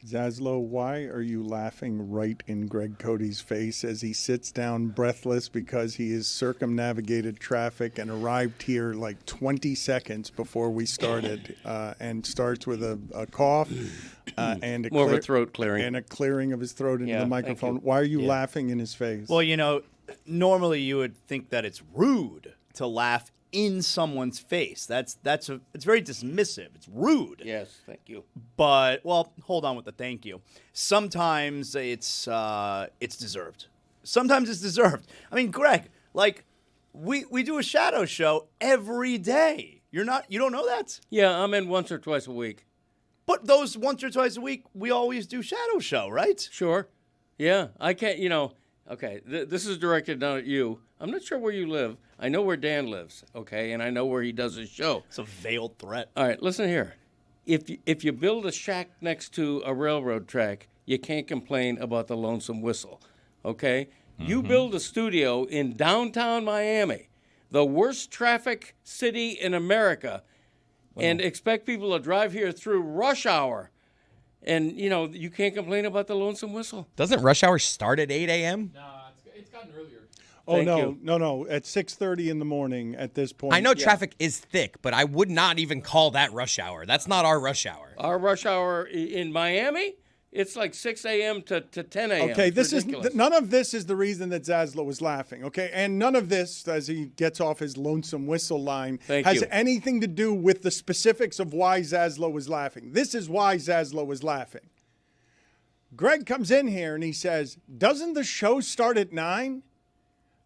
Zaslow, why are you laughing right in Greg Cody's face as he sits down breathless because he has circumnavigated traffic and arrived here like 20 seconds before we started and starts with a cough and more of a throat clearing. And a clearing of his throat into the microphone. Why are you laughing in his face? Well, you know, normally you would think that it's rude to laugh in someone's face. It's very dismissive. It's rude. Yes, thank you. But hold on with the thank you. Sometimes it's deserved. Sometimes it's deserved. I mean, Greg, like we do a shadow show every day. You don't know that? Yeah, I'm in once or twice a week. But those once or twice a week, we always do shadow show, right? Sure. Yeah, I can't. Okay, this is directed down at you. I'm not sure where you live. I know where Dan lives, okay, and I know where he does his show. It's a veiled threat. All right, listen here. If you build a shack next to a railroad track, you can't complain about the lonesome whistle, okay? Mm-hmm. You build a studio in downtown Miami, the worst traffic city in America, and expect people to drive here through rush hour. And, you can't complain about the lonesome whistle. Doesn't rush hour start at 8 a.m.? No, it's gotten earlier. Oh, no. At 6:30 in the morning at this point. I know traffic is thick, but I would not even call that rush hour. That's not our rush hour. Our rush hour in Miami, it's like 6 a.m. to 10 a.m. Okay, It's none of this is the reason that Zaslow was laughing, okay? And none of this, as he gets off his lonesome whistle line, has anything to do with the specifics of why Zaslow was laughing. This is why Zaslow was laughing. Greg comes in here and he says, doesn't the show start at 9?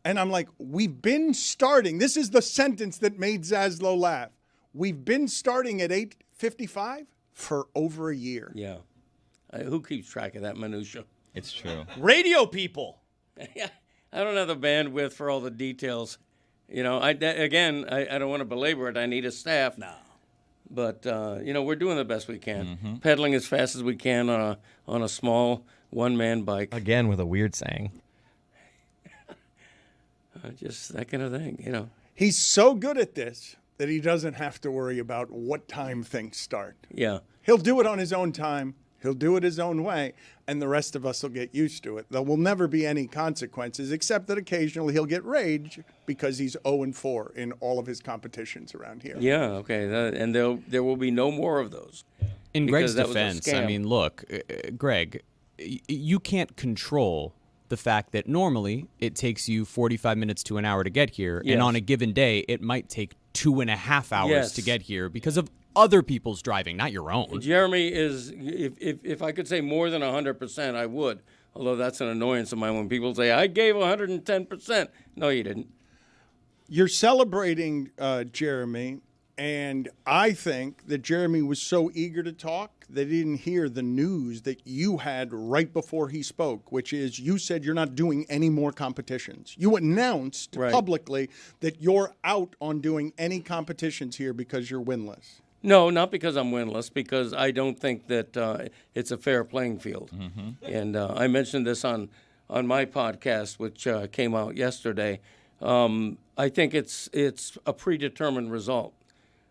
And I'm like, we've been starting. This is the sentence that made Zaslow laugh. We've been starting at 8:55 for over a year. Yeah. Who keeps track of that minutia? It's true. Radio people. I don't have the bandwidth for all the details. I don't want to belabor it. I need a staff. No. But, we're doing the best we can. Pedaling as fast as we can on a small one-man bike. Again with a weird saying. Just that kind of thing, He's so good at this that he doesn't have to worry about what time things start. Yeah. He'll do it on his own time. He'll do it his own way, and the rest of us will get used to it. There will never be any consequences, except that occasionally he'll get rage because he's 0-4 in all of his competitions around here. Yeah, okay. And there will be no more of those. In Greg's defense, I mean, look, Greg, you can't control the fact that normally it takes you 45 minutes to an hour to get here, and on a given day it might take 2.5 hours to get here because of other people's driving, not your own. Jeremy is, if I could say more than 100%, I would. Although that's an annoyance of mine when people say, I gave 110%. No, you didn't. You're celebrating Jeremy, and I think that Jeremy was so eager to talk that he didn't hear the news that you had right before he spoke, which is you said you're not doing any more competitions. You announced publicly that you're out on doing any competitions here because you're winless. No, not because I'm winless, because I don't think that it's a fair playing field. Mm-hmm. And I mentioned this on my podcast, which came out yesterday. I think it's a predetermined result.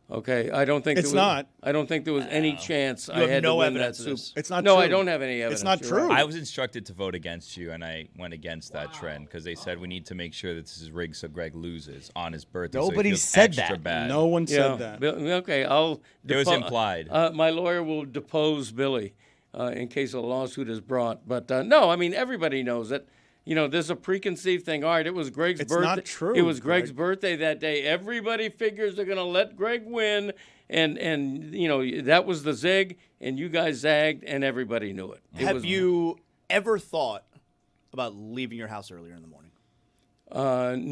Okay, I don't think it's not. I don't think there was any chance I had to win that soup. It's not. No, true. I don't have any evidence. It's not true. I was instructed to vote against you, and I went against that trend because they said we need to make sure that this is rigged so Greg loses on his birthday. Nobody so said extra that. Bad. No one said that. Okay, It was implied. My lawyer will depose Billy in case a lawsuit is brought. But no, I mean everybody knows it. There's a preconceived thing. All right, it was Greg's birthday. It's not true. It was Greg's birthday that day. Everybody figures they're going to let Greg win, and that was the zig, and you guys zagged, and everybody knew it. Have you ever thought about leaving your house earlier in the morning?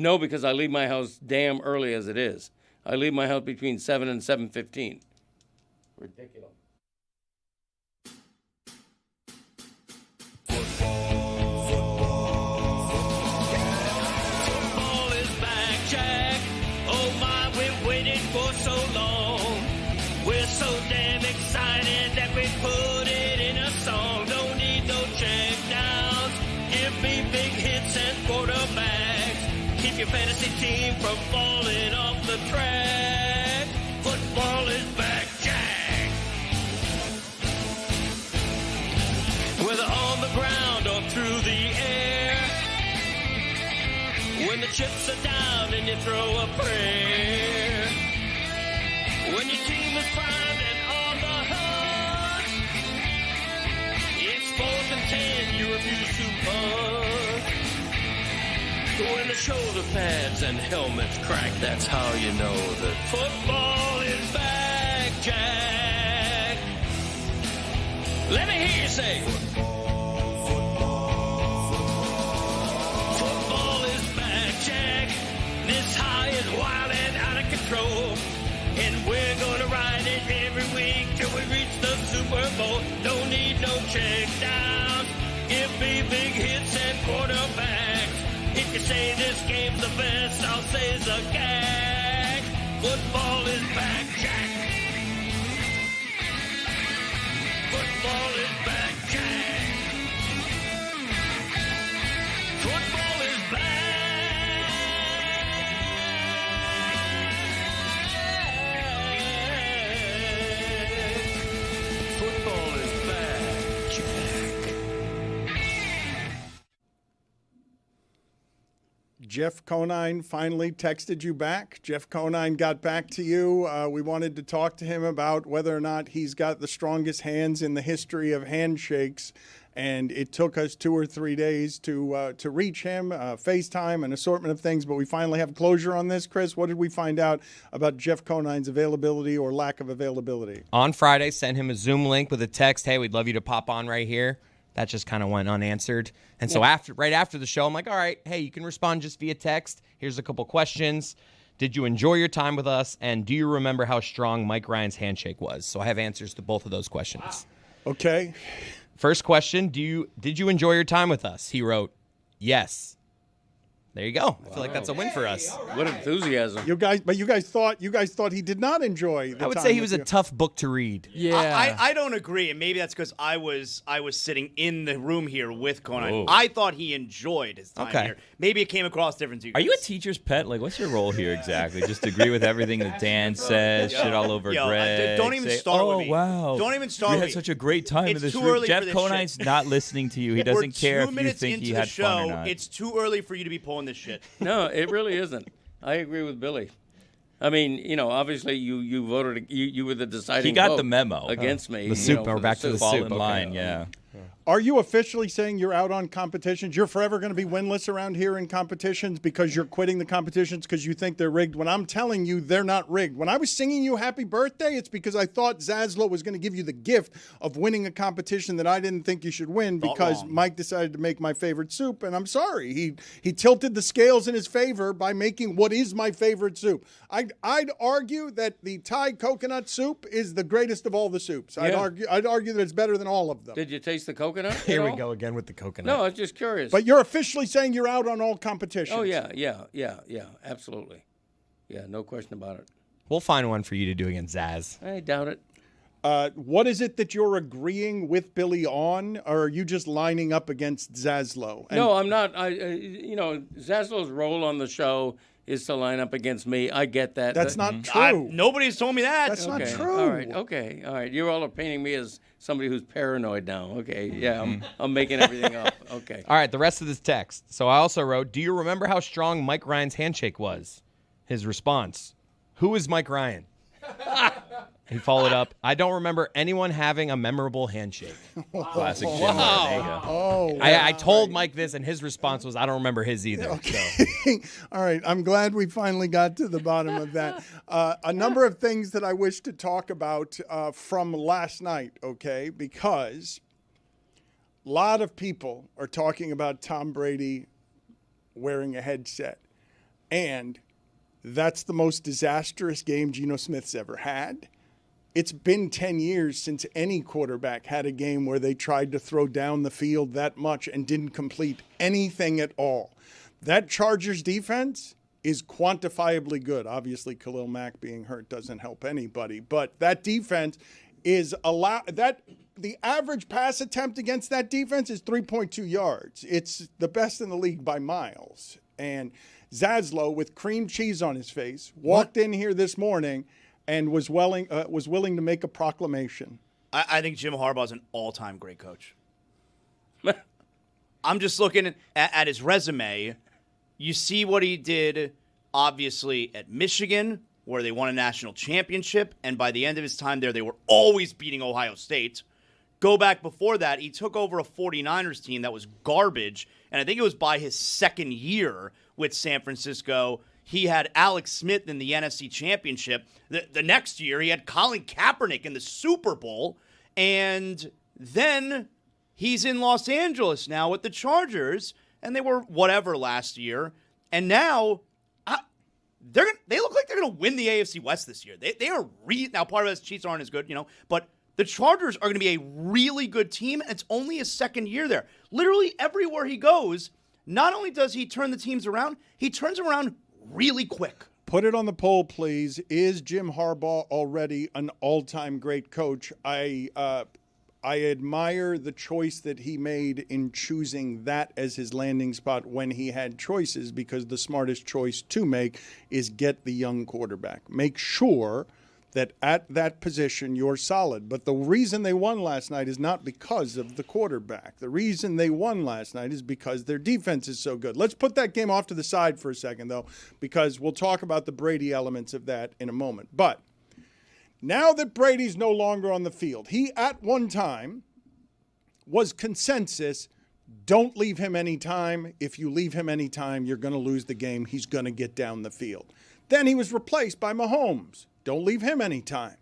No, because I leave my house damn early as it is. I leave my house between 7 and 7:15. Ridiculous. Your fantasy team from falling off the track. Football is back, Jack. the chips are down and you throw a prayer. When your team is primed and on the hunt, it's 4th and 10, you refuse to punt. When the shoulder pads and helmets crack, that's how you know that football is back, Jack. Let me hear you say, football is back, Jack. This high is wild and out of control. And we're gonna ride it every week till we reach the Super Bowl. Don't need no check downs. Give me big hits and quarterbacks. If you say this game's the best, I'll say it's a gag. Football is back, Jack. Football is back, Jack. Football is back. Football is back, Jack. Jeff Conine finally texted you back. Jeff Conine got back to you. We wanted to talk to him about whether or not he's got the strongest hands in the history of handshakes. And it took us 2 or 3 days to reach him, FaceTime, an assortment of things. But we finally have closure on this. Chris, what did we find out about Jeff Conine's availability or lack of availability? On Friday, sent him a Zoom link with a text, hey, we'd love you to pop on right here. That just kind of went unanswered. And so right after the show, I'm like, all right, hey, you can respond just via text. Here's a couple questions. Did you enjoy your time with us? And do you remember how strong Mike Ryan's handshake was? So I have answers to both of those questions. Okay. First question, did you enjoy your time with us? He wrote, yes. There you go. I feel like that's a win for us. What enthusiasm! You guys thought he did not enjoy. I would say he was a tough book to read. Yeah, I don't agree, and maybe that's because I was sitting in the room here with Conine. Oh. I thought he enjoyed his time here. Maybe it came across different to you guys. Are you a teacher's pet? Like, what's your role here exactly? Just agree with everything that Dan says, shit all over Greg. Don't even start with me. Oh, wow. Don't even start we with had me. such a great time in It's this too room. early Jeff for this Conine's shit. not listening to you. He doesn't care if you think he had fun or not. It's too early for you to be pulling this shit. No, it really isn't. I agree with Billy. I mean, obviously you voted. You were the deciding. He got vote the memo against me. The soup. We're for back to the Fall soup. in line, yeah. Are you officially saying you're out on competitions? You're forever going to be winless around here in competitions because you're quitting the competitions because you think they're rigged, when I'm telling you they're not rigged. When I was singing you happy birthday, it's because I thought Zaslow was going to give you the gift of winning a competition that I didn't think you should win because Mike decided to make my favorite soup, and I'm sorry. He tilted the scales in his favor by making what is my favorite soup. I'd argue that the Thai coconut soup is the greatest of all the soups. Yeah. I'd argue that it's better than all of them. Did you taste the coconut? Here we go again with the coconut. No, I was just curious. But you're officially saying you're out on all competitions. Oh yeah, absolutely. Yeah, no question about it. We'll find one for you to do against Zaz. I doubt it. What is it that you're agreeing with Billy on, or are you just lining up against Zaslow? No, I'm not. Zaslow's role on the show is to line up against me. I get that. That's not true. Nobody's told me that. That's not true. All right. You all are painting me as somebody who's paranoid now. Okay, yeah, I'm making everything up. Okay. All right, the rest of this text. So I also wrote, do you remember how strong Mike Ryan's handshake was? His response, who is Mike Ryan? He followed up, I don't remember anyone having a memorable handshake. Classic Jim Larinaga. Oh, I told Mike this, and his response was, I don't remember his either. okay. So. All right. I'm glad we finally got to the bottom of that. A number of things that I wish to talk about from last night, okay, because a lot of people are talking about Tom Brady wearing a headset, and that's the most disastrous game Geno Smith's ever had. It's been 10 years since any quarterback had a game where they tried to throw down the field that much and didn't complete anything at all. That Chargers defense is quantifiably good. Obviously, Khalil Mack being hurt doesn't help anybody, but that defense is the average pass attempt against that defense is 3.2 yards. It's the best in the league by miles. And Zaslow, with cream cheese on his face, walked in here this morning and was willing to make a proclamation. I think Jim Harbaugh's an all-time great coach. I'm just looking at his resume. you see what he did, obviously, at Michigan, where they won a national championship, and by the end of his time there, they were always beating Ohio State. Go back before that, he took over a 49ers team that was garbage, and I think it was by his second year with San Francisco. He had Alex Smith in the NFC Championship. The next year, he had Colin Kaepernick in the Super Bowl, and then he's in Los Angeles now with the Chargers, and they were whatever last year, and now they look like they're going to win the AFC West this year. They are now part of it, Chiefs aren't as good, but the Chargers are going to be a really good team, and it's only his second year there. Literally everywhere he goes, not only does he turn the teams around, he turns them around really quick. Put it on the poll, please. Is Jim Harbaugh already an all-time great coach? I admire the choice that he made in choosing that as his landing spot when he had choices, because the smartest choice to make is get the young quarterback. Make sure that at that position you're solid. But the reason they won last night is not because of the quarterback. The reason they won last night is because their defense is so good. Let's put that game off to the side for a second, though, because we'll talk about the Brady elements of that in a moment. But now that Brady's no longer on the field, he at one time was consensus, don't leave him any time. If you leave him any time, you're going to lose the game. He's going to get down the field. Then he was replaced by Mahomes. Don't leave him any time.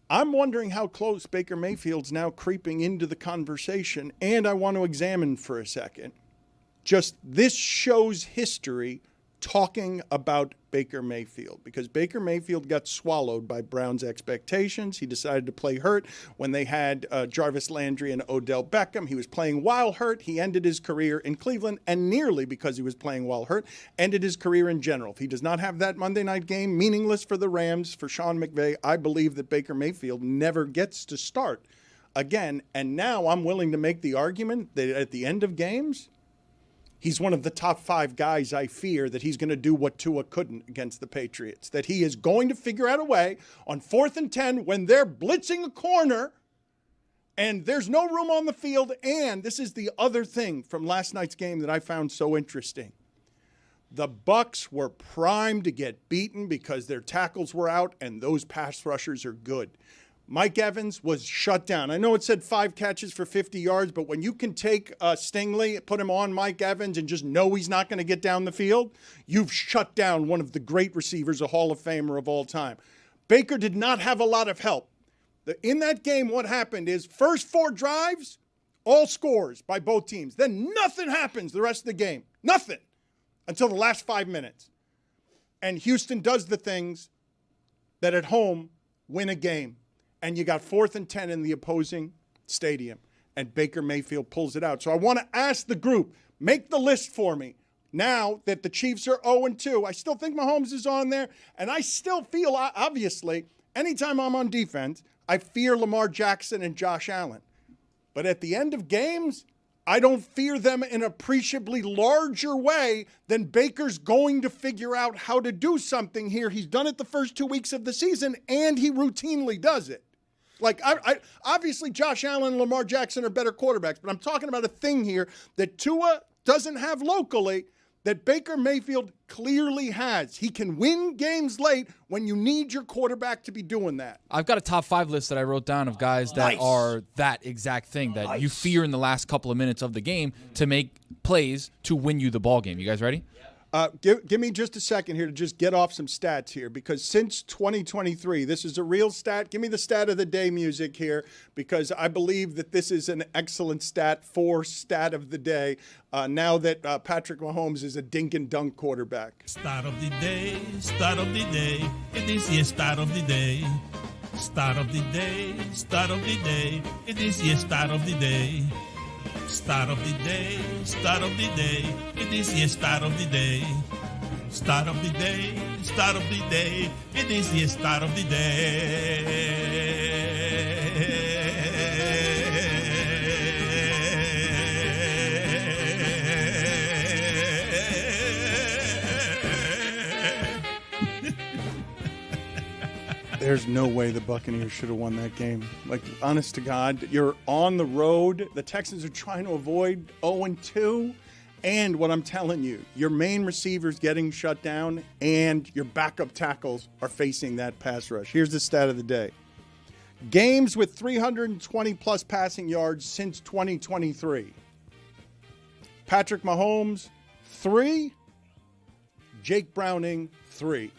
I'm wondering how close Baker Mayfield's now creeping into the conversation, and I want to examine for a second. Just this shows history talking about Baker Mayfield, because Baker Mayfield got swallowed by Brown's expectations. He decided to play hurt when they had Jarvis Landry and Odell Beckham. He was playing while hurt. He ended his career in Cleveland, and nearly because he was playing while hurt, ended his career in general. If he does not have that Monday night game, meaningless for the Rams, for Sean McVay, I believe that Baker Mayfield never gets to start again. And now I'm willing to make the argument that at the end of games, he's one of the top 5 guys I fear that he's going to do what Tua couldn't against the Patriots, that he is going to figure out a way on 4th and 10 when they're blitzing a corner and there's no room on the field. And this is the other thing from last night's game that I found so interesting. The Bucs were primed to get beaten because their tackles were out, and those pass rushers are good. Mike Evans was shut down. I know it said 5 catches for 50 yards, but when you can take Stingley, put him on Mike Evans, and just know he's not going to get down the field, you've shut down one of the great receivers, a Hall of Famer of all time. Baker did not have a lot of help. In that game, what happened is first 4 drives, all scores by both teams. Then nothing happens the rest of the game. Nothing until the last 5 minutes. And Houston does the things that at home win a game. And you got 4th and 10 in the opposing stadium, and Baker Mayfield pulls it out. So I want to ask the group, make the list for me. Now that the Chiefs are 0-2, I still think Mahomes is on there, and I still feel, obviously, anytime I'm on defense, I fear Lamar Jackson and Josh Allen. But at the end of games, I don't fear them in an appreciably larger way than Baker's going to figure out how to do something here. He's done it the first 2 weeks of the season, and he routinely does it. Like, I obviously, Josh Allen and Lamar Jackson are better quarterbacks, but I'm talking about a thing here that Tua doesn't have locally that Baker Mayfield clearly has. He can win games late when you need your quarterback to be doing that. I've got a top 5 list that I wrote down of guys that are that exact thing that you fear in the last couple of minutes of the game to make plays to win you the ball game. You guys ready? Give me just a second here to just get off some stats here, because since 2023, this is a real stat. Give me the stat of the day music here, because I believe that this is an excellent stat for stat of the day now that Patrick Mahomes is a dink and dunk quarterback. Start of the day, start of the day. It is the start of the day. Start of the day, start of the day. It is the start of the day. Start of the day, start of the day. It is the start of the day. Start of the day, start of the day. It is the start of the day. There's no way the Buccaneers should have won that game. Like, honest to God, you're on the road. The Texans are trying to avoid 0-2, And what I'm telling you, your main receivers getting shut down and your backup tackles are facing that pass rush. Here's the stat of the day. Games with 320-plus passing yards since 2023. Patrick Mahomes, 3. Jake Browning, 3.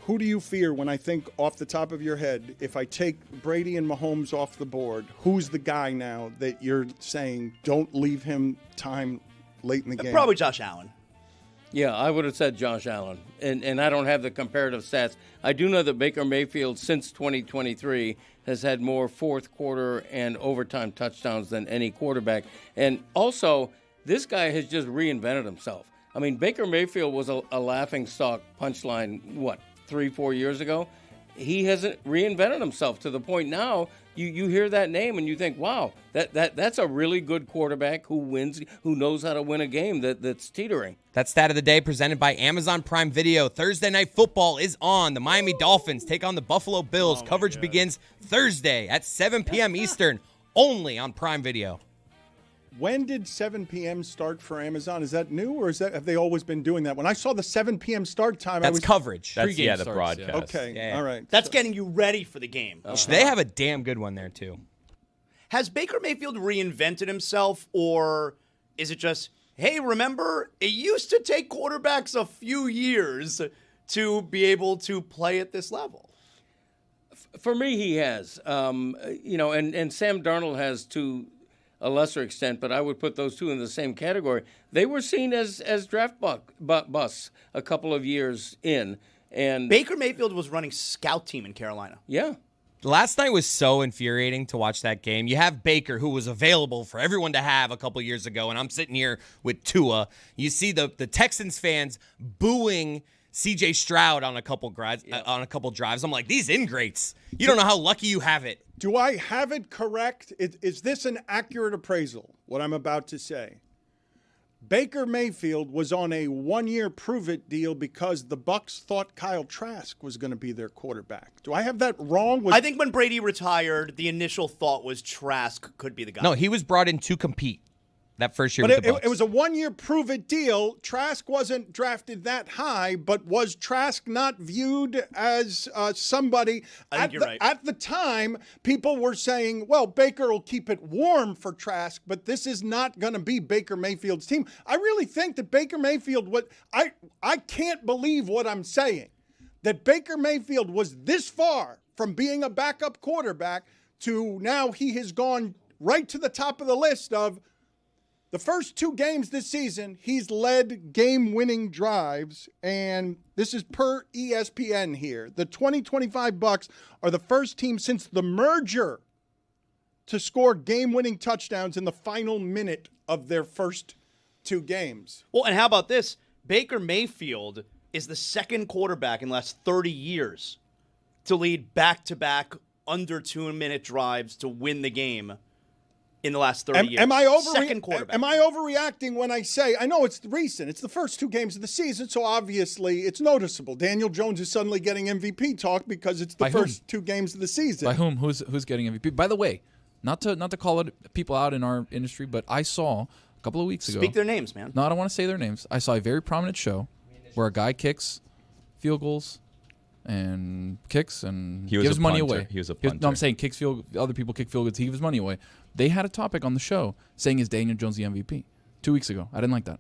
Who do you fear when I think off the top of your head, if I take Brady and Mahomes off the board, who's the guy now that you're saying don't leave him time late in the game? Probably Josh Allen. Yeah, I would have said Josh Allen. And I don't have the comparative stats. I do know that Baker Mayfield, since 2023, has had more fourth quarter and overtime touchdowns than any quarterback. And also, this guy has just reinvented himself. I mean, Baker Mayfield was a laughingstock punchline, 3-4 years ago? He hasn't reinvented himself to the point now you hear that name and you think, wow, that's a really good quarterback who wins, who knows how to win a game that's teetering. That stat of the day presented by Amazon Prime Video. Thursday Night Football is on. The Miami Dolphins take on the Buffalo Bills. Coverage begins Thursday at 7 p.m. Eastern, only on Prime Video. When did 7 p.m. start for Amazon? Is that new, or have they always been doing that? When I saw the 7 p.m. start time, that's coverage. That's the broadcast. Yeah. Okay, all right. That's getting you ready for the game. They have a damn good one there, too. Has Baker Mayfield reinvented himself, or is it just, hey, remember, it used to take quarterbacks a few years to be able to play at this level? For me, he has. And Sam Darnold has to a lesser extent, but I would put those two in the same category. They were seen as draft busts a couple of years in. And Baker Mayfield was running scout team in Carolina. Yeah. Last night was so infuriating to watch that game. You have Baker, who was available for everyone to have a couple years ago, and I'm sitting here with Tua. You see the Texans fans booing C.J. Stroud on a couple drives. I'm like, these ingrates. You don't know how lucky you have it. Do I have it correct? Is this an accurate appraisal, what I'm about to say? Baker Mayfield was on a one-year prove-it deal because the Bucs thought Kyle Trask was going to be their quarterback. Do I have that wrong? I think when Brady retired, the initial thought was Trask could be the guy. No, he was brought in to compete that first year but with the Bucs. It was a one-year prove-it deal. Trask wasn't drafted that high, but was Trask not viewed as somebody? I think you're right. At the time, people were saying, well, Baker will keep it warm for Trask, but this is not going to be Baker Mayfield's team. I really think that Baker Mayfield, I can't believe what I'm saying, that Baker Mayfield was this far from being a backup quarterback to now he has gone right to the top of the list of the first two games this season, he's led game-winning drives, and this is per ESPN here. The 2025 Bucs are the first team since the merger to score game-winning touchdowns in the final minute of their first two games. Well, and how about this? Baker Mayfield is the second quarterback in the last 30 years to lead back-to-back under 2-minute drives to win the game in the last 30 years. Second quarterback. Am I overreacting when I say, I know it's recent, it's the first two games of the season, so obviously it's noticeable. Daniel Jones is suddenly getting MVP talk because it's the first two games of the season. By whom? Who's getting MVP? By the way, not to call people out in our industry, but I saw a couple of weeks ago. Speak their names, man. No, I don't want to say their names. I saw a very prominent show where a guy kicks field goals and kicks and gives money away. He was a punter. No, I'm saying other people kick field goals. He gives money away. They had a topic on the show saying, is Daniel Jones the MVP? 2 weeks ago. I didn't like that.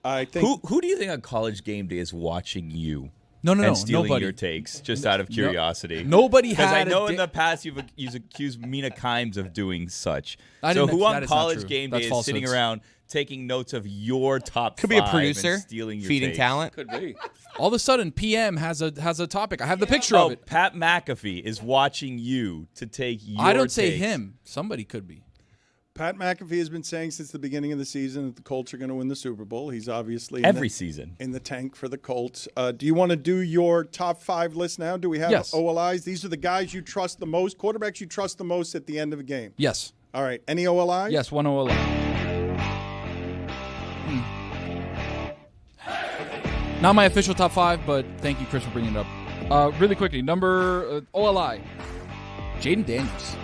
I think who do you think on College Game Day is watching you? No, and stealing nobody. your takes just out of curiosity. Nobody had. Because I know in the past you've accused Mina Kimes of doing such. So who on College Game Day is sitting around taking notes of your top Could five be a producer and stealing your feeding takes? talent. Could be. All of a sudden, PM has a topic. I have the picture of it. Pat McAfee is watching you to take your I don't say takes. him. Somebody could be. Pat McAfee has been saying since the beginning of the season that the Colts are going to win the Super Bowl. He's obviously every season in the tank for the Colts. Do you want to do your top 5 list now? Do we have OLIs? These are the guys you trust the most, quarterbacks you trust the most at the end of a game. Yes. All right. Any OLIs? Yes, one OLI. Not my official top 5, but thank you, Chris, for bringing it up. Really quickly, number OLI, Jaden Daniels.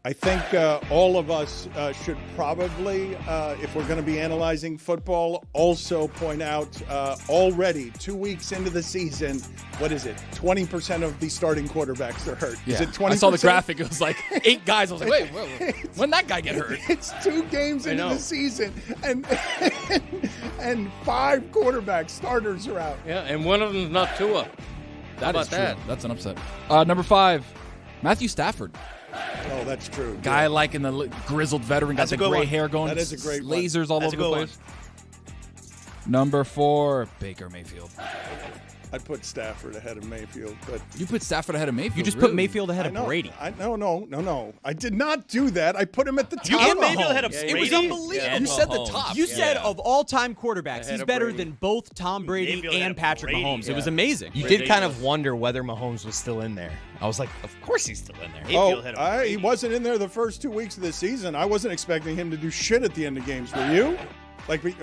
I think all of us should probably, if we're going to be analyzing football, also point out already 2 weeks into the season, what is it? 20% of the starting quarterbacks are hurt. Yeah. Is it 20%? I saw the graphic. It was like 8 guys. I was like, wait, when did that guy get hurt? It's 2 games into the season, and 5 quarterbacks, starters are out. Yeah, and one of them's not Tua. How about that? That's an upset. Number 5, Matthew Stafford. Oh, that's true. Guy like in the grizzled veteran, got the gray hair going. That is a great lasers all over the place. Number 4, Baker Mayfield. I'd put Stafford ahead of Mayfield, but you put Stafford ahead of Mayfield. You just put Mayfield ahead of Brady. No. I did not do that. I put him at the top. You put Mayfield ahead of Brady? It was unbelievable. You said the top. You said of all-time quarterbacks, he's better than both Tom Brady and Patrick Mahomes. Yeah. It was amazing. You did kind of wonder whether Mahomes was still in there. I was like, of course he's still in there. He wasn't in there the first 2 weeks of the season. I wasn't expecting him to do shit at the end of games. Were you?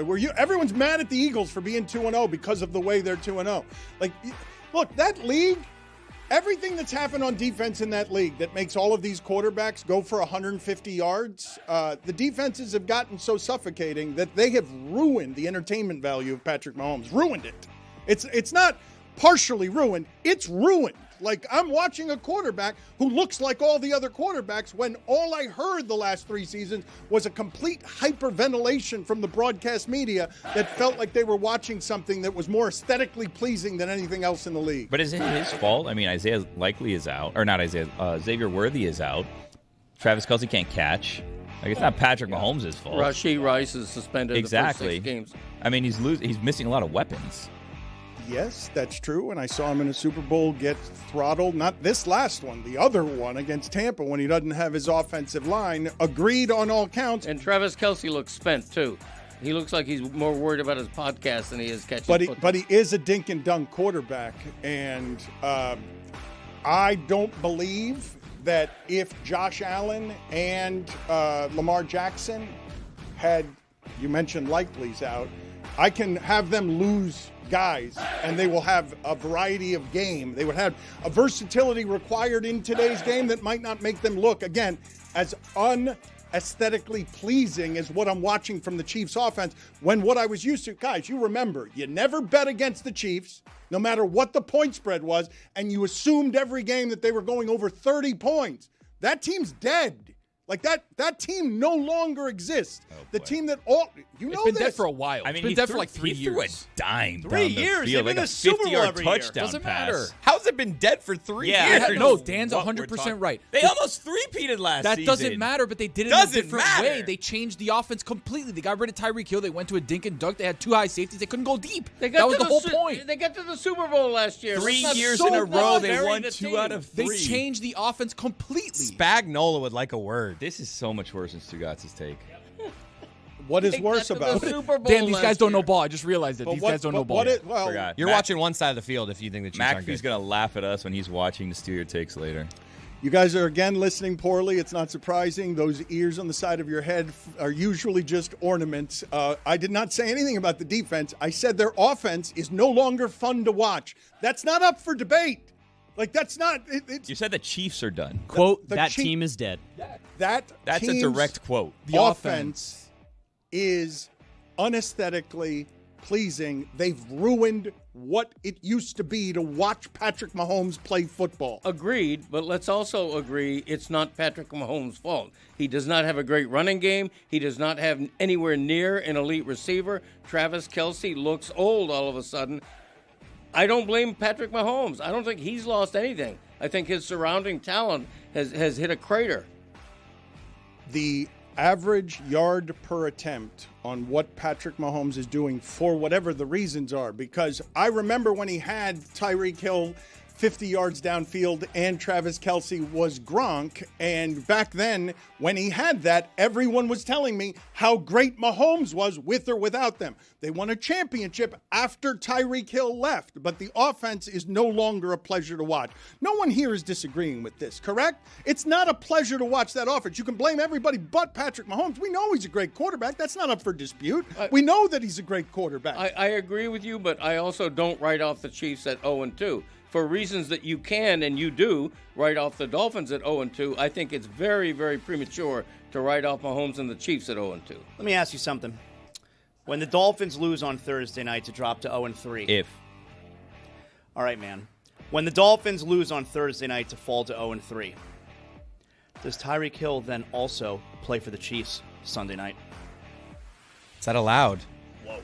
Were you? Everyone's mad at the Eagles for being 2-0 because of the way they're 2-0. Look, that league, everything that's happened on defense in that league that makes all of these quarterbacks go for 150 yards, the defenses have gotten so suffocating that they have ruined the entertainment value of Patrick Mahomes. Ruined it. It's not partially ruined. It's ruined. I'm watching a quarterback who looks like all the other quarterbacks when all I heard the last 3 seasons was a complete hyperventilation from the broadcast media that felt like they were watching something that was more aesthetically pleasing than anything else in the league. But is it his fault? I mean, Isaiah Likely is out. Or not Isaiah. Xavier Worthy is out. Travis Kelce can't catch. It's not Patrick Mahomes' fault. Rashee Rice is suspended exactly. the first 6 games. I mean, he's missing a lot of weapons. Yes, that's true, and I saw him in a Super Bowl get throttled. Not this last one, the other one against Tampa when he doesn't have his offensive line. Agreed on all counts. And Travis Kelce looks spent, too. He looks like he's more worried about his podcast than he is catching football. But he is a dink and dunk quarterback, and I don't believe that if Josh Allen and Lamar Jackson had, you mentioned Likely's out, I can have them lose guys, and they will have a variety of game. They would have a versatility required in today's game that might not make them look, again, as unaesthetically pleasing as what I'm watching from the Chiefs offense when what I was used to. Guys, you remember, you never bet against the Chiefs, no matter what the point spread was, and you assumed every game that they were going over 30 points. That team's dead. That team no longer exists. The team that it's been dead for a while. I mean, it's been dead for like 3 years. He threw a dime 3 years. They've been a Super Bowl every year. Doesn't matter. How's it been dead for 3 years? No, Dan's 100% right. They almost three-peated last season. That doesn't matter, but they did it in a different way. They changed the offense completely. They got rid of Tyreek Hill. They went to a dink and dunk. They had 2 high safeties. They couldn't go deep. That was the whole point. They got to the Super Bowl last year. 3 years in a row, they won 2 out of 3. They changed the offense completely. Spagnola would like a word. This is so much worse than Stugotz's take. What is worse about it? Dan, these guys don't know ball. I just realized that. These guys don't know ball. You're watching one side of the field if you think the Chiefs aren't good. McAfee's going to laugh at us when he's watching to steal your takes later. You guys are, again, listening poorly. It's not surprising. Those ears on the side of your head are usually just ornaments. I did not say anything about the defense. I said their offense is no longer fun to watch. That's not up for debate. That's not. You said the Chiefs are done. Quote, that team is dead. That's a direct quote. The offense is unaesthetically pleasing. They've ruined what it used to be to watch Patrick Mahomes play football. Agreed, but let's also agree it's not Patrick Mahomes' fault. He does not have a great running game. He does not have anywhere near an elite receiver. Travis Kelce looks old all of a sudden. I don't blame Patrick Mahomes. I don't think he's lost anything. I think his surrounding talent has hit a crater. The average yard per attempt on what Patrick Mahomes is doing for whatever the reasons are, because I remember when he had Tyreek Hill 50 yards downfield and Travis Kelce was Gronk, and back then when he had that, everyone was telling me how great Mahomes was with or without them. They won a championship after Tyreek Hill left, but the offense is no longer a pleasure to watch. No one here is disagreeing with this, correct? It's not a pleasure to watch that offense. You can blame everybody but Patrick Mahomes. We know he's a great quarterback. That's not up for dispute. We know that he's a great quarterback. I agree with you, but I also don't write off the Chiefs at 0-2. for reasons that you can and you do write off the Dolphins at 0-2, I think it's very, very premature to write off Mahomes and the Chiefs at 0-2. Let me ask you something. When the Dolphins lose on Thursday night to drop to 0-3. All right, man. When the Dolphins lose on Thursday night to fall to 0-3, does Tyreek Hill then also play for the Chiefs Sunday night? Is that allowed? Whoa.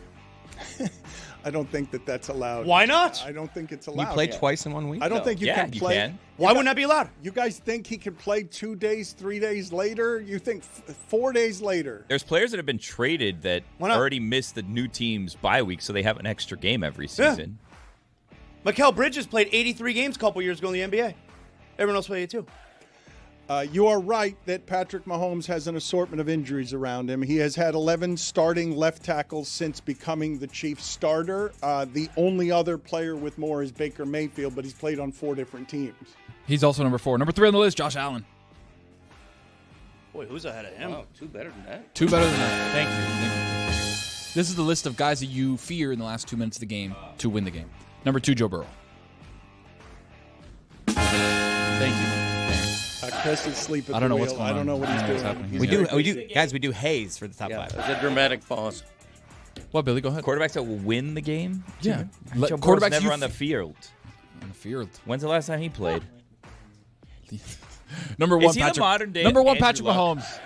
I don't think that's allowed. Why not? I don't think it's allowed. You played twice in 1 week? I don't think you can play. You can. Why wouldn't that be allowed? You guys think he could play 2 days, 3 days later? You think 4 days later? There's players that have been traded that already missed the new team's bye week, so they have an extra game every season. Yeah. Mikal Bridges played 83 games a couple years ago in the NBA. Everyone else played it too. You are right that Patrick Mahomes has an assortment of injuries around him. He has had 11 starting left tackles since becoming the Chiefs starter. The only other player with more is Baker Mayfield, but he's played on 4 different teams. He's also number 4. Number 3 on the list, Josh Allen. Boy, who's ahead of him? Oh, 2 better than that. 2 better than that. Thank you. This is the list of guys that you fear in the last 2 minutes of the game to win the game. Number 2, Joe Burrow. Thank you. Chris is asleep at I don't know the what's wheel. going on. I don't know what he's doing. We do Hayes for the top 5. It's a dramatic pause. What, Billy? Go ahead. Quarterbacks that will win the game? Yeah. Joe Burrow's never on the field. On the field. When's the last time he played? Number 1, is he Patrick. The modern day number 1, Andrew Patrick Luck? Mahomes.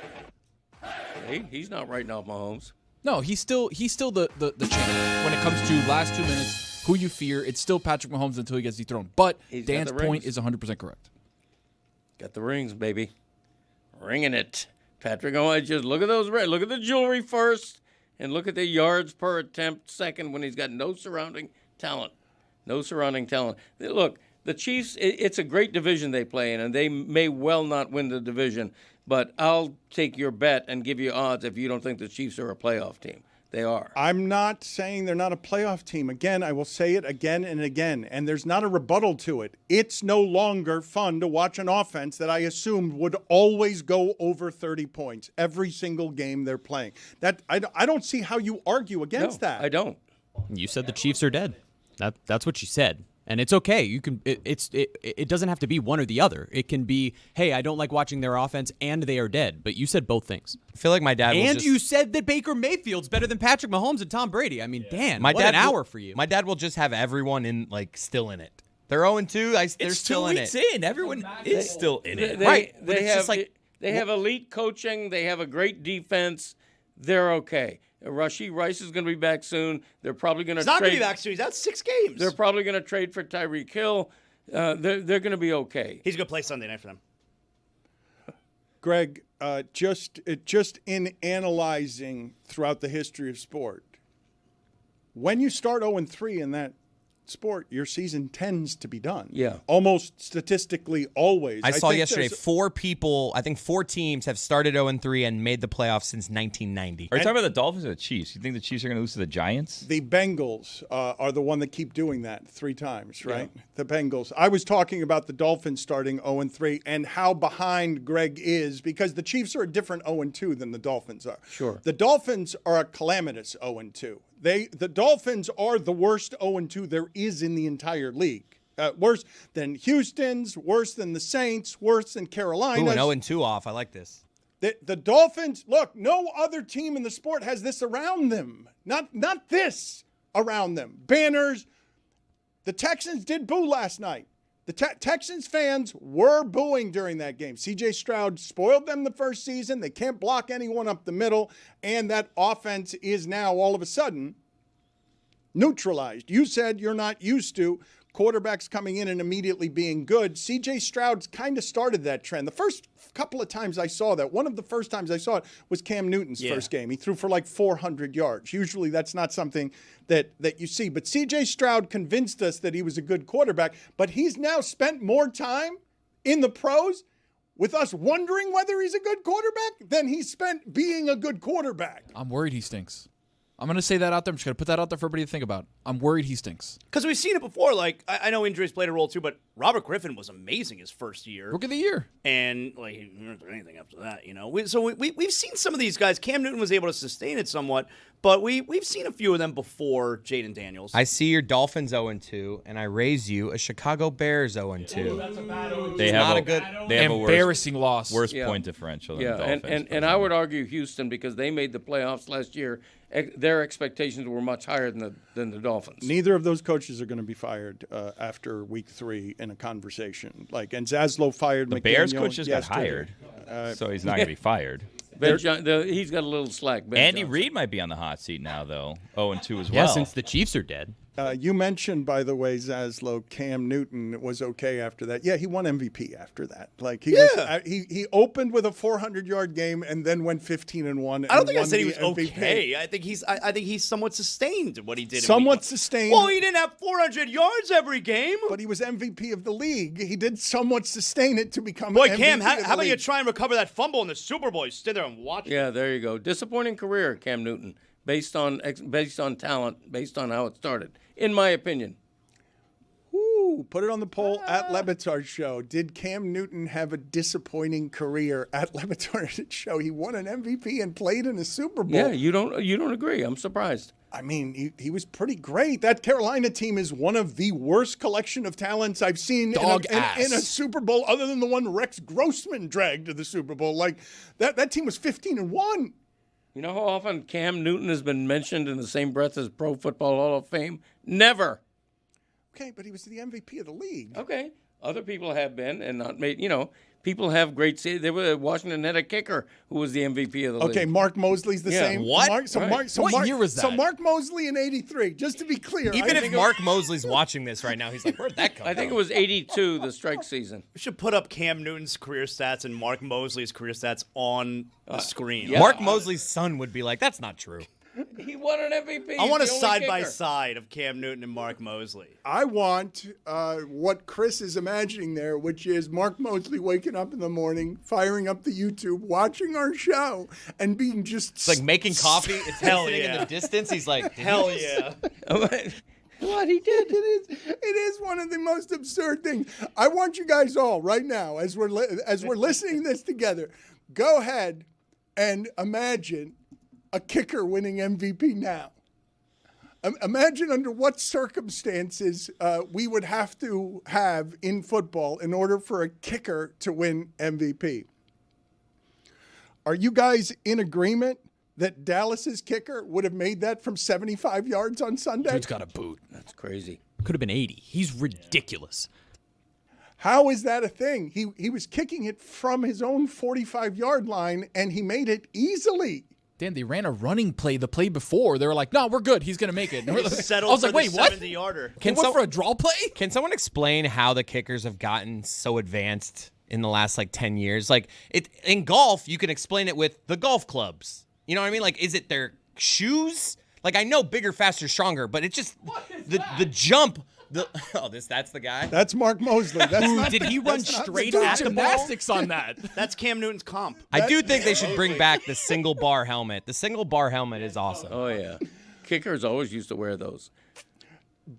Hey, he's not writing off Mahomes. No, he's still the champ. When it comes to last 2 minutes, who you fear, it's still Patrick Mahomes until he gets dethroned. But Dan's point is 100% correct. Got the rings, baby. Ringing it. Patrick, I just look at those rings. Look at the jewelry first, and look at the yards per attempt second when he's got no surrounding talent. No surrounding talent. Look, the Chiefs, it's a great division they play in, and they may well not win the division, but I'll take your bet and give you odds if you don't think the Chiefs are a playoff team. They are. I'm not saying they're not a playoff team. Again, I will say it again and again, and there's not a rebuttal to it. It's no longer fun to watch an offense that I assumed would always go over 30 points every single game they're playing. That I don't see how you argue against that. I don't. You said the Chiefs are dead. That's what you said. And it's okay. You can. It doesn't have to be one or the other. It can be, hey, I don't like watching their offense, and they are dead. But you said both things. I feel like my dad. And you said that Baker Mayfield's better than Patrick Mahomes and Tom Brady. I mean, Dan, my what dad an hour for you. My dad will just have everyone still in it. They're 0-2. They're still in it. It's 2 weeks in. Everyone is still in it. Right. They have elite coaching. They have a great defense. They're okay. Rashee Rice is going to be back soon. They're probably going to trade. He's not going to be back soon. He's out 6 games. They're probably going to trade for Tyreek Hill. They're going to be okay. He's going to play Sunday night for them. Greg, just in analyzing throughout the history of sport, when you start 0-3 in that sport, your season tends to be done. Yeah. Almost statistically always. I saw yesterday 4 teams have started 0-3 and made the playoffs since 1990. Are you talking about the Dolphins or the Chiefs? You think the Chiefs are going to lose to the Giants? The Bengals are the one that keep doing that 3 times, right? Yeah. The Bengals. I was talking about the Dolphins starting 0-3 and how behind Greg is because the Chiefs are a different 0-2 than the Dolphins are. Sure. The Dolphins are a calamitous 0-2. The Dolphins are the worst 0-2 there is in the entire league. Worse than Houston's, worse than the Saints, worse than Carolina's. Ooh, an 0-2 off. I like this. The Dolphins, look, no other team in the sport has this around them. Not this around them. Banners. The Texans did boo last night. The Texans fans were booing during that game. C.J. Stroud spoiled them the first season. They can't block anyone up the middle. And that offense is now all of a sudden neutralized. You said you're not used to quarterbacks coming in and immediately being good. C.J. Stroud's kind of started that trend. The first couple of times I saw that, one of the first times I saw it was Cam Newton's first game. He threw for like 400 yards. Usually that's not something that you see. But C.J. Stroud convinced us that he was a good quarterback, but he's now spent more time in the pros with us wondering whether he's a good quarterback than he spent being a good quarterback. I'm worried he stinks. I'm going to say that out there. I'm just going to put that out there for everybody to think about. I'm worried he stinks. Because we've seen it before. Like, I know injuries played a role too, but Robert Griffin was amazing his first year. Rookie of the year. And, like, he didn't do anything after that, you know. We've seen some of these guys. Cam Newton was able to sustain it somewhat, but we've seen a few of them before Jaden Daniels. I see your Dolphins 0-2, and I raise you a Chicago Bears 0-2. That's a bad 0-2. They have embarrassing loss. Worst point differential than the Dolphins. And I would argue Houston, because they made the playoffs last year, their expectations were much higher than the Dolphins. Neither of those coaches are going to be fired after week 3 in a conversation. And Zaslow fired the McDaniel. Bears coach just yesterday. got hired, so he's not going to be fired. He's got a little slack. Andy Reid might be on the hot seat now, though. 0-2 as well. Yeah, since the Chiefs are dead. You mentioned, by the way, Zaslow, Cam Newton was okay after that. Yeah, he won MVP after that. He opened with a 400-yard game and then went 15-1. I don't think I said he was MVP. Okay. I think he's somewhat sustained what he did. Somewhat sustained. Well, he didn't have 400 yards every game, but he was MVP of the league. He did somewhat sustain it to become. Boy, MVP Cam, how of the about league. you try and recover that fumble in the Super Bowl? You sit there and watch. Yeah, there you go. Disappointing career, Cam Newton, based on talent, based on how it started, in my opinion. Ooh, put it on the poll at Le Batard Show. Did Cam Newton have a disappointing career at Le Batard Show? He won an MVP and played in a Super Bowl. Yeah, you don't agree. I'm surprised. I mean, he was pretty great. That Carolina team is one of the worst collection of talents I've seen in a Super Bowl, other than the one Rex Grossman dragged to the Super Bowl. That team was 15-1. You know how often Cam Newton has been mentioned in the same breath as Pro Football Hall of Fame? Never. Okay, but he was the MVP of the league. Okay. Other people have been and not made, people have great. Washington had a kicker who was the MVP of the league. Okay, Mark Mosley's the same. What? What year was that? So Mark Mosley in '83. Just to be clear, even if Mark Mosley's watching this right now, he's like, "Where'd that come?" I think it was '82, the strike season. We should put up Cam Newton's career stats and Mark Mosley's career stats on the screen. Yeah. Mark Mosley's son would be like, "That's not true." He won an MVP. I want a side-by-side of Cam Newton and Mark Mosley. I want what Chris is imagining there, which is Mark Mosley waking up in the morning, firing up the YouTube, watching our show, and being just... It's like making coffee. It's hell yeah. In the distance. He's like, hell yeah. What he did. It is one of the most absurd things. I want you guys all right now, as we're listening to this together, go ahead and imagine a kicker winning MVP now. Imagine under what circumstances we would have to have in football in order for a kicker to win MVP. Are you guys in agreement that Dallas's kicker would have made that from 75 yards on Sunday? Dude's got a boot. That's crazy. Could have been 80. He's ridiculous. How is that a thing? He was kicking it from his own 45-yard line, and he made it easily. Dan, they ran a running play the play before. They were like, no, we're good. He's going to make it. I was like, wait, what? 70-yarder. They went for a draw play? Can someone explain how the kickers have gotten so advanced in the last, 10 years? In golf, you can explain it with the golf clubs. You know what I mean? Is it their shoes? I know bigger, faster, stronger, but it's just the jump... that's the guy? That's Mark Mosley. Did he run straight at the gymnastics on that? That's Cam Newton's comp. I do think they should bring back the single bar helmet. The single bar helmet is awesome. Oh, yeah. Kickers always used to wear those.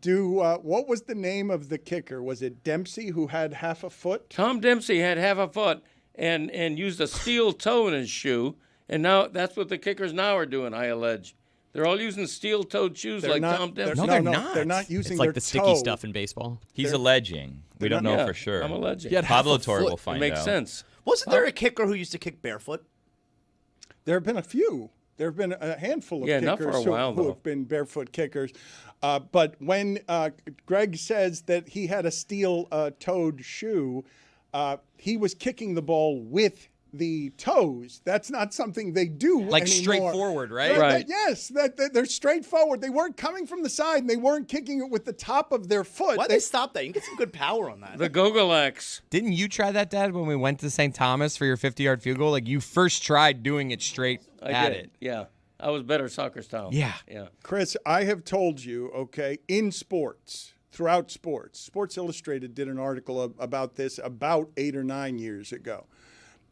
What was the name of the kicker? Was it Dempsey, who had half a foot? Tom Dempsey had half a foot and used a steel toe in his shoe, and now that's what the kickers now are doing, I allege. They're all using steel-toed shoes Tom Dempsey. No, they're not. They're not using it's their like the sticky stuff in baseball. He's alleging. We don't know for sure. I'm alleging. Pablo Torre will find out. It makes sense. Wasn't there a kicker who used to kick barefoot? There have been a few. There have been a handful of kickers not for a while, who have been barefoot kickers. But when Greg says that he had a steel-toed shoe, he was kicking the ball with the toes. That's not something they do anymore. Straightforward, right? Right. Yes, they're straightforward. They weren't coming from the side, and they weren't kicking it with the top of their foot. Why'd they stop that? You can get some good power on that. The Gogolax. Didn't you try that, Dad, when we went to St. Thomas for your 50-yard field goal? You first tried doing it straight I did. Yeah. I was better soccer style. Yeah. Chris, I have told you, in sports, throughout sports, Sports Illustrated did an article about this about 8 or 9 years ago.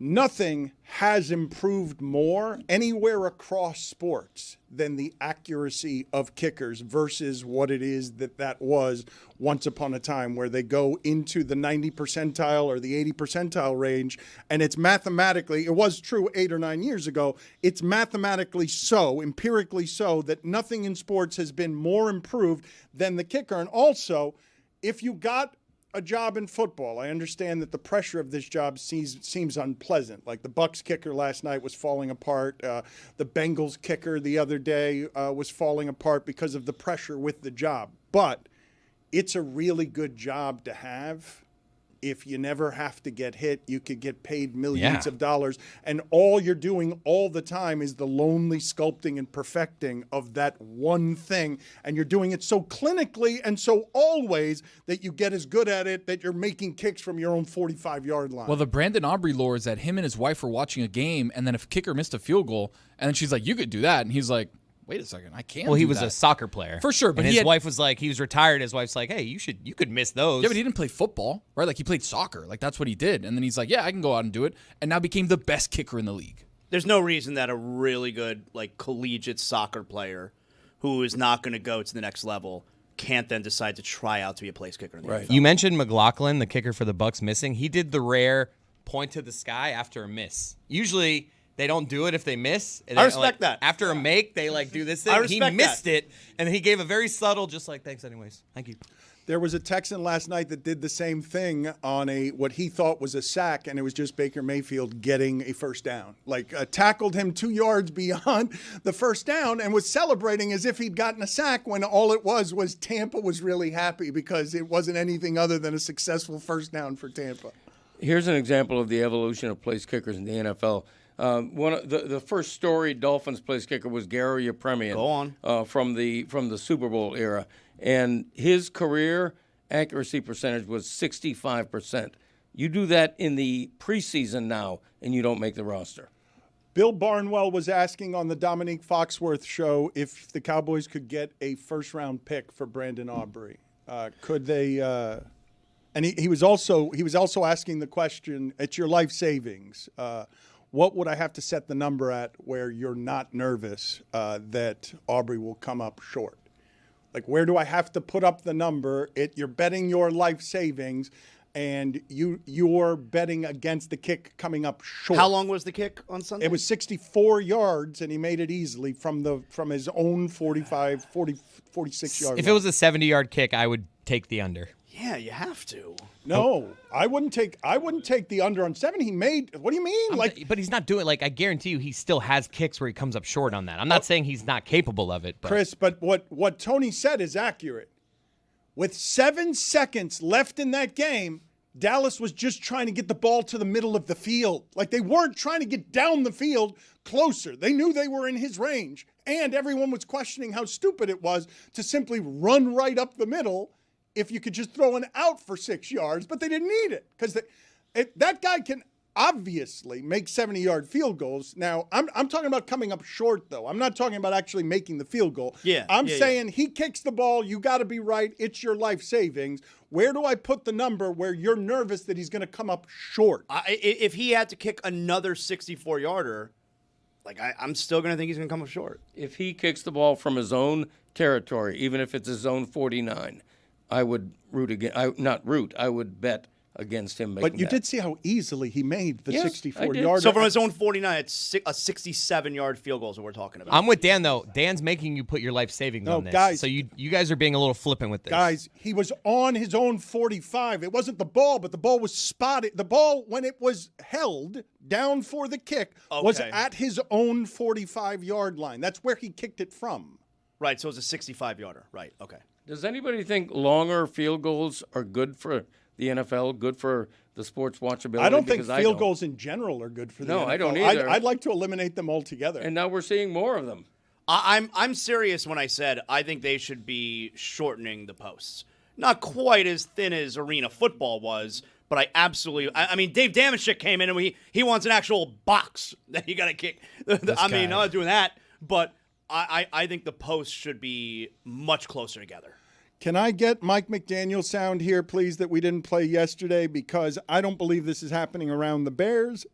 Nothing has improved more anywhere across sports than the accuracy of kickers versus what it is that was once upon a time, where they go into the 90 percentile or the 80 percentile range. And it's mathematically, it was true 8 or 9 years ago. It's mathematically so, empirically so, that nothing in sports has been more improved than the kicker. And also, if you got a job in football, I understand that the pressure of this job seems unpleasant. Like the Bucs kicker last night was falling apart. The Bengals kicker the other day was falling apart because of the pressure with the job. But it's a really good job to have. If you never have to get hit, you could get paid millions of dollars. And all you're doing all the time is the lonely sculpting and perfecting of that one thing. And you're doing it so clinically and so always that you get as good at it that you're making kicks from your own 45-yard line. Well, the Brandon Aubrey lore is that him and his wife were watching a game, and then a kicker missed a field goal, and then she's like, you could do that. And he's like, wait a second, I can't. Well, he was a soccer player. For sure, but his wife was like, he was retired. His wife's like, hey, you could miss those. Yeah, but he didn't play football, right? Like, he played soccer. Like, that's what he did. And then he's like, yeah, I can go out and do it. And now became the best kicker in the league. There's no reason that a really good, like, collegiate soccer player who is not going to go to the next level can't then decide to try out to be a place kicker in the NFL. You mentioned McLaughlin, the kicker for the Bucs, missing. He did the rare point to the sky after a miss. Usually they don't do it if they miss. I respect that. After a make, they do this thing. He missed it, and he gave a very subtle, just like, thanks anyways. Thank you. There was a Texan last night that did the same thing on what he thought was a sack, and it was just Baker Mayfield getting a first down. Tackled him 2 yards beyond the first down and was celebrating as if he'd gotten a sack, when all it was Tampa was really happy because it wasn't anything other than a successful first down for Tampa. Here's an example of the evolution of place kickers in the NFL. One of the first storied Dolphins place kicker was Gary Yepremian. Go on. From the Super Bowl era, and his career accuracy percentage was 65%. You do that in the preseason now, and you don't make the roster. Bill Barnwell was asking on the Dominique Foxworth show if the Cowboys could get a first-round pick for Brandon Aubrey. Could they? And he was also asking the question: it's your life savings. What would I have to set the number at where you're not nervous that Aubrey will come up short? Like, where do I have to put up the number? You're betting your life savings, and you're betting against the kick coming up short. How long was the kick on Sunday? It was 64 yards, and he made it easily from his own 46 yard. If it was a 70-yard kick, I would take the under. Yeah, you have to. No, I wouldn't take the under on 7. He made. What do you mean? But he's not doing I guarantee you, he still has kicks where he comes up short on that. I'm not saying he's not capable of it, Chris. But what Tony said is accurate. With 7 seconds left in that game, Dallas was just trying to get the ball to the middle of the field. They weren't trying to get down the field closer. They knew they were in his range, and everyone was questioning how stupid it was to simply run right up the middle if you could just throw an out for 6 yards, but they didn't need it because that guy can obviously make 70-yard field goals. Now, I'm talking about coming up short, though. I'm not talking about actually making the field goal. I'm saying he kicks the ball. You got to be right. It's your life savings. Where do I put the number where you're nervous that he's going to come up short? If he had to kick another 64-yarder, I'm still going to think he's going to come up short. If he kicks the ball from his own territory, even if it's his own 49, I would I would bet against him making But you that. did see how easily he made the Yes, 64-yarder. So from his own 49, it's a 67-yard field goal is what we're talking about. I'm with Dan, though. Dan's making you put your life savings on this. Guys, so you guys are being a little flippant with this. Guys, he was on his own 45. It wasn't the ball, but the ball was spotted. The ball, when it was held down for the kick, was at his own 45-yard line. That's where he kicked it from. Right, so it was a 65-yarder. Right, okay. Does anybody think longer field goals are good for the NFL, good for the sports watchability? I don't think field goals in general are good for the NFL. No, I don't either. I'd like to eliminate them altogether. And now we're seeing more of them. I'm serious when I said I think they should be shortening the posts. Not quite as thin as arena football was, but I mean, Dave Damashek came in and he wants an actual box that you got to kick. I'm not doing that, but I think the posts should be much closer together. Can I get Mike McDaniel sound here, please, that we didn't play yesterday? Because I don't believe this is happening around the Bears.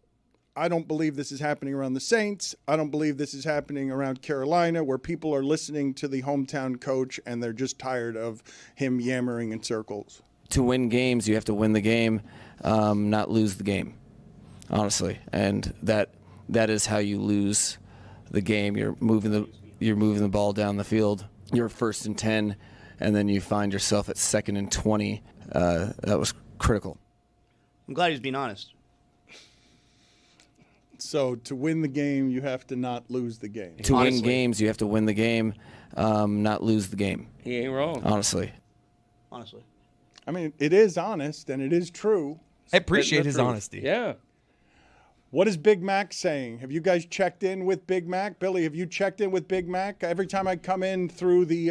I don't believe this is happening around the Saints. I don't believe this is happening around Carolina, where people are listening to the hometown coach and they're just tired of him yammering in circles. To win games, you have to win the game, not lose the game, honestly. And that is how you lose the game. You're moving the ball down the field. You're 1st and 10, and then you find yourself at 2nd and 20. That was critical. I'm glad he's being honest. So to win the game, you have to not lose the game. To win games, you have to win the game, not lose the game. He ain't wrong. Honestly. I mean, it is honest and it is true. I appreciate his honesty. Yeah. What is Big Mac saying? Have you guys checked in with Big Mac? Billy, have you checked in with Big Mac? Every time I come in through the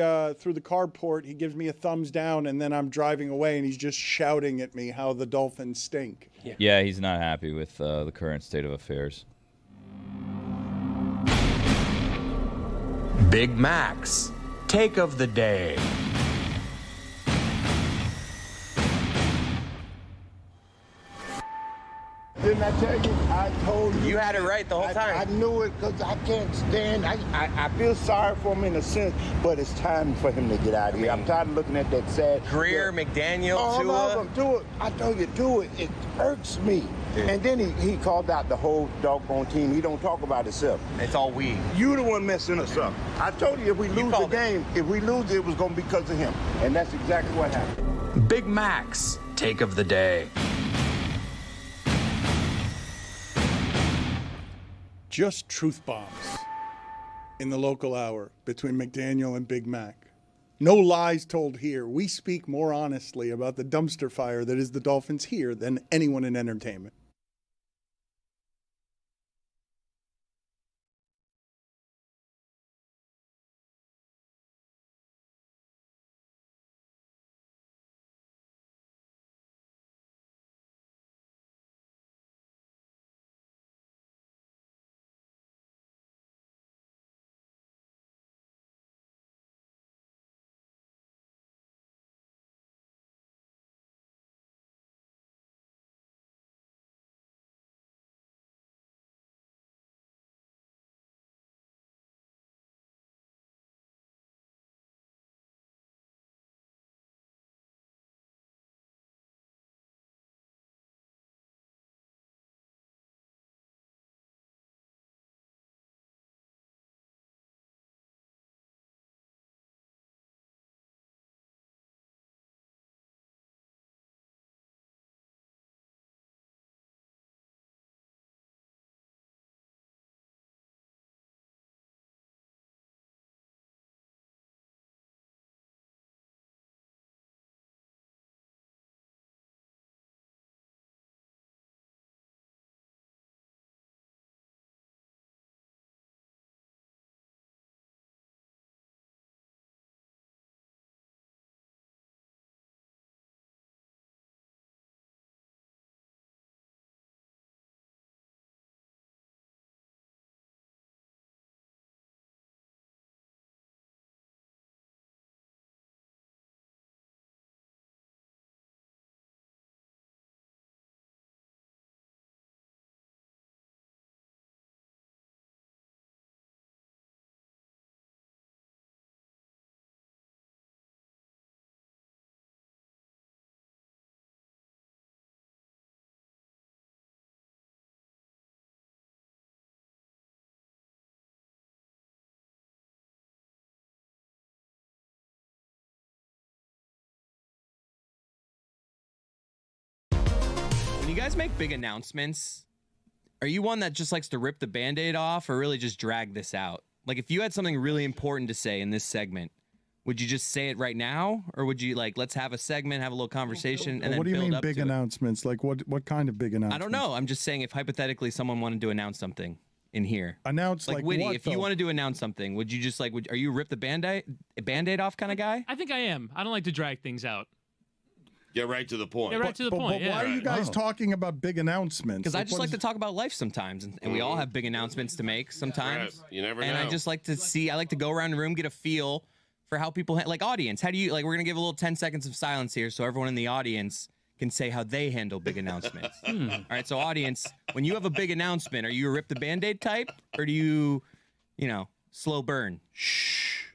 carport, he gives me a thumbs down, and then I'm driving away, and he's just shouting at me how the Dolphins stink. Yeah, he's not happy with the current state of affairs. Big Mac's take of the day. Didn't I tell you? I told you. You had it right the whole time. I knew it because I can't stand. I feel sorry for him in a sense, but it's time for him to get out of here. I'm tired of looking at that sad. Greer, McDaniel, all of them. Do it. I told you, do it. It irks me. Yeah. And then he called out the whole doggone team. He don't talk about himself. It's all we. You the one messing us up. I told you if we lose the game, if we lose it was going to be because of him. And that's exactly what happened. Big Mac's take of the day. Just truth bombs in the local hour between McDaniel and Big Mac. No lies told here. We speak more honestly about the dumpster fire that is the Dolphins here than anyone in entertainment. When you guys make big announcements, are you one that just likes to rip the Band-Aid off or really just drag this out? Like, if you had something really important to say in this segment, would you just say it right now? Or would you, like, let's have a segment, have a little conversation, and then what do you build mean up big to announcements? Like, what kind of big announcements? I don't know. I'm just saying if hypothetically someone wanted to announce something in here. Announce like Witty, what, if you wanted to announce something, would you just, like, are you rip the Band-Aid off kind of guy? I think I am. I don't like to drag things out. Get right to the point. Get right to the point. But why are you guys talking about big announcements? Because I just like to talk about life sometimes, and we all have big announcements to make sometimes. You never know. And I just like to see. I like to go around the room, get a feel for how people like audience. How do you like? We're gonna give a little 10 seconds of silence here, so everyone in the audience can say how they handle big announcements. All right, so audience, when you have a big announcement, are you a rip the Band-Aid type, or do you, slow burn? Shh.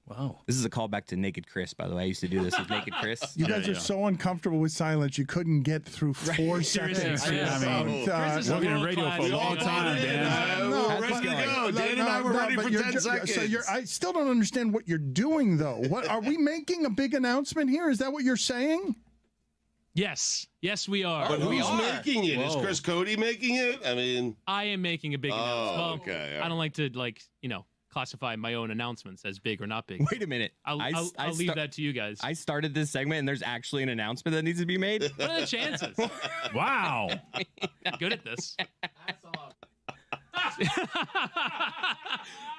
Wow. This is a callback to Naked Chris, by the way. I used to do this with Naked Chris. You guys are so uncomfortable with silence, you couldn't get through 4 seconds. Chris working in radio for a long time, Dan. We're ready to go. Dan and I were ready for 10 seconds. So I still don't understand what you're doing, though. What are we making a big announcement here? Is that what you're saying? Yes, we are. But who's making it? Is Chris Cody making it? I mean, I am making a big announcement. Well, okay. I don't like to classify my own announcements as big or not big. Wait a minute. I'll leave that to you guys. I started this segment, and there's actually an announcement that needs to be made. What are the chances? Wow. Good at this.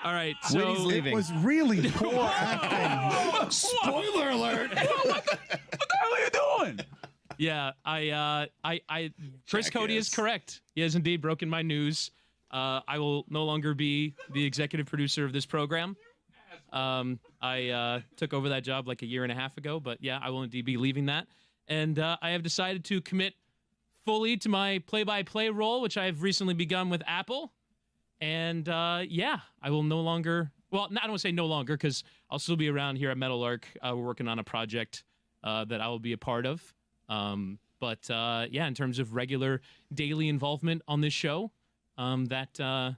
All right, so Witty's leaving. It was really poor acting. Spoiler alert. What the hell are you doing? Yeah, Chris Cody is correct. He has indeed broken my news. I will no longer be the executive producer of this program. I took over that job like a year and a half ago, but yeah, I will indeed be leaving that. And I have decided to commit fully to my play-by-play role, which I have recently begun with Apple. And I will no longer, well, I don't want to say no longer, because I'll still be around here at Meadowlark. We're working on a project that I will be a part of. But in terms of regular daily involvement on this show, that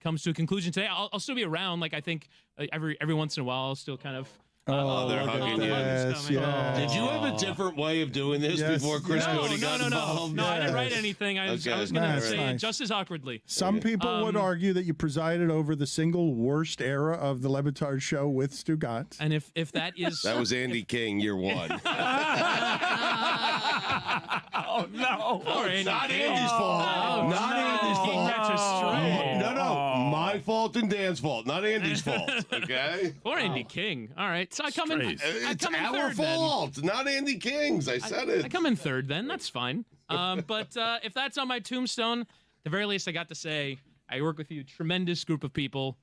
comes to a conclusion today. I'll still be around. Like, I think every once in a while, I'll still kind of. They're hugging you. Yes. Did you have a different way of doing this before Chris Cody got involved? No, I didn't write anything. I was going to say it just as awkwardly. Some people would argue that you presided over the single worst era of the Le Batard Show with Stugotz. And if that is... That was Andy King, year one. Oh, no. Not Andy's fault. Not Andy's fault. That's a stray. No. My fault and Dan's fault. Not Andy's fault. Okay? Or Andy King. All right. So I come in. It's our third, fault, then. not Andy King's. I said it. I come in third then. That's fine. But if that's on my tombstone, at the very least, I got to say, I work with you, tremendous group of people.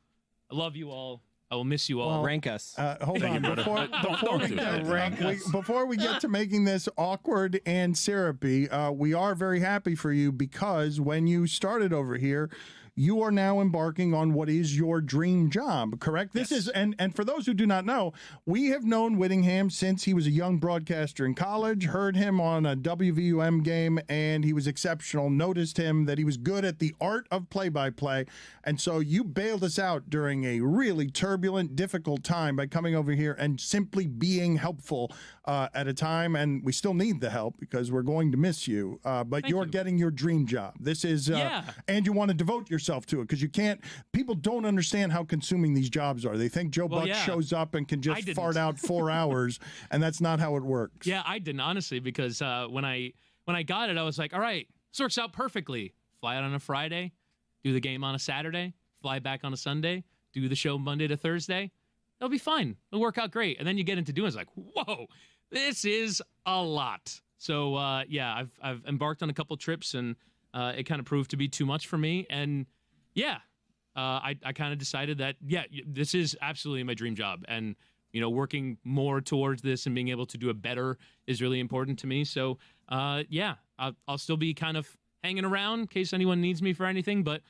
I love you all. I will miss you all. Well, rank us. Hold on. Before we get to making this awkward and syrupy, we are very happy for you because when you started over here, you are now embarking on what is your dream job, correct? This is, and for those who do not know, we have known Whittingham since he was a young broadcaster in college, heard him on a WVUM game, and he was exceptional, noticed him that he was good at the art of play-by-play, and so you bailed us out during a really turbulent, difficult time by coming over here and simply being helpful at a time, and we still need the help because we're going to miss you, but you're getting your dream job. This is, and you want to devote yourself to it because you can't, people don't understand how consuming these jobs are. They think Joe Buck shows up and can just fart out 4 hours, and that's not how it works. Yeah, I didn't, honestly, because when I got it, I was like, all right, this works out perfectly. Fly out on a Friday, do the game on a Saturday, fly back on a Sunday, do the show Monday to Thursday. It'll be fine. It'll work out great. And then you get into doing it, it's like, whoa, this is a lot. So, I've embarked on a couple trips, and it kind of proved to be too much for me. And, I kind of decided that, this is absolutely my dream job. And, working more towards this and being able to do it better is really important to me. So, I'll still be kind of hanging around in case anyone needs me for anything. But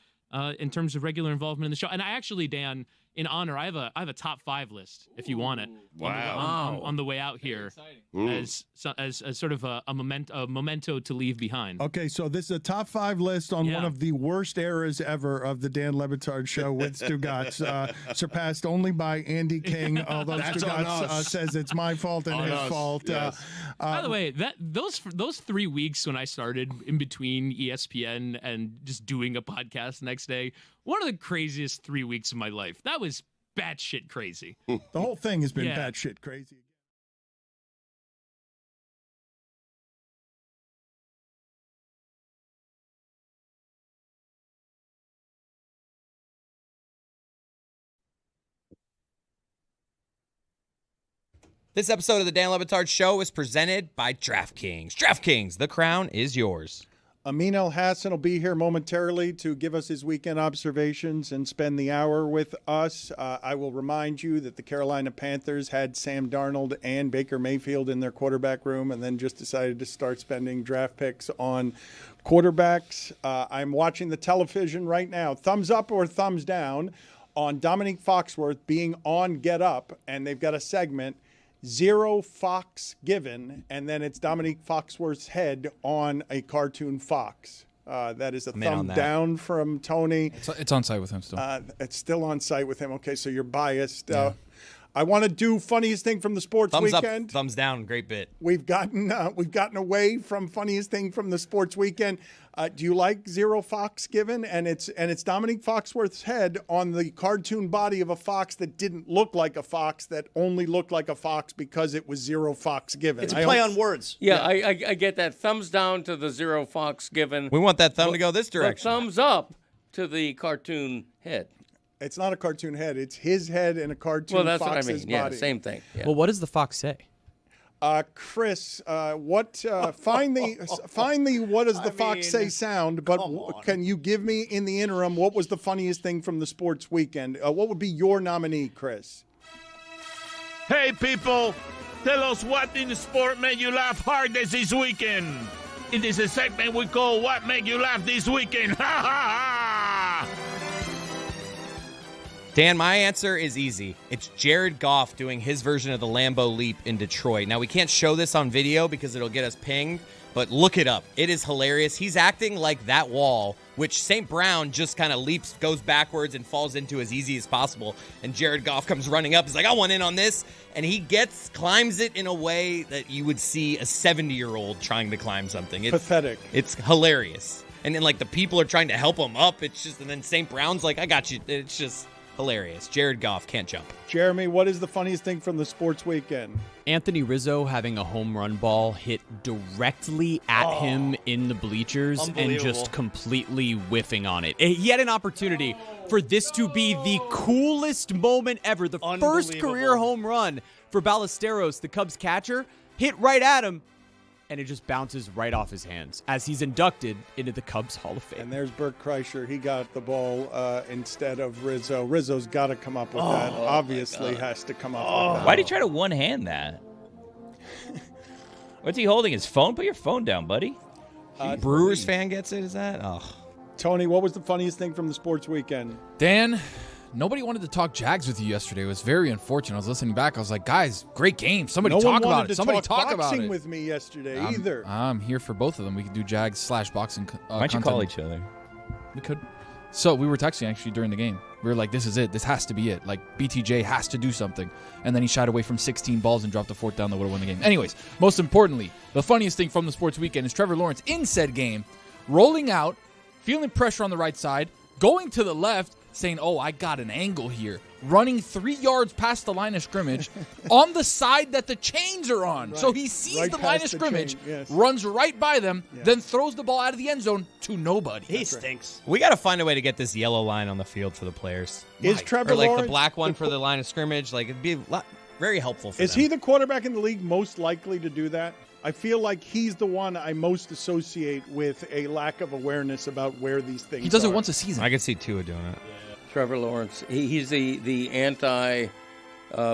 in terms of regular involvement in the show, and I actually, Dan, in honor, I have a top 5 list if you want it. Wow! On the way out here, as sort of a memento to leave behind. Okay, so this is a top 5 list on one of the worst eras ever of the Dan Le Batard Show with Stugotz, surpassed only by Andy King. Although Stugotz says it's my fault and his fault. Yes. By the way, those 3 weeks when I started in between ESPN and just doing a podcast next day, one of the craziest 3 weeks of my life. That was batshit crazy. The whole thing has been batshit crazy. This episode of the Dan Le Batard Show is presented by DraftKings. DraftKings, the crown is yours. Amin El Hassan will be here momentarily to give us his weekend observations and spend the hour with us. I will remind you that the Carolina Panthers had Sam Darnold and Baker Mayfield in their quarterback room and then just decided to start spending draft picks on quarterbacks. I'm watching the television right now. Thumbs up or thumbs down on Dominique Foxworth being on Get Up, and they've got a segment, 0 Fox Given, and then it's Dominique Foxworth's head on a cartoon fox. That is a thumb down from Tony. It's on site with him still. It's still on site with him. Okay, so you're biased. Yeah. I want to do funniest thing from the sports weekend. Thumbs up, thumbs down, great bit. We've gotten away from funniest thing from the sports weekend. Do you like 0 Fox Given? And it's Dominique Foxworth's head on the cartoon body of a fox that didn't look like a fox, that only looked like a fox because it was 0 Fox Given. It's a play on words. Yeah, I get that. Thumbs down to the 0 Fox Given. We want that thumb to go this direction. Thumbs up to the cartoon head. It's not a cartoon head. It's his head in a cartoon Well, that's fox's what I mean. Yeah, body. same thing. Yeah. Well, what does the fox say? Chris, find the what does the fox say sound, but can you give me in the interim what was the funniest thing from the sports weekend? What would be your nominee, Chris? Hey, people, tell us what in the sport made you laugh hardest this weekend. It is a segment we call What Made You Laugh This Weekend. Ha ha ha! Dan, my answer is easy. It's Jared Goff doing his version of the Lambeau Leap in Detroit. Now, we can't show this on video because it'll get us pinged, but look it up. It is hilarious. He's acting like that wall, which St. Brown just kind of leaps, goes backwards, and falls into as easy as possible. And Jared Goff comes running up. He's like, I want in on this. And he climbs it in a way that you would see a 70-year-old trying to climb something. It's pathetic. It's hilarious. And then, like, the people are trying to help him up. It's just, and then St. Brown's like, I got you. It's just hilarious. Jared Goff can't jump. Jeremy, what is the funniest thing from the sports weekend? Anthony Rizzo having a home run ball hit directly at him in the bleachers and just completely whiffing on it. He had an opportunity for this to be the coolest moment ever. The first career home run for Ballesteros, the Cubs catcher, hit right at him, and it just bounces right off his hands as he's inducted into the Cubs Hall of Fame. And there's Burt Kreischer. He got the ball instead of Rizzo. Rizzo's got to come up with that. Obviously has to come up with that. Why'd he try to one-hand that? What's he holding? His phone? Put your phone down, buddy. Brewers fan gets it, is that? Oh. Tony, what was the funniest thing from the sports weekend? Dan, nobody wanted to talk Jags with you yesterday. It was very unfortunate. I was listening back. I was like, guys, great game. Somebody talk about it. Somebody talk about it. With me yesterday either. I'm here for both of them. We could do Jags/boxing. Why don't you call each other? We could. So we were texting actually during the game. We were like, this is it. This has to be it. Like, BTJ has to do something. And then he shied away from 16 balls and dropped a fourth down that would have won the game. Anyways, most importantly, the funniest thing from the sports weekend is Trevor Lawrence in said game, rolling out, feeling pressure on the right side, going to the left, saying, oh, I got an angle here, running 3 yards past the line of scrimmage on the side that the chains are on. Right. So he sees the line of scrimmage, runs right by them, then throws the ball out of the end zone to nobody. He stinks. We got to find a way to get this yellow line on the field for the players. Is Trevor or like Lawrence the black one for the line of scrimmage? Like, it'd be very helpful for them. Is he the quarterback in the league most likely to do that? I feel like he's the one I most associate with a lack of awareness about where these things are. He does it once a season. I could see Tua doing it. Trevor Lawrence. He's the anti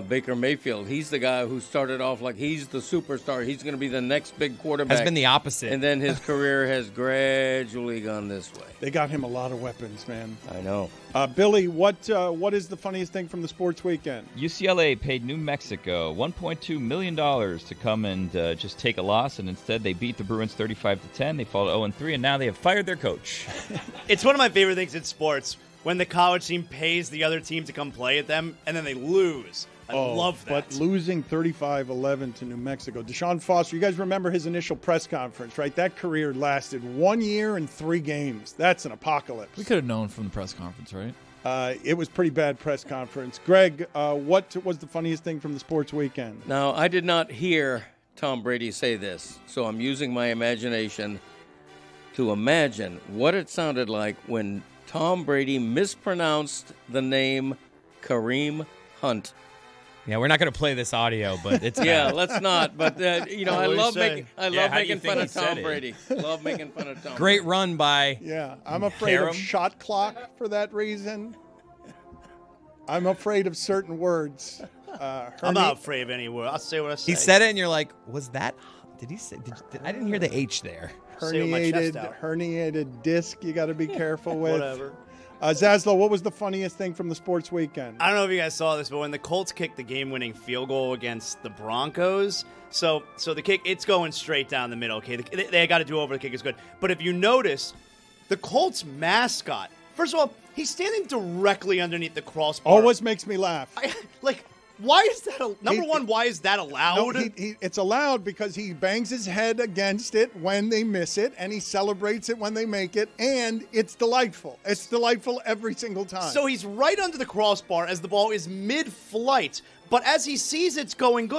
Baker Mayfield. He's the guy who started off like he's the superstar. He's going to be the next big quarterback. Has been the opposite. And then his career has gradually gone this way. They got him a lot of weapons, man. I know. Billy, what is the funniest thing from the sports weekend? UCLA paid New Mexico $1.2 million to come and just take a loss, and instead they beat the Bruins 35-10. They fall to 0-3, and now they have fired their coach. It's one of my favorite things in sports when the college team pays the other team to come play at them, and then they lose. I love that. But losing 35-11 to New Mexico. Deshaun Foster, you guys remember his initial press conference, right? That career lasted 1 year and 3 games. That's an apocalypse. We could have known from the press conference, right? It was pretty bad press conference. Greg, what was the funniest thing from the sports weekend? Now, I did not hear Tom Brady say this, so I'm using my imagination to imagine what it sounded like when Tom Brady mispronounced the name Kareem Hunt. Yeah, we're not going to play this audio, but it's yeah, let's not. But I love making fun of Tom it? Brady. Love making fun of Tom. Great run by. Yeah, I'm afraid of shot clock for that reason. I'm afraid of certain words. I'm not afraid of any word. I'll say what I say. He said it, and you're like, was that? Did he say? I didn't hear the H there. Herniated disc. You got to be careful with. Whatever. Zaslow, what was the funniest thing from the sports weekend? I don't know if you guys saw this, but when the Colts kicked the game-winning field goal against the Broncos, so the kick, it's going straight down the middle. Okay, they got to do over. The kick is good, but if you notice, the Colts mascot. First of all, he's standing directly underneath the crossbar. Always makes me laugh. Why is that? Why is that allowed? No, it's allowed because he bangs his head against it when they miss it, and he celebrates it when they make it, and it's delightful. It's delightful every single time. So he's right under the crossbar as the ball is mid-flight, but as he sees it's going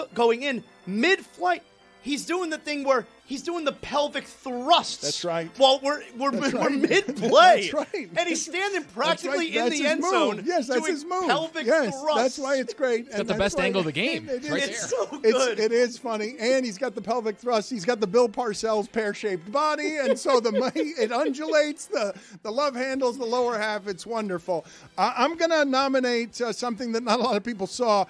in mid-flight, he's doing the thing where he's doing the pelvic thrusts. That's right. Well, we're mid-play. That's right. And he's standing practically in the end move. zone. Yes, that's his move. Pelvic yes, thrusts. that's why it's great. It's got the best angle of the game. It's so good. It is funny, and he's got the pelvic thrust. He's got the Bill Parcells pear-shaped body, and so it undulates. The love handles the lower half. It's wonderful. I'm going to nominate something that not a lot of people saw.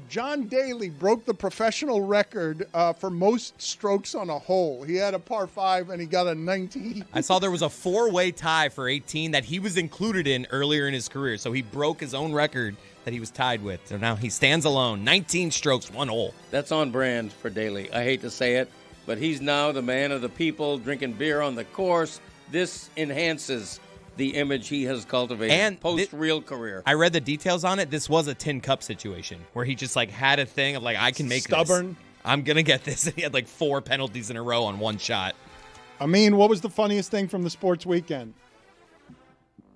John Daly broke the professional record for most strokes on a hole. He had a par 5 and he got a 19. I saw there was a 4-way tie for 18 that he was included in earlier in his career. So he broke his own record that he was tied with. So now he stands alone. 19 strokes, 1 hole. That's on brand for Daly. I hate to say it, but he's now the man of the people, drinking beer on the course. This enhances the image he has cultivated and post-real career. I read the details on it. This was a tin cup situation where he just had a thing of I can make stubborn. This. I'm going to get this. And he had 4 penalties in a row on one shot. What was the funniest thing from the sports weekend?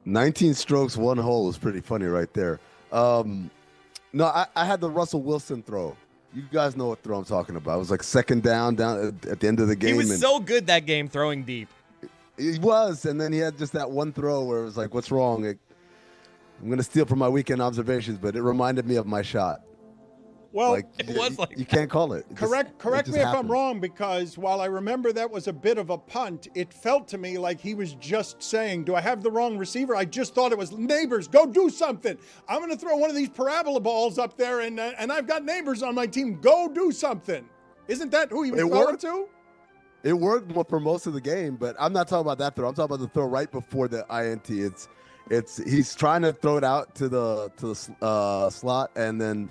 19 strokes, 1 hole is pretty funny right there. No, I had the Russell Wilson throw. You guys know what throw I'm talking about. It was second down at the end of the game. He was so good that game throwing deep. He was, and then he had just that one throw where it was what's wrong? I'm going to steal from my weekend observations, but it reminded me of my shot. Well, it was you can't call it. Correct me if I'm wrong, because while I remember that was a bit of a punt, it felt to me like he was just saying, do I have the wrong receiver? I just thought it was neighbors. Go do something. I'm going to throw one of these parabola balls up there, and I've got neighbors on my team. Go do something. Isn't that who he was throwing to? It worked for most of the game, but I'm not talking about that throw. I'm talking about the throw right before the INT. He's trying to throw it out to the slot, and then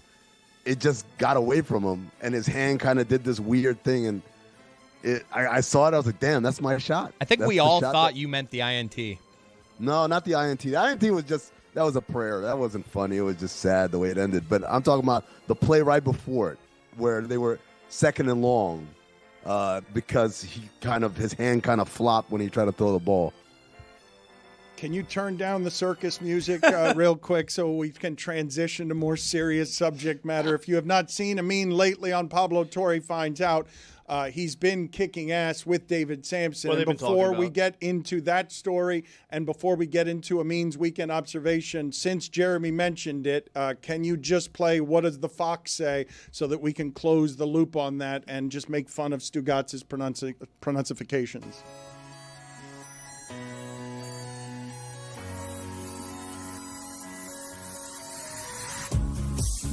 it just got away from him, and his hand kind of did this weird thing, and I saw it. I was like, damn, that's my shot. I think we all thought you meant the INT. No, not the INT. The INT was that was a prayer. That wasn't funny. It was just sad the way it ended. But I'm talking about the play right before it, where they were second and long, because his hand kind of flopped when he tried to throw the ball. Can you turn down the circus music real quick so we can transition to more serious subject matter? If you have not seen Amin lately on Pablo Torre Finds Out, he's been kicking ass with David Sampson. And before we get into that story and before we get into Amin's weekend observation, since Jeremy mentioned it, can you just play What Does the Fox Say so that we can close the loop on that and just make fun of Stugotz's pronunciations?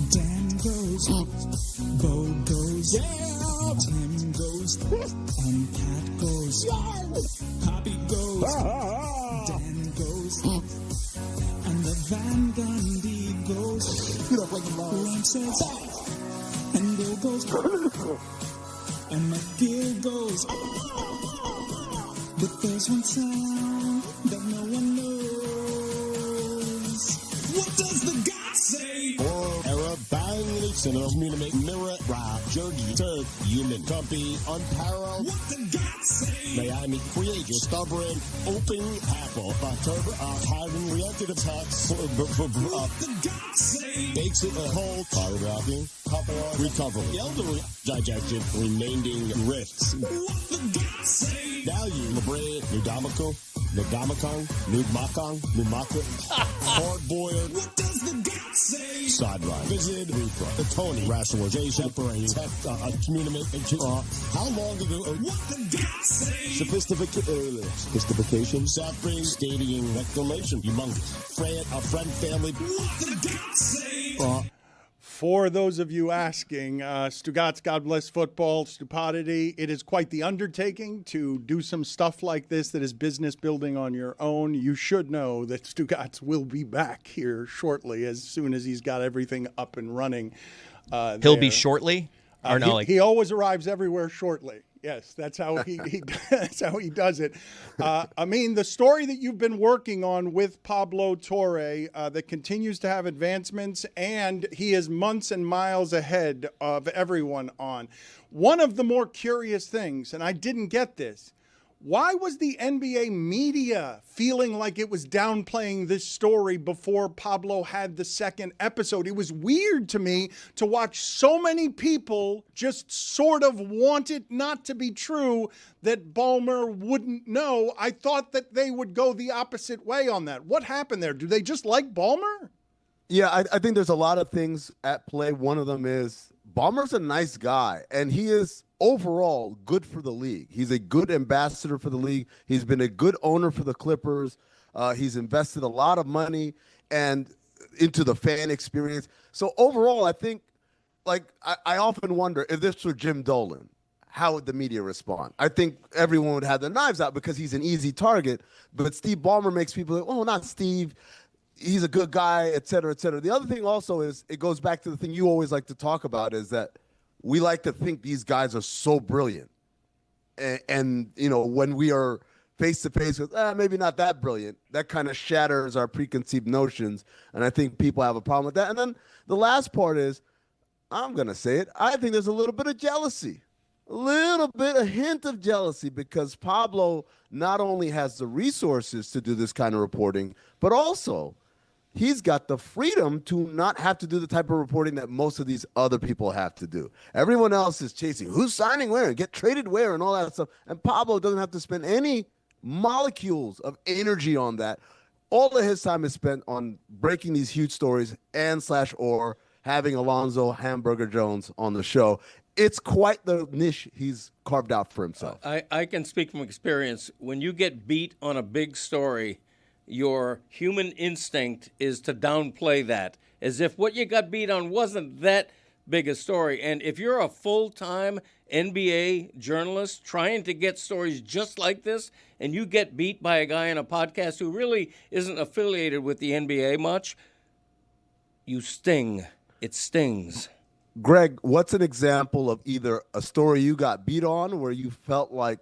Dan goes, Bo goes, Tim goes, and Cat goes, Poppy goes, Dan goes, and the Van Gundy goes, Lane says, and Bill goes, and McGill goes, but there's one sound that no one knows. What does the God say? Era bang leaks in a mirror rap jerky turd human company unparalleled. What the God say? Miami create your stubborn open apple having reactive attacks what the God say? bakes it a whole choreographing recovery elderly digestion remaining rifts what the God say? value the brain Nudomico Nagamakong, Nugmakong, Numakwa, hard-boiled. What does the God say? Sideline. Visit the Tony rationalization, separating tech, communication. How long ago? What the God say? Sophistication, sapling, stadium, reclamation, humongous. A friend, family. What the God say? For those of you asking, Stugotz, God Bless Football, Stupidity, it is quite the undertaking to do some stuff like this that is business building on your own. You should know that Stugotz will be back here shortly as soon as he's got everything up and running. He'll be shortly? Or no, he always arrives everywhere shortly. Yes, that's how he that's how he does it. I mean, the story that you've been working on with Pablo Torre that continues to have advancements, and he is months and miles ahead of everyone on. One of the more curious things, and I didn't get this, why was the NBA media feeling like it was downplaying this story before Pablo had the second episode? It was weird to me to watch so many people just sort of want it not to be true that Ballmer wouldn't know. I thought that they would go the opposite way on that. What happened there? Do they just like Ballmer? Yeah, I think there's a lot of things at play. One of them is Ballmer's a nice guy, and he is overall good for the league. He's a good ambassador for the league. He's been a good owner for the Clippers. He's invested a lot of money and into the fan experience. So overall, I think, I often wonder if this were Jim Dolan, how would the media respond? I think everyone would have their knives out because he's an easy target. But Steve Ballmer makes people like, oh, not Steve. He's a good guy, et cetera, et cetera. The other thing also is it goes back to the thing you always like to talk about is that we like to think these guys are so brilliant. And when we are face-to-face with, maybe not that brilliant, that kind of shatters our preconceived notions. And I think people have a problem with that. And then the last part is, I'm going to say it, I think there's a little bit of jealousy. A hint of jealousy because Pablo not only has the resources to do this kind of reporting, but also he's got the freedom to not have to do the type of reporting that most of these other people have to do. Everyone else is chasing who's signing where and get traded where and all that stuff. And Pablo doesn't have to spend any molecules of energy on that. All of his time is spent on breaking these huge stories or having Alonzo Hamburger Jones on the show. It's quite the niche he's carved out for himself. I can speak from experience. When you get beat on a big story, your human instinct is to downplay that as if what you got beat on wasn't that big a story. And if you're a full-time NBA journalist trying to get stories just like this and you get beat by a guy on a podcast who really isn't affiliated with the NBA much, you sting. It stings. Greg, what's an example of either a story you got beat on where you felt like,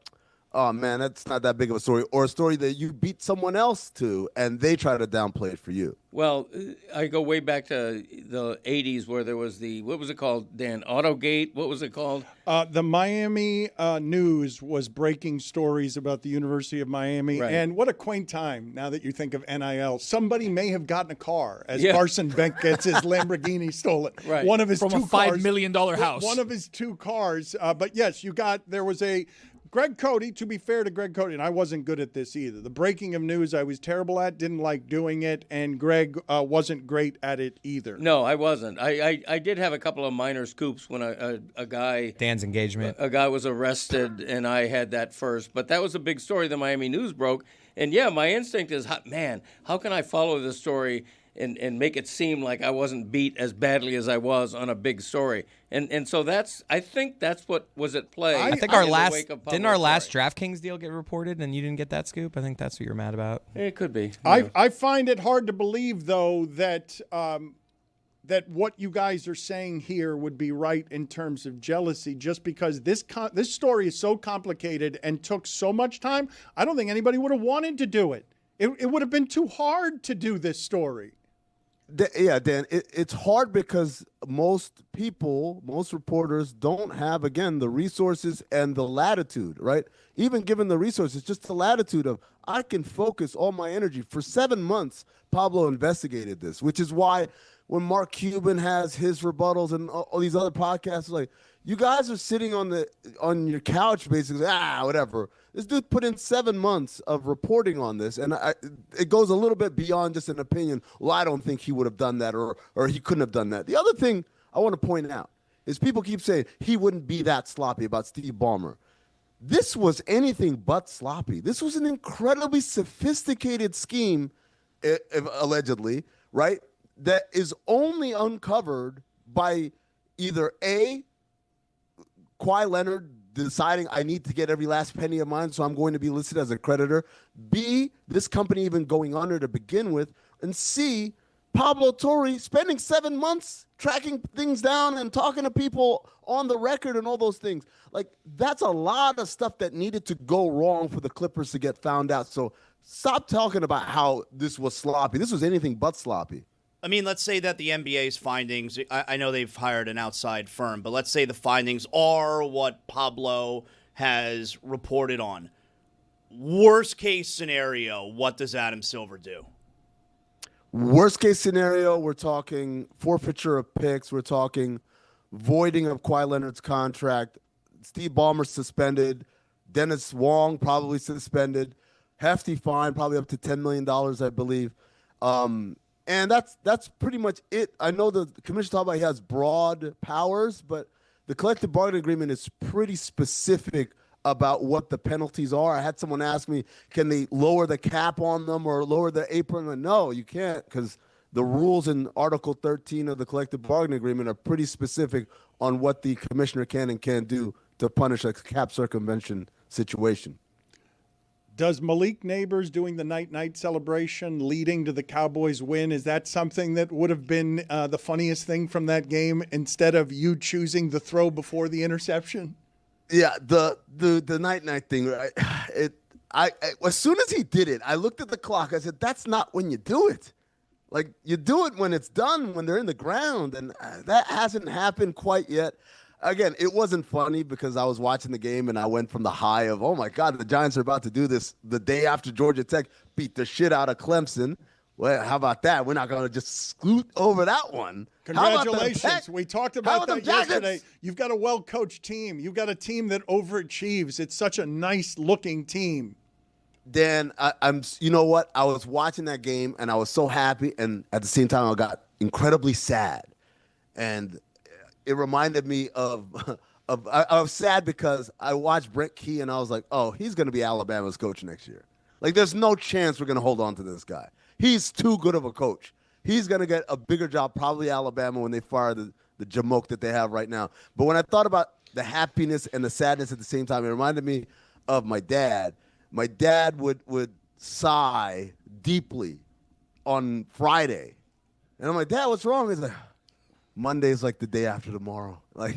oh, man, that's not that big of a story, or a story that you beat someone else to and they try to downplay it for you? Well, I go way back to the 80s where there was what was it called, Dan? Autogate? What was it called? The Miami News was breaking stories about the University of Miami. Right. And what a quaint time, now that you think of NIL. Somebody may have gotten a car as Carson Beck gets his Lamborghini stolen. Right. One of his From two a $5 million house. One of his two cars. But yes, there was a Greg Cody, to be fair to Greg Cody, and I wasn't good at this either. The breaking of news I was terrible at, didn't like doing it, and Greg wasn't great at it either. No, I wasn't. I did have a couple of minor scoops when a guy... Dan's engagement. A guy was arrested, and I had that first. But that was a big story the Miami News broke. And, yeah, my instinct is, man, how can I follow this story and make it seem like I wasn't beat as badly as I was on a big story. And so I think that's what was at play. I think our last DraftKings deal get reported and you didn't get that scoop? I think that's what you're mad about. It could be. Yeah. I find it hard to believe, though, that that what you guys are saying here would be right in terms of jealousy, just because this story is so complicated and took so much time. I don't think anybody would have wanted to do it. It would have been too hard to do this story. Yeah, Dan, it's hard because most reporters don't have, again, the resources and the latitude, right? Even given the resources, just the latitude of, I can focus all my energy. For 7 months, Pablo investigated this, which is why when Mark Cuban has his rebuttals and all these other podcasts, like, You guys are sitting on your couch basically, whatever. This dude put in 7 months of reporting on this, and it goes a little bit beyond just an opinion. Well, I don't think he would have done that, or he couldn't have done that. The other thing I want to point out is people keep saying he wouldn't be that sloppy about Steve Ballmer. This was anything but sloppy. This was an incredibly sophisticated scheme, allegedly, right, that is only uncovered by either A, Kawhi Leonard deciding I need to get every last penny of mine, so I'm going to be listed as a creditor. B, this company even going under to begin with. And C, Pablo Torre spending 7 months tracking things down and talking to people on the record and all those things. Like, that's a lot of stuff that needed to go wrong for the Clippers to get found out. So stop talking about how this was sloppy. This was anything but sloppy. I mean, let's say that the NBA's findings, I know they've hired an outside firm, but let's say the findings are what Pablo has reported on. Worst case scenario, what does Adam Silver do? Worst case scenario, we're talking forfeiture of picks. We're talking voiding of Kawhi Leonard's contract. Steve Ballmer suspended. Dennis Wong probably suspended. Hefty fine, probably up to $10 million, I believe. And that's pretty much it. I know the commissioner talked about he has broad powers, but the collective bargaining agreement is pretty specific about what the penalties are. I had someone ask me, can they lower the cap on them or lower the apron? And no, you can't, because the rules in Article 13 of the collective bargaining agreement are pretty specific on what the commissioner can and can't do to punish a cap circumvention situation. Does Malik Neighbors doing the night-night celebration leading to the Cowboys win, is that something that would have been the funniest thing from that game instead of you choosing the throw before the interception? Yeah, the night-night thing. I as soon as he did it, I looked at the clock. I said, that's not when you do it. Like, you do it when it's done, when they're in the ground, and that hasn't happened quite yet. Again, it wasn't funny because I was watching the game and I went from the high of, oh, my God, the Giants are about to do this the day after Georgia Tech beat the shit out of Clemson. Well, how about that? We're not going to just scoot over that one. Congratulations. We talked about that yesterday. You've got a well-coached team. You've got a team that overachieves. It's such a nice-looking team. Dan, you know what? I was watching that game and I was so happy, and at the same time I got incredibly sad. And it reminded me of I was sad because I watched Brent Key and I was like, oh, he's going to be Alabama's coach next year. Like, there's no chance we're going to hold on to this guy. He's too good of a coach. He's going to get a bigger job, probably Alabama, when they fire the jamoke that they have right now. But when I thought about the happiness and the sadness at the same time, it reminded me of my dad. My dad would sigh deeply on Friday. And I'm like, Dad, what's wrong? He's like, Monday's like the day after tomorrow. Like,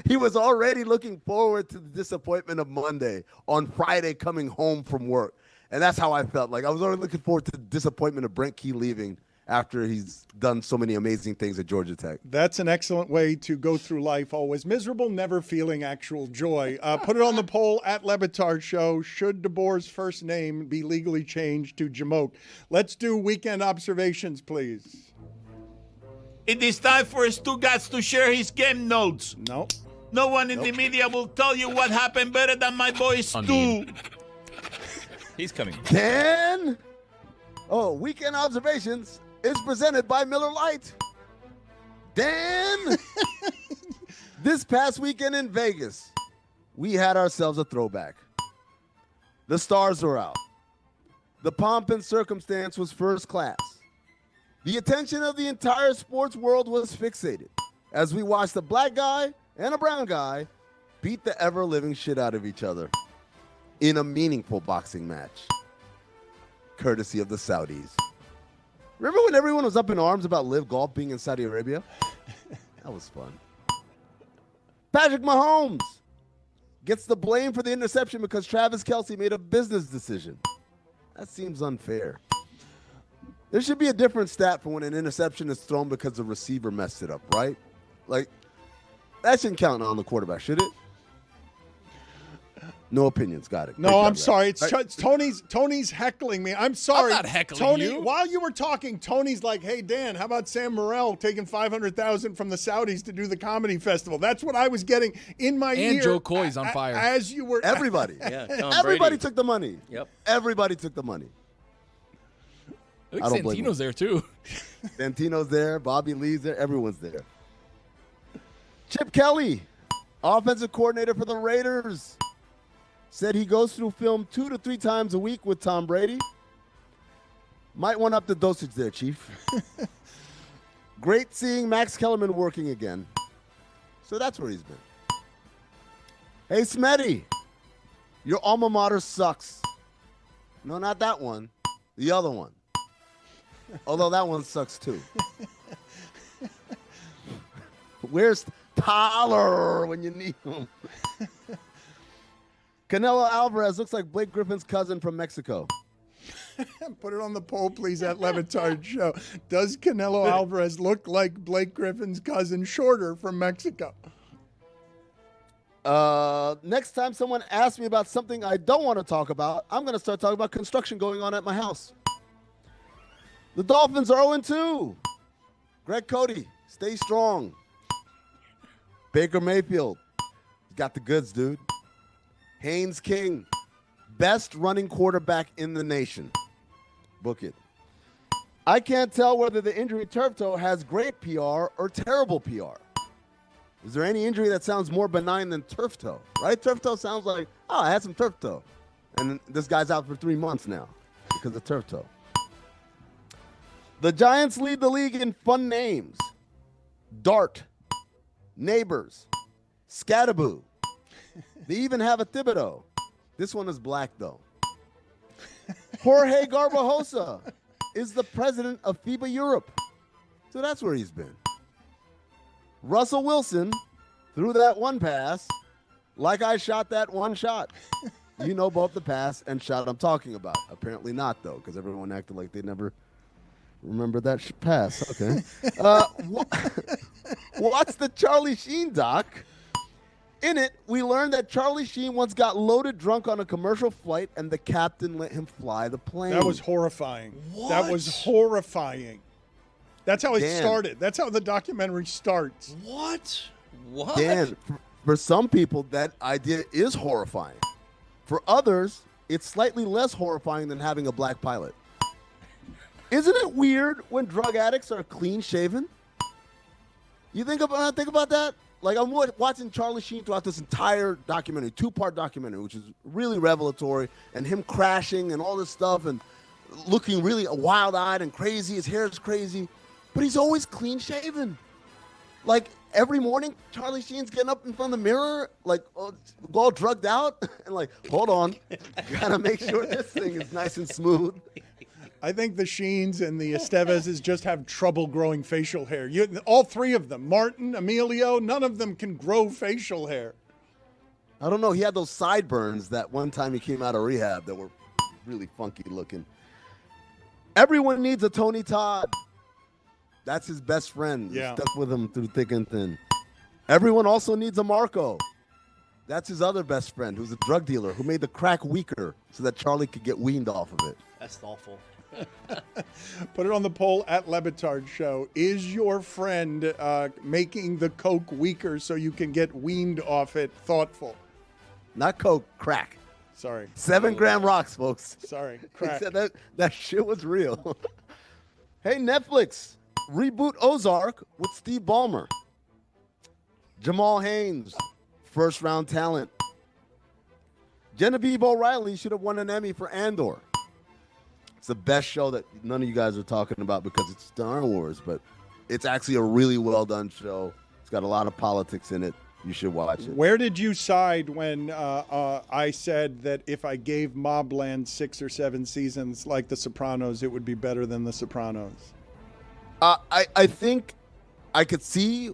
he was already looking forward to the disappointment of Monday on Friday coming home from work. And that's how I felt. Like, I was already looking forward to the disappointment of Brent Key leaving after he's done so many amazing things at Georgia Tech. That's an excellent way to go through life, always miserable, never feeling actual joy. Put it on the poll at Le Batard Show. Should DeBoer's first name be legally changed to Jamoke? Let's do weekend observations, please. It is time for Stugotz to share his game notes. No. No one in the media will tell you what happened better than my boy Stu. He's coming. Dan? Oh, weekend observations is presented by Miller Lite. Dan? This past weekend in Vegas, we had ourselves a throwback. The stars were out. The pomp and circumstance was first class. The attention of the entire sports world was fixated as we watched a black guy and a brown guy beat the ever-living shit out of each other in a meaningful boxing match, courtesy of the Saudis. Remember when everyone was up in arms about Live Golf being in Saudi Arabia? That was fun. Patrick Mahomes gets the blame for the interception because Travis Kelce made a business decision. That seems unfair. There should be a different stat for when an interception is thrown because the receiver messed it up, right? Like, that shouldn't count on the quarterback, should it? No opinions. Got it. No, I'm sorry. It's Tony's heckling me. I'm sorry. I'm not heckling Tony, you. While you were talking, Tony's like, "Hey Dan, how about Sam Morril taking $500,000 from the Saudis to do the comedy festival?" That's what I was getting in my ear. And Joe Coy's on fire. As you were Everybody. Everybody took the money. Yep. Everybody took the money. I think I don't blame Santino's there too. Santino's there. Bobby Lee's there. Everyone's there. Chip Kelly, offensive coordinator for the Raiders, said he goes through film 2 to 3 times a week with Tom Brady. Might want up the dosage there, Chief. Great seeing Max Kellerman working again. So that's where he's been. Hey, Smetty, your alma mater sucks. No, not that one. The other one. Although that one sucks too. Where's Tyler when you need him? Canelo Alvarez looks like Blake Griffin's cousin from Mexico. Put it on the poll, please, at Le Batard Show. Does Canelo Alvarez look like Blake Griffin's cousin, shorter, from Mexico? Next time someone asks me about something I don't want to talk about, I'm going to start talking about construction going on at my house. The Dolphins are 0-2. Greg Cody, stay strong. Baker Mayfield, got the goods, dude. Haynes King, best running quarterback in the nation. Book it. I can't tell whether the injury turf toe has great PR or terrible PR. Is there any injury that sounds more benign than turf toe? Right? Turf toe sounds like, oh, I had some turf toe. And this guy's out for 3 months now because of turf toe. The Giants lead the league in fun names. Dart, Neighbors, Scattaboo. They even have a Thibodeau. This one is black, though. Jorge Garbajosa is the president of FIBA Europe. So that's where he's been. Russell Wilson threw that one pass like I shot that one shot. You know both the pass and shot I'm talking about. Apparently not, though, because everyone acted like they never remember that pass. Okay. What's the Charlie Sheen doc? In it, we learned that Charlie Sheen once got loaded drunk on a commercial flight and the captain let him fly the plane. That was horrifying. What? That was horrifying. That's how it Dan. started. That's how the documentary starts. What? Dan, for some people, that idea is horrifying. For others, it's slightly less horrifying than having a black pilot. Isn't it weird when drug addicts are clean shaven? You think about that? Like, I'm watching Charlie Sheen throughout this entire documentary, 2-part documentary, which is really revelatory, and him crashing and all this stuff and looking really wild-eyed and crazy. His hair is crazy, but he's always clean shaven. Like, every morning, Charlie Sheen's getting up in front of the mirror, like, all drugged out, and like, hold on, gotta make sure this thing is nice and smooth. I think the Sheens and the Estevezes just have trouble growing facial hair. All 3 of them, Martin, Emilio, none of them can grow facial hair. I don't know. He had those sideburns that one time he came out of rehab that were really funky looking. Everyone needs a Tony Todd. That's his best friend. Yeah. He stuck with him through thick and thin. Everyone also needs a Marco. That's his other best friend, who's a drug dealer, who made the crack weaker so that Charlie could get weaned off of it. That's awful. Put it on the poll at Le Batard Show. Is your friend making the Coke weaker so you can get weaned off it? Thoughtful. Not Coke, crack. Sorry. 7-gram rocks, folks. Sorry, He crack. said that shit was real. Hey, Netflix, reboot Ozark with Steve Ballmer. Jamal Haynes, first-round talent. Genevieve O'Reilly should have won an Emmy for Andor. It's the best show that none of you guys are talking about because it's Star Wars, but it's actually a really well-done show. It's got a lot of politics in it. You should watch it. Where did you side when I said that if I gave Mobland 6 or 7 seasons like The Sopranos, it would be better than The Sopranos? I think I could see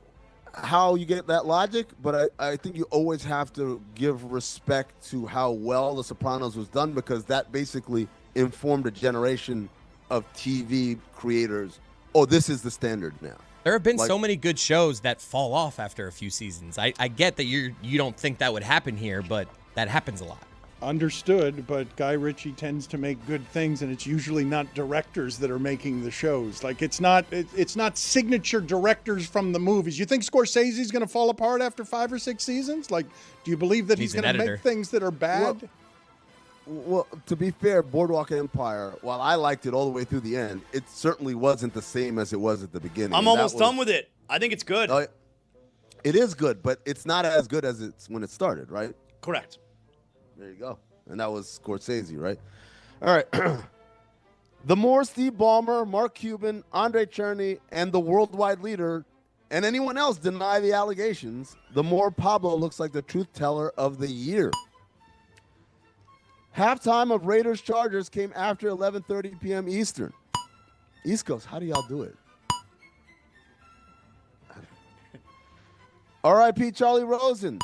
how you get that logic, but I think you always have to give respect to how well The Sopranos was done because that basically informed a generation of TV creators. Oh, this is the standard now. There have been so many good shows that fall off after a few seasons. I get that you don't think that would happen here, but That happens a lot. Understood, but Guy Ritchie tends to make good things, and it's usually not directors that are making the shows. Like it's not signature directors from the movies. You think Scorsese's going to fall apart after 5 or 6 seasons? Like, do you believe that he's going to make things that are bad? Well, to be fair, Boardwalk Empire, while I liked it all the way through the end, it certainly wasn't the same as it was at the beginning. I'm almost done with it. I think it's good. It is good, but it's not as good as it's when it started, right? Correct. There you go. And that was Scorsese, right? All right. The more Steve Ballmer, Mark Cuban, Andre Cherney, and the worldwide leader and anyone else deny the allegations, the more Pablo looks like the truth teller of the year. Halftime of Raiders-Chargers came after 11:30 p.m. Eastern. East Coast, how do y'all do it? R.I.P. Charlie Rosen.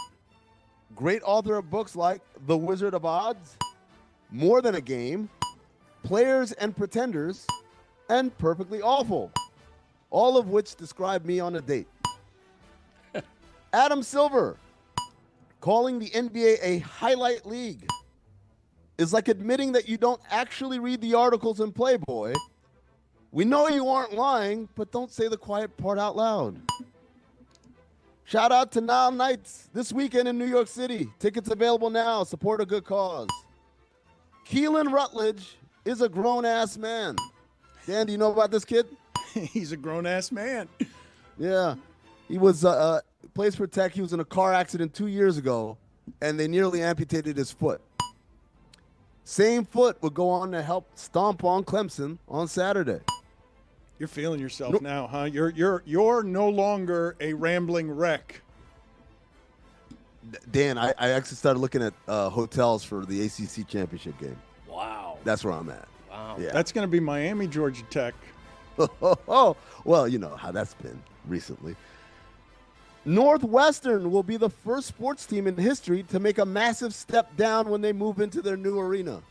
Great author of books like The Wizard of Odds, More Than a Game, Players and Pretenders, and Perfectly Awful, all of which describe me on a date. Adam Silver, calling the NBA a highlight league is like admitting that you don't actually read the articles in Playboy. We know you aren't lying, but don't say the quiet part out loud. Shout out to Nile Nights this weekend in New York City. Tickets available now. Support a good cause. Keelan Rutledge is a grown-ass man. Dan, do you know about this kid? He's a grown-ass man. Yeah. He was plays for Tech. He was in a car accident 2 years ago, and they nearly amputated his foot. Same foot would go on to help stomp on Clemson on Saturday. You're feeling yourself now, huh? You're no longer a rambling wreck. Dan, I actually started looking at hotels for the ACC championship game. Wow. That's where I'm at. Wow. Yeah. That's going to be Miami, Georgia Tech. Well, you know how that's been recently. Northwestern will be the first sports team in history to make a massive step down when they move into their new arena.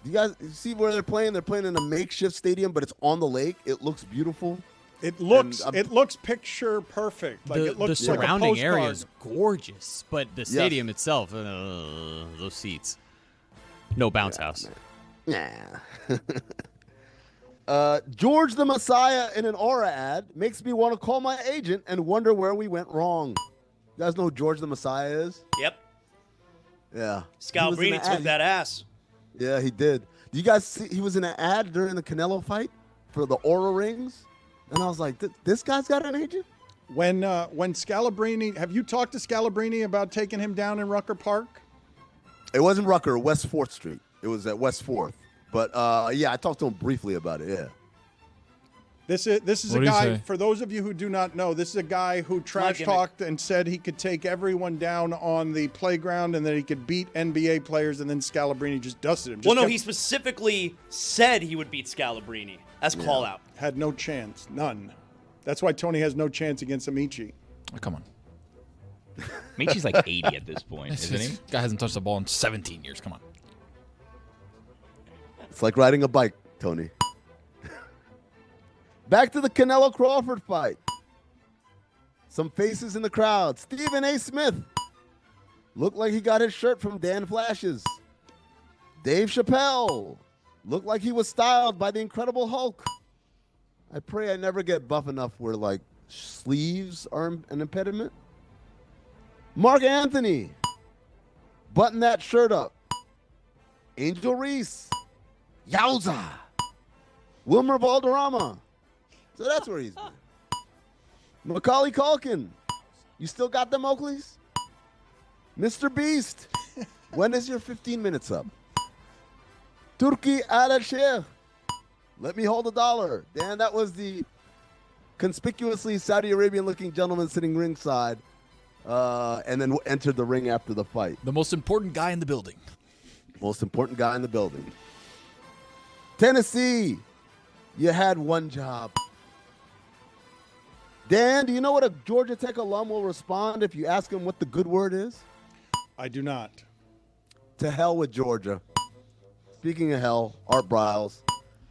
You guys see where they're playing? They're playing in a makeshift stadium, but it's on the lake. It looks beautiful. It looks picture perfect. Like it looks the surrounding like a area is gorgeous, but the stadium itself, those seats, no bounce house. Nah. George the Messiah in an Aura ad makes me want to call my agent and wonder where we went wrong. You guys know who George the Messiah is? Yep. Yeah. Scalabrini took that ass. Yeah, he did. Do you guys see he was in an ad during the Canelo fight for the Aura rings? And I was like, this guy's got an agent? When Scalabrini, have you talked to Scalabrini about taking him down in Rucker Park? It wasn't Rucker, West 4th Street. It was at West 4th. But, yeah, I talked to him briefly about it, yeah. This is a guy, for those of you who do not know, this is a guy who trash-talked and said he could take everyone down on the playground and that he could beat NBA players, and then Scalabrini just dusted him. He specifically said he would beat Scalabrini as call-out. Had no chance. None. That's why Tony has no chance against Amici. Oh, come on. Amici's like 80 at this point, isn't he? Guy hasn't touched the ball in 17 years. Come on. It's like riding a bike, Tony. Back to the Canelo Crawford fight. Some faces in the crowd. Stephen A. Smith looked like he got his shirt from Dan Flash's. Dave Chappelle looked like he was styled by the Incredible Hulk. I pray I never get buff enough where, like, sleeves are an impediment. Mark Anthony, button that shirt up. Angel Reese, yowza. Wilmer Valderrama. So that's where he's been. Macaulay Culkin, you still got them Oakleys? Mr. Beast, when is your 15 minutes up? Turki Al-Sheikh, let me hold $1. Dan, that was the conspicuously Saudi Arabian-looking gentleman sitting ringside and then entered the ring after the fight. The most important guy in the building. Most important guy in the building. Tennessee, you had one job. Dan, do you know what a Georgia Tech alum will respond if you ask him what the good word is? I do not. To hell with Georgia. Speaking of hell, Art Briles.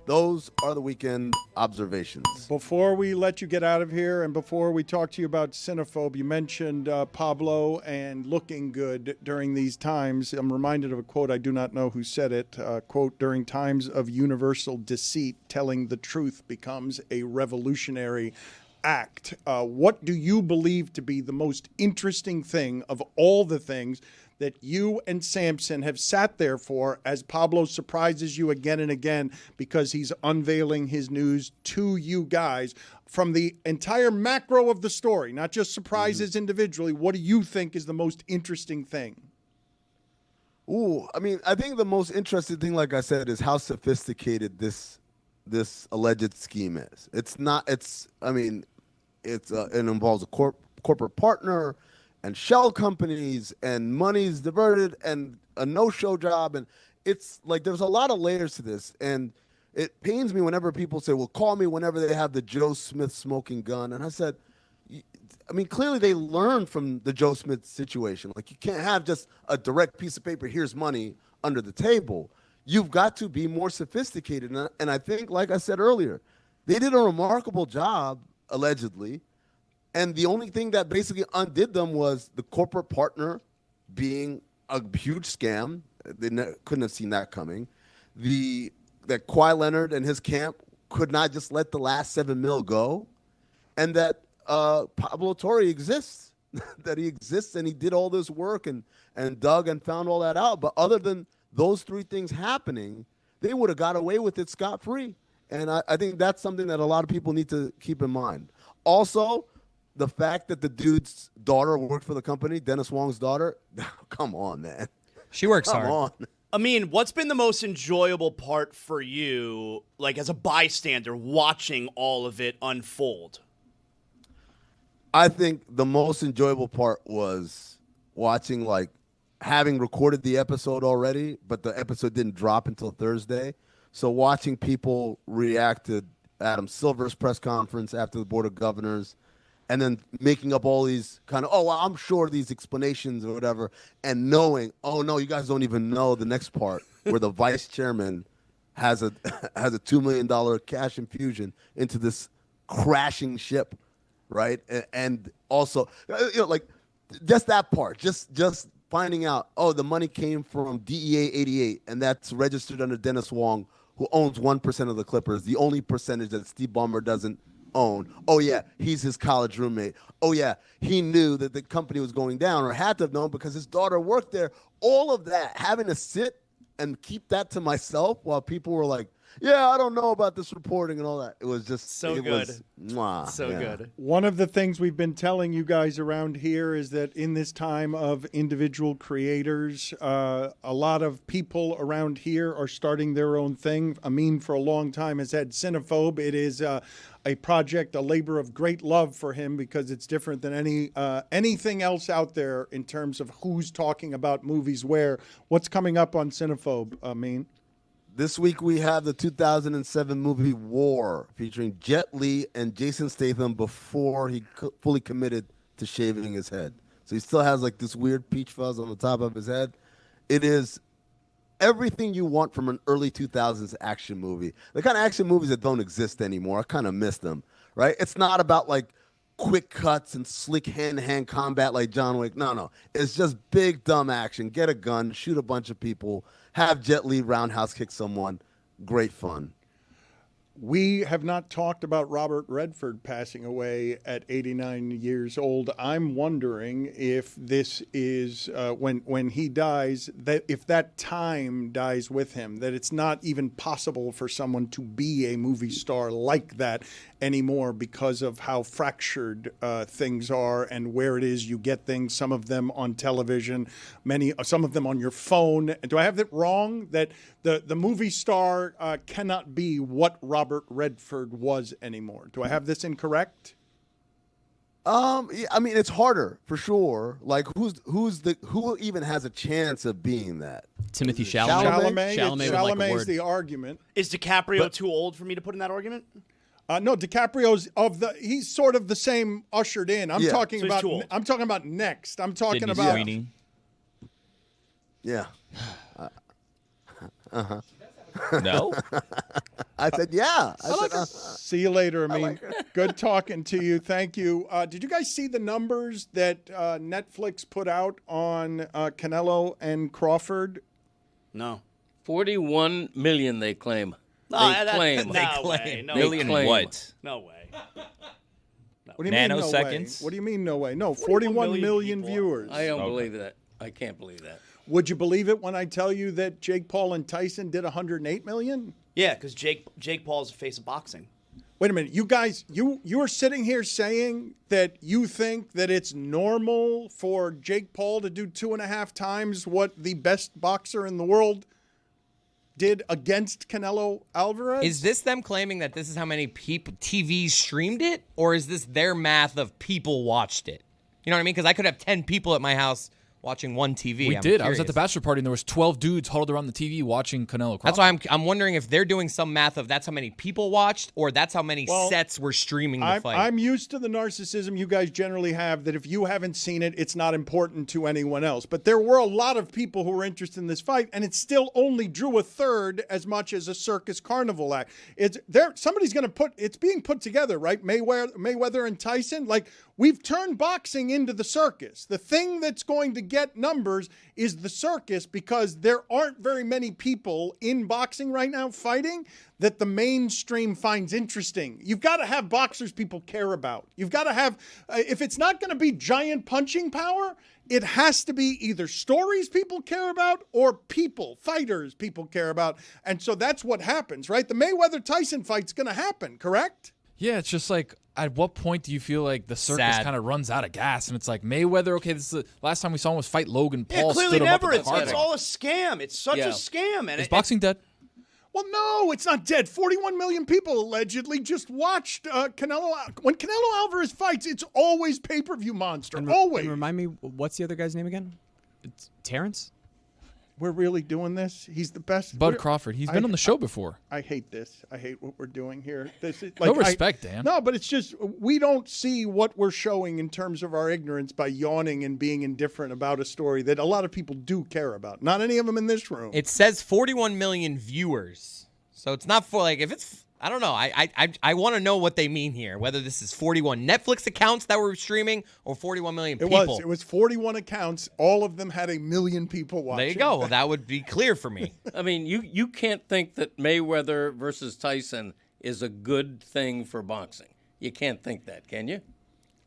those are the weekend observations. Before we let you get out of here and before we talk to you about Cinephobe, you mentioned Pablo and looking good during these times. I'm reminded of a quote. I do not know who said it. Quote, during times of universal deceit, telling the truth becomes a revolutionary act. What do you believe to be the most interesting thing of all the things that you and Samson have sat there for as Pablo surprises you again and again because he's unveiling his news to you guys from the entire macro of the story, not just surprises individually? What do you think is the most interesting thing? Ooh, I mean, I think the most interesting thing, like I said, is how sophisticated this alleged scheme is. It involves a corporate partner and shell companies and money's diverted and a no-show job. And it's like there's a lot of layers to this. And it pains me whenever people say, well, call me whenever they have the Joe Smith smoking gun. And I said, I mean, clearly they learned from the Joe Smith situation. Like, you can't have just a direct piece of paper, here's money, under the table. You've got to be more sophisticated. And I think, like I said earlier, they did a remarkable job, allegedly. And the only thing that basically undid them was the corporate partner being a huge scam. They couldn't have seen that coming. That Kawhi Leonard and his camp could not just let the last $7 million go. And that Pablo Torre exists, that he exists and he did all this work and dug and found all that out. But other than those three things happening, they would have got away with it scot-free. And I think that's something that a lot of people need to keep in mind. Also, the fact that the dude's daughter worked for the company, Dennis Wong's daughter, come on, man. She works hard. Come on. I mean, what's been the most enjoyable part for you, like as a bystander, watching all of it unfold? I think the most enjoyable part was watching, like, having recorded the episode already, but the episode didn't drop until Thursday. So watching people react to Adam Silver's press conference after the Board of Governors, and then making up all these kind of, well, I'm sure these explanations or whatever, and knowing, oh, no, you guys don't even know the next part where the vice chairman has a $2 million cash infusion into this crashing ship, right? And also, like, just that part, just finding out, oh, the money came from DEA 88, and that's registered under Dennis Wong, who owns 1% of the Clippers, the only percentage that Steve Ballmer doesn't own. Oh, yeah, he's his college roommate. Oh, yeah, he knew that the company was going down, or had to have known because his daughter worked there. All of that, having to sit and keep that to myself while people were like, yeah, I don't know about this reporting and all that. It was just so good. Good. One of the things we've been telling you guys around here is that in this time of individual creators, a lot of people around here are starting their own thing. Amin, for a long time, has had Cinephobe. It is a project, a labor of great love for him because it's different than anything else out there in terms of who's talking about movies where. What's coming up on Cinephobe, Amin? This week we have the 2007 movie War, featuring Jet Li and Jason Statham before he fully committed to shaving his head. So he still has like this weird peach fuzz on the top of his head. It is everything you want from an early 2000s action movie. The kind of action movies that don't exist anymore. I kind of miss them, right? It's not about like quick cuts and slick hand-to-hand combat like John Wick. No. It's just big, dumb action. Get a gun, shoot a bunch of people, have Jet Li roundhouse kick someone. Great fun. We have not talked about Robert Redford passing away at 89 years old. I'm wondering if this is, when he dies, that if that time dies with him, that it's not even possible for someone to be a movie star like that anymore because of how fractured things are and where it is you get things, some of them on television, some of them on your phone. Do I have that wrong, that the movie star cannot be what Robert Redford was anymore? Do I have this incorrect? Yeah, I mean, it's harder for sure. Like, who even has a chance of being that? Timothy Chalamet. Chalamet is the argument. Is DiCaprio too old for me to put in that argument? No, DiCaprio's he's sort of the same ushered in. I'm talking about next. I'm talking Sydney about Sweeney. Yeah. No? I said, yeah. See you later. I mean, good talking to you. Thank you. Did you guys see the numbers that Netflix put out on Canelo and Crawford? No. 41 million they claim. No, they claim. Million what? No way. What do you mean no way? What do you mean no way? No, 41 million viewers. I don't believe that. I can't believe that. Would you believe it when I tell you that Jake Paul and Tyson did 108 million? Yeah, because Jake Paul's the face of boxing. Wait a minute, you guys, you are sitting here saying that you think that it's normal for Jake Paul to do 2.5 times what the best boxer in the world did against Canelo Alvarez? Is this them claiming that this is how many people TVs streamed it, or is this their math of people watched it? You know what I mean? Because I could have 10 people at my house watching one TV. We did. I was at the bachelor party, and there was 12 dudes huddled around the TV watching Canelo Crawford. That's why I'm wondering if they're doing some math of that's how many people watched, or that's how many sets were streaming the fight. I'm used to the narcissism you guys generally have, that if you haven't seen it, it's not important to anyone else. But there were a lot of people who were interested in this fight, and it still only drew a third as much as a circus carnival act. Somebody's going to it's being put together, right? Mayweather and Tyson. Like, we've turned boxing into the circus. The thing that's going to get numbers is the circus, because there aren't very many people in boxing right now fighting that the mainstream finds interesting. You've got to have boxers people care about. You've got to have, if it's not going to be giant punching power, it has to be either stories people care about or fighters people care about. And so that's what happens, right? The Mayweather-Tyson fight's going to happen, correct? Yeah, it's just like, at what point do you feel like the circus kind of runs out of gas? And it's like, Mayweather, okay, this is the last time we saw him was fight Logan Paul. Yeah, clearly never. It's all a scam. It's such a scam. And is boxing dead? Well, no, it's not dead. 41 million people allegedly just watched Canelo. When Canelo Alvarez fights, it's always pay-per-view monster. Always. And remind me, what's the other guy's name again? It's Terrence? We're really doing this? He's the best. Bud Crawford. He's been on the show before. I hate this. I hate what we're doing here. This is no respect, Dan. No, but it's just we don't see what we're showing in terms of our ignorance by yawning and being indifferent about a story that a lot of people do care about. Not any of them in this room. It says 41 million viewers. So it's not for, like, if it's, I don't know. I want to know what they mean here, whether this is 41 Netflix accounts that were streaming or 41 million people. It was 41 accounts. All of them had 1 million people watching. There you go. Well, that would be clear for me. I mean, you can't think that Mayweather versus Tyson is a good thing for boxing. You can't think that, can you?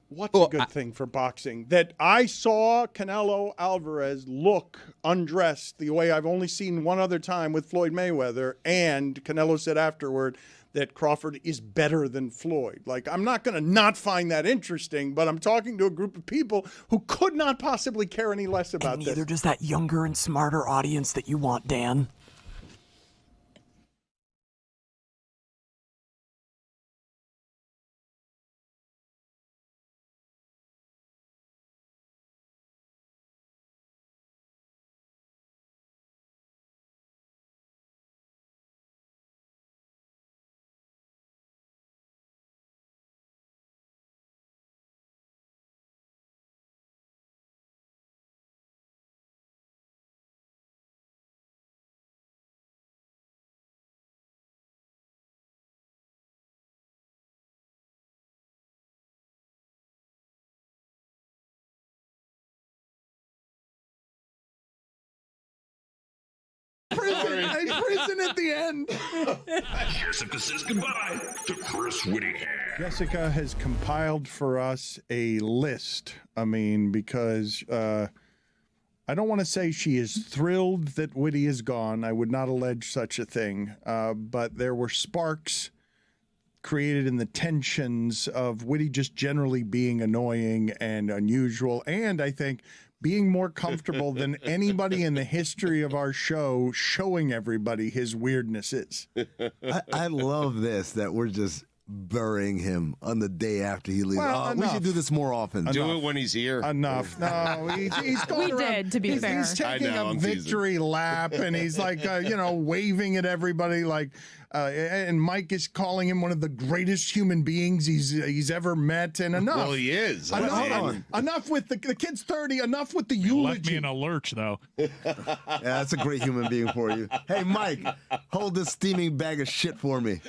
What's a good thing for boxing? That I saw Canelo Alvarez look undressed the way I've only seen one other time with Floyd Mayweather, and Canelo said afterward that Crawford is better than Floyd. Like, I'm not going to not find that interesting, but I'm talking to a group of people who could not possibly care any less about this. Neither does that younger and smarter audience that you want, Dan. Prison at the end. Jessica says goodbye to Chris Witty. Jessica has compiled for us a list. I mean, because I don't want to say she is thrilled that Witty is gone. I would not allege such a thing. But there were sparks created in the tensions of Witty just generally being annoying and unusual, and I think being more comfortable than anybody in the history of our show showing everybody his weirdness is. I love this, that we're just burying him on the day after he leaves. Well, we should do this more often. Do it when he's here. Enough. No, he's going We around. did, to be fair. He's taking I know, a I'm victory lap, and he's like, waving at everybody like, and Mike is calling him one of the greatest human beings he's ever met, and enough. Well, he is. Enough with the kid's 30. Enough with the eulogy. Left me in a lurch, though. Yeah, that's a great human being for you. Hey, Mike, hold this steaming bag of shit for me.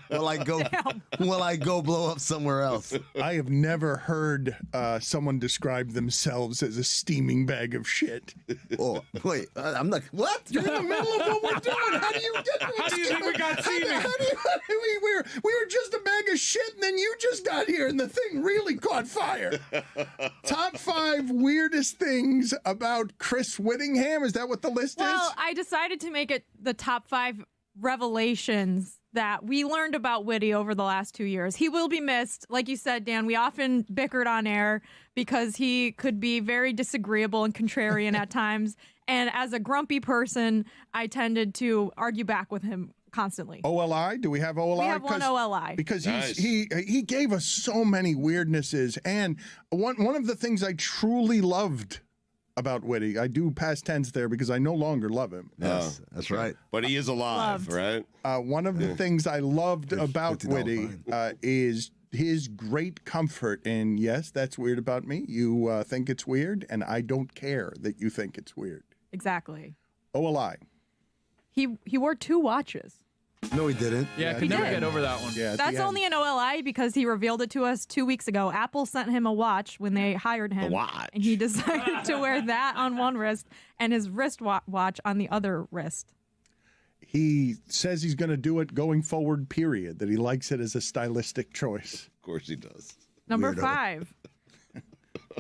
While I go blow up somewhere else. I have never heard someone describe themselves as a steaming bag of shit. Oh, wait, I'm not. What? You're in the middle of what we're doing. How do you get? How do you think we got steaming? We were just a bag of shit, and then you just got here, and the thing really caught fire. Top 5 weirdest things about Chris Whittingham. Is that what the list is? Well, I decided to make it the top 5 revelations that we learned about Witty over the last 2 years. He will be missed. Like you said, Dan, we often bickered on air because he could be very disagreeable and contrarian at times. And as a grumpy person, I tended to argue back with him constantly. OLI? Do we have OLI? We have one OLI. Because he gave us so many weirdnesses. And one of the things I truly loved about Witty, I do past tense there because I no longer love him. Yes, that's right. But he is alive, right? One of the things I loved about Witty is his great comfort. And yes, that's weird about me. You think it's weird, and I don't care that you think it's weird. Exactly. OLI. He wore 2 watches. No, he didn't. Yeah, I could never get over that one. Yeah, that's only an OLI because he revealed it to us 2 weeks ago. Apple sent him a watch when they hired him. The watch. And he decided to wear that on one wrist and his wrist watch on the other wrist. He says he's going to do it going forward, period, that he likes it as a stylistic choice. Of course he does. Number 5.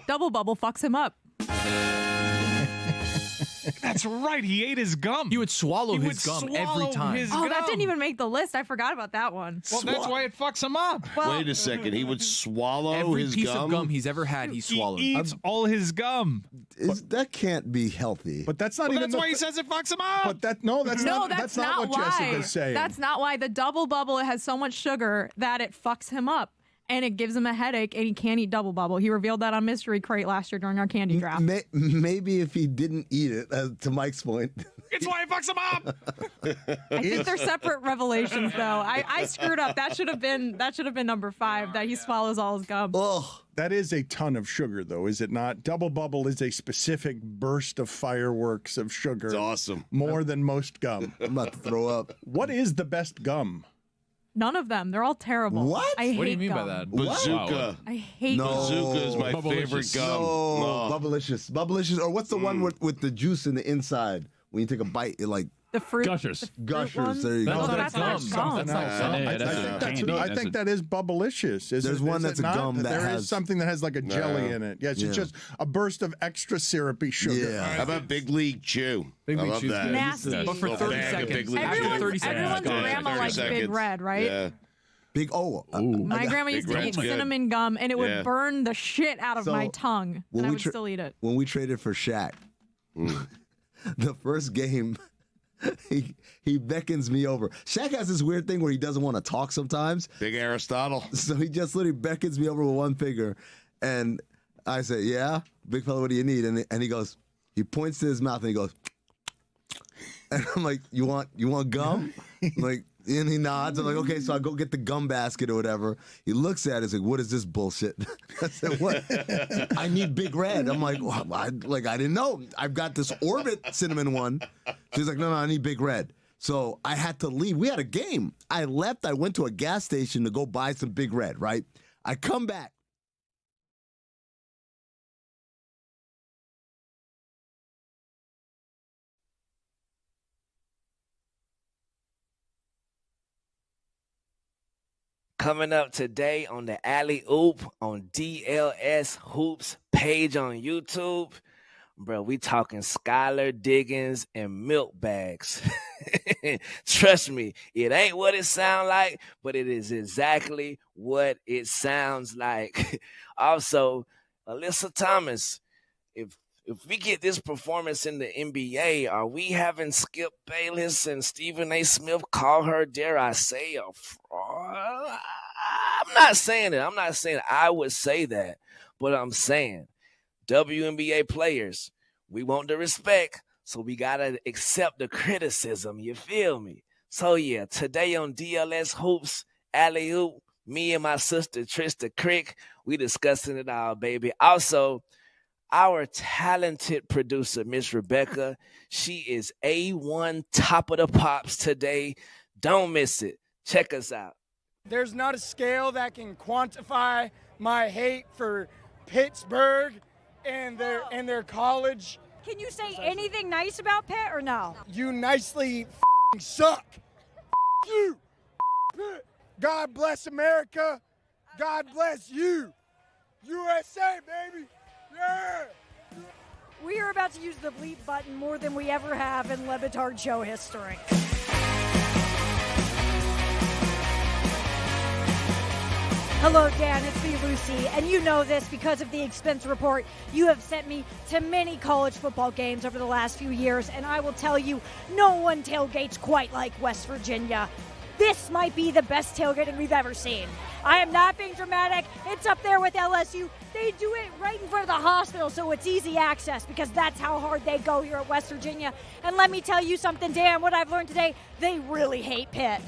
Double bubble fucks him up. That's right. He ate his gum. He would swallow his gum every time. That didn't even make the list. I forgot about that one. Well, that's why it fucks him up. Well, wait a second. He would swallow every his piece gum? of gum he's ever had. He swallowed. He eats all his gum. That can't be healthy. But that's not even. That's why he says it fucks him up. But that's not what why. Jessica's saying. That's not why. The double bubble has so much sugar that it fucks him up. And it gives him a headache, and he can't eat double bubble. He revealed that on Mystery Crate last year during our candy draft. Maybe if he didn't eat it, to Mike's point. It's why it fucks him up. I think they're separate revelations, though. I screwed up. That should have been number 5. That he swallows all his gum. Oh, that is a ton of sugar, though, is it not? Double bubble is a specific burst of fireworks of sugar. It's awesome. More than most gum. I'm about to throw up. What is the best gum? None of them. They're all terrible. What? I hate What do you mean gum. by that? Bazooka. I hate No. Bazooka is my favorite gum. No, Bubblicious. Or what's the one with the juice in the inside? When you take a bite, it like the fruit. Gushers. The fruit Gushers. ones? There you That's go. not That's gum. not gum. That's not gum. I think that is Bubblicious. There's one that's a gum that there has- is something that has like a jelly in it. Yes, it's just a burst of extra syrupy sugar. Yeah. How about Big League Chew? Big I League love Chew's that. good. Nasty. But for Little 30 bag of Big seconds. League Chew. Everyone's, 30 seconds. everyone's Yeah, grandma 30 likes Big seconds. Red, right? Yeah. Big My grandma used to Red's eat good. cinnamon gum, and it would Yeah. burn the shit out of So, my tongue, when and I we would still eat it. When we traded for Shaq, the first game, he beckons me over. Shaq has this weird thing where he doesn't want to talk sometimes. Big Aristotle. So he just literally beckons me over with one finger. And I say, yeah, big fella, what do you need? And he goes, he points to his mouth and he goes, and I'm like, you want gum? Like, and he nods. I'm like, okay, so I go get the gum basket or whatever. He looks at it, he's like, what is this bullshit? I said, what? I need Big Red. I'm like, well, I didn't know. I've got this Orbit cinnamon one. She's like, no, I need Big Red. So I had to leave. We had a game. I left. I went to a gas station to go buy some Big Red, right? I come back. Coming up today on the Alley Oop on DLS Hoops page on YouTube. Bro, we talking Skylar Diggins and milk bags. Trust me, it ain't what it sounds like, but it is exactly what it sounds like. Also, Alyssa Thomas, if we get this performance in the NBA, are we having Skip Bayless and Stephen A. Smith call her, dare I say, a fraud? I'm not saying it. I'm not saying I would say that, but I'm saying WNBA players, we want the respect, so we got to accept the criticism. You feel me? So yeah, today on DLS Hoops, Alley Oop, me and my sister Trista Crick, we discussing it all, baby. Also, our talented producer, Miss Rebecca, she is A1 top of the pops today. Don't miss it. Check us out. There's not a scale that can quantify my hate for Pittsburgh and their college. Can you say anything nice about Pitt or no? You nicely suck. You. God bless America. God bless you. USA, baby. Yeah. We are about to use the bleep button more than we ever have in Le Batard Show history. Hello, Dan. It's me, Lucy. And you know this because of the expense report. You have sent me to many college football games over the last few years, and I will tell you, no one tailgates quite like West Virginia. This might be the best tailgating we've ever seen. I am not being dramatic. It's up there with LSU. They do it right in front of the hospital, so it's easy access because that's how hard they go here at West Virginia. And let me tell you something, Dan, what I've learned today, they really hate Pitt.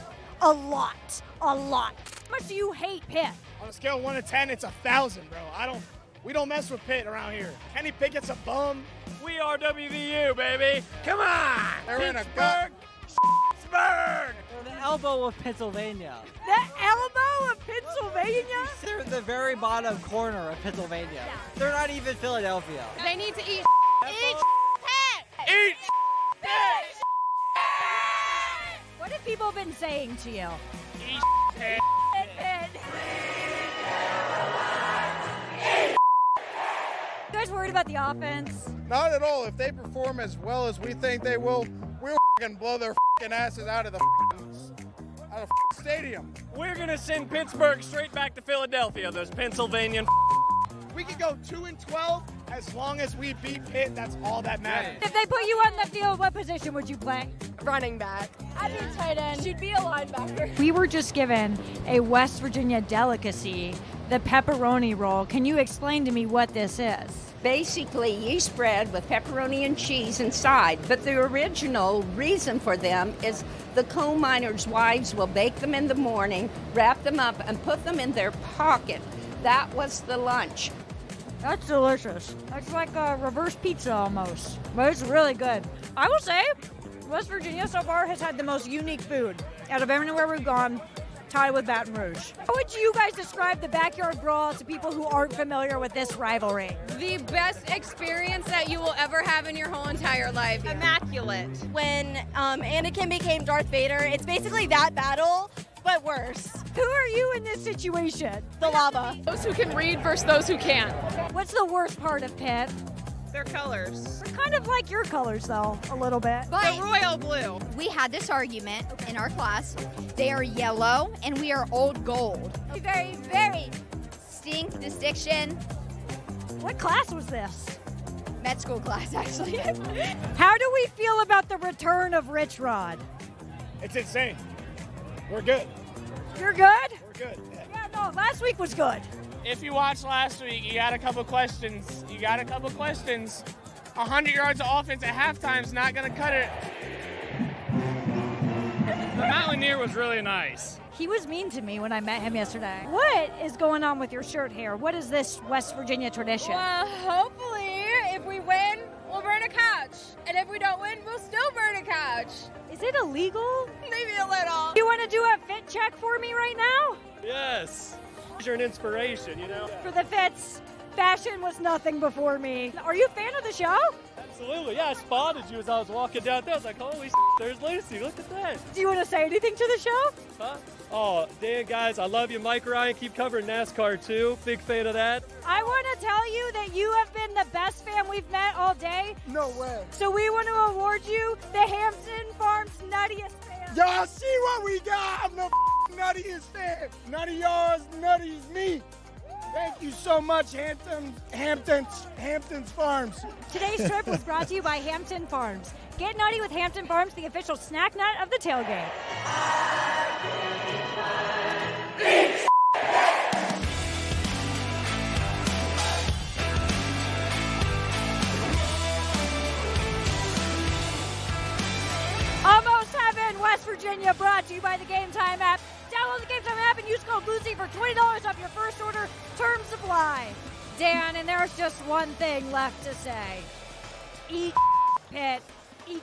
A lot. A lot. How much do you hate Pitt? On a scale of 1 to 10, it's 1,000, bro. We don't mess with Pitt around here. Kenny Pickett's a bum. We are WVU, baby. Come on. They're in a gut. Pittsburgh. They're the elbow of Pennsylvania. The elbow of Pennsylvania? They're the very bottom corner of Pennsylvania. Yeah. They're not even Philadelphia. They need to eat Eat Pitt. What have people been saying to you? Eat Pitt. You guys worried about the offense? Not at all. If they perform as well as we think they will, we'll blow their asses out of the stadium. We're going to send Pittsburgh straight back to Philadelphia, those Pennsylvanian. We could go 2-12 as long as we beat Pitt. That's all that matters. If they put you on the field, what position would you play? Running back. I'd be tight end. She'd be a linebacker. We were just given a West Virginia delicacy, the pepperoni roll. Can you explain to me what this is? Basically yeast bread with pepperoni and cheese inside, but the original reason for them is the coal miners' wives will bake them in the morning, wrap them up, and put them in their pocket. That was the lunch. That's delicious. It's like a reverse pizza almost, but it's really good. I will say, West Virginia so far has had the most unique food out of everywhere we've gone, tied with Baton Rouge. How would you guys describe the backyard brawl to people who aren't familiar with this rivalry? The best experience that you will ever have in your whole entire life. Immaculate. When Anakin became Darth Vader, it's basically that battle, but worse. Who are you in this situation? The lava. Those who can read versus those who can't. What's the worst part of Pitt? Their colors. They're kind of like your colors, though, a little bit. But the royal blue. We had this argument in our class. They are yellow, and we are old gold. Very, very distinction. What class was this? Med school class, actually. How do we feel about the return of Rich Rod? It's insane. We're good. You're good? We're good. Yeah, no, last week was good. If you watched last week, you got a couple questions. 100 yards of offense at halftime is not going to cut it. The Mountaineer was really nice. He was mean to me when I met him yesterday. What is going on with your shirt here? What is this West Virginia tradition? Well, hopefully, if we win, we'll burn a couch. And if we don't win, we'll still burn a couch. Is it illegal? Maybe a little. You want to do a fit check for me right now? Yes. You're an inspiration, you know? For the fits, fashion was nothing before me. Are you a fan of the show? Absolutely, yeah. I spotted you as I was walking down there. I was like, holy shit, there's Lucy. Look at that. Do you want to say anything to the show? Huh? Oh, Dan, guys, I love you. Mike Ryan, keep covering NASCAR, too. Big fan of that. I want to tell you that you have been the best fan we've met all day. No way. So we want to award you the Hampton Farms Nuttiest Fan. Y'all see what we got? I'm the nuttiest fan. None of y'all as nutty as me. Thank you so much, Hampton's Farms. Today's trip was brought to you by Hampton Farms. Get nutty with Hampton Farms, the official snack nut of the tailgate. Almost heaven, West Virginia. Virginia, brought to you by the Game Time app. Download the Game Time app and use code Lucy for $20 off your first order. Terms apply. Dan, and there's just one thing left to say. Eat Pitt. Eat.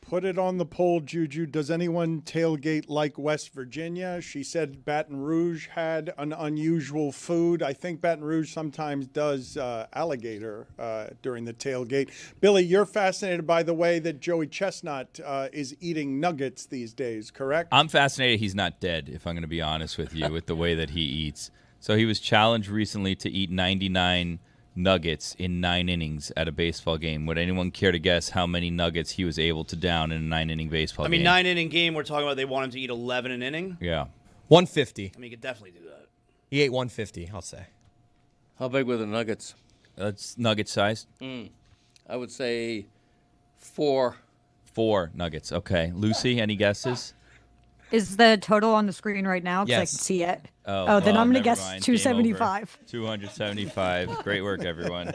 Put it on the poll, Juju. Does anyone tailgate like West Virginia? She said Baton Rouge had an unusual food. I think Baton Rouge sometimes does alligator during the tailgate. Billy, you're fascinated by the way that Joey Chestnut is eating nuggets these days, correct? I'm fascinated he's not dead, if I'm going to be honest with you, with the way that he eats. So he was challenged recently to eat 99 nuggets in 9 innings at a baseball game. Would anyone care to guess how many nuggets he was able to down in a 9-inning baseball game? 9-inning game, we're talking about they want him to eat 11 an inning? Yeah. 150. I mean, he could definitely do that. He ate 150, I'll say. How big were the nuggets? That's nugget size. I would say 4. 4 nuggets. Okay. Lucy, any guesses? Is the total on the screen right now? Because I can see it. Then I'm going to guess 275. 275. Great work, everyone.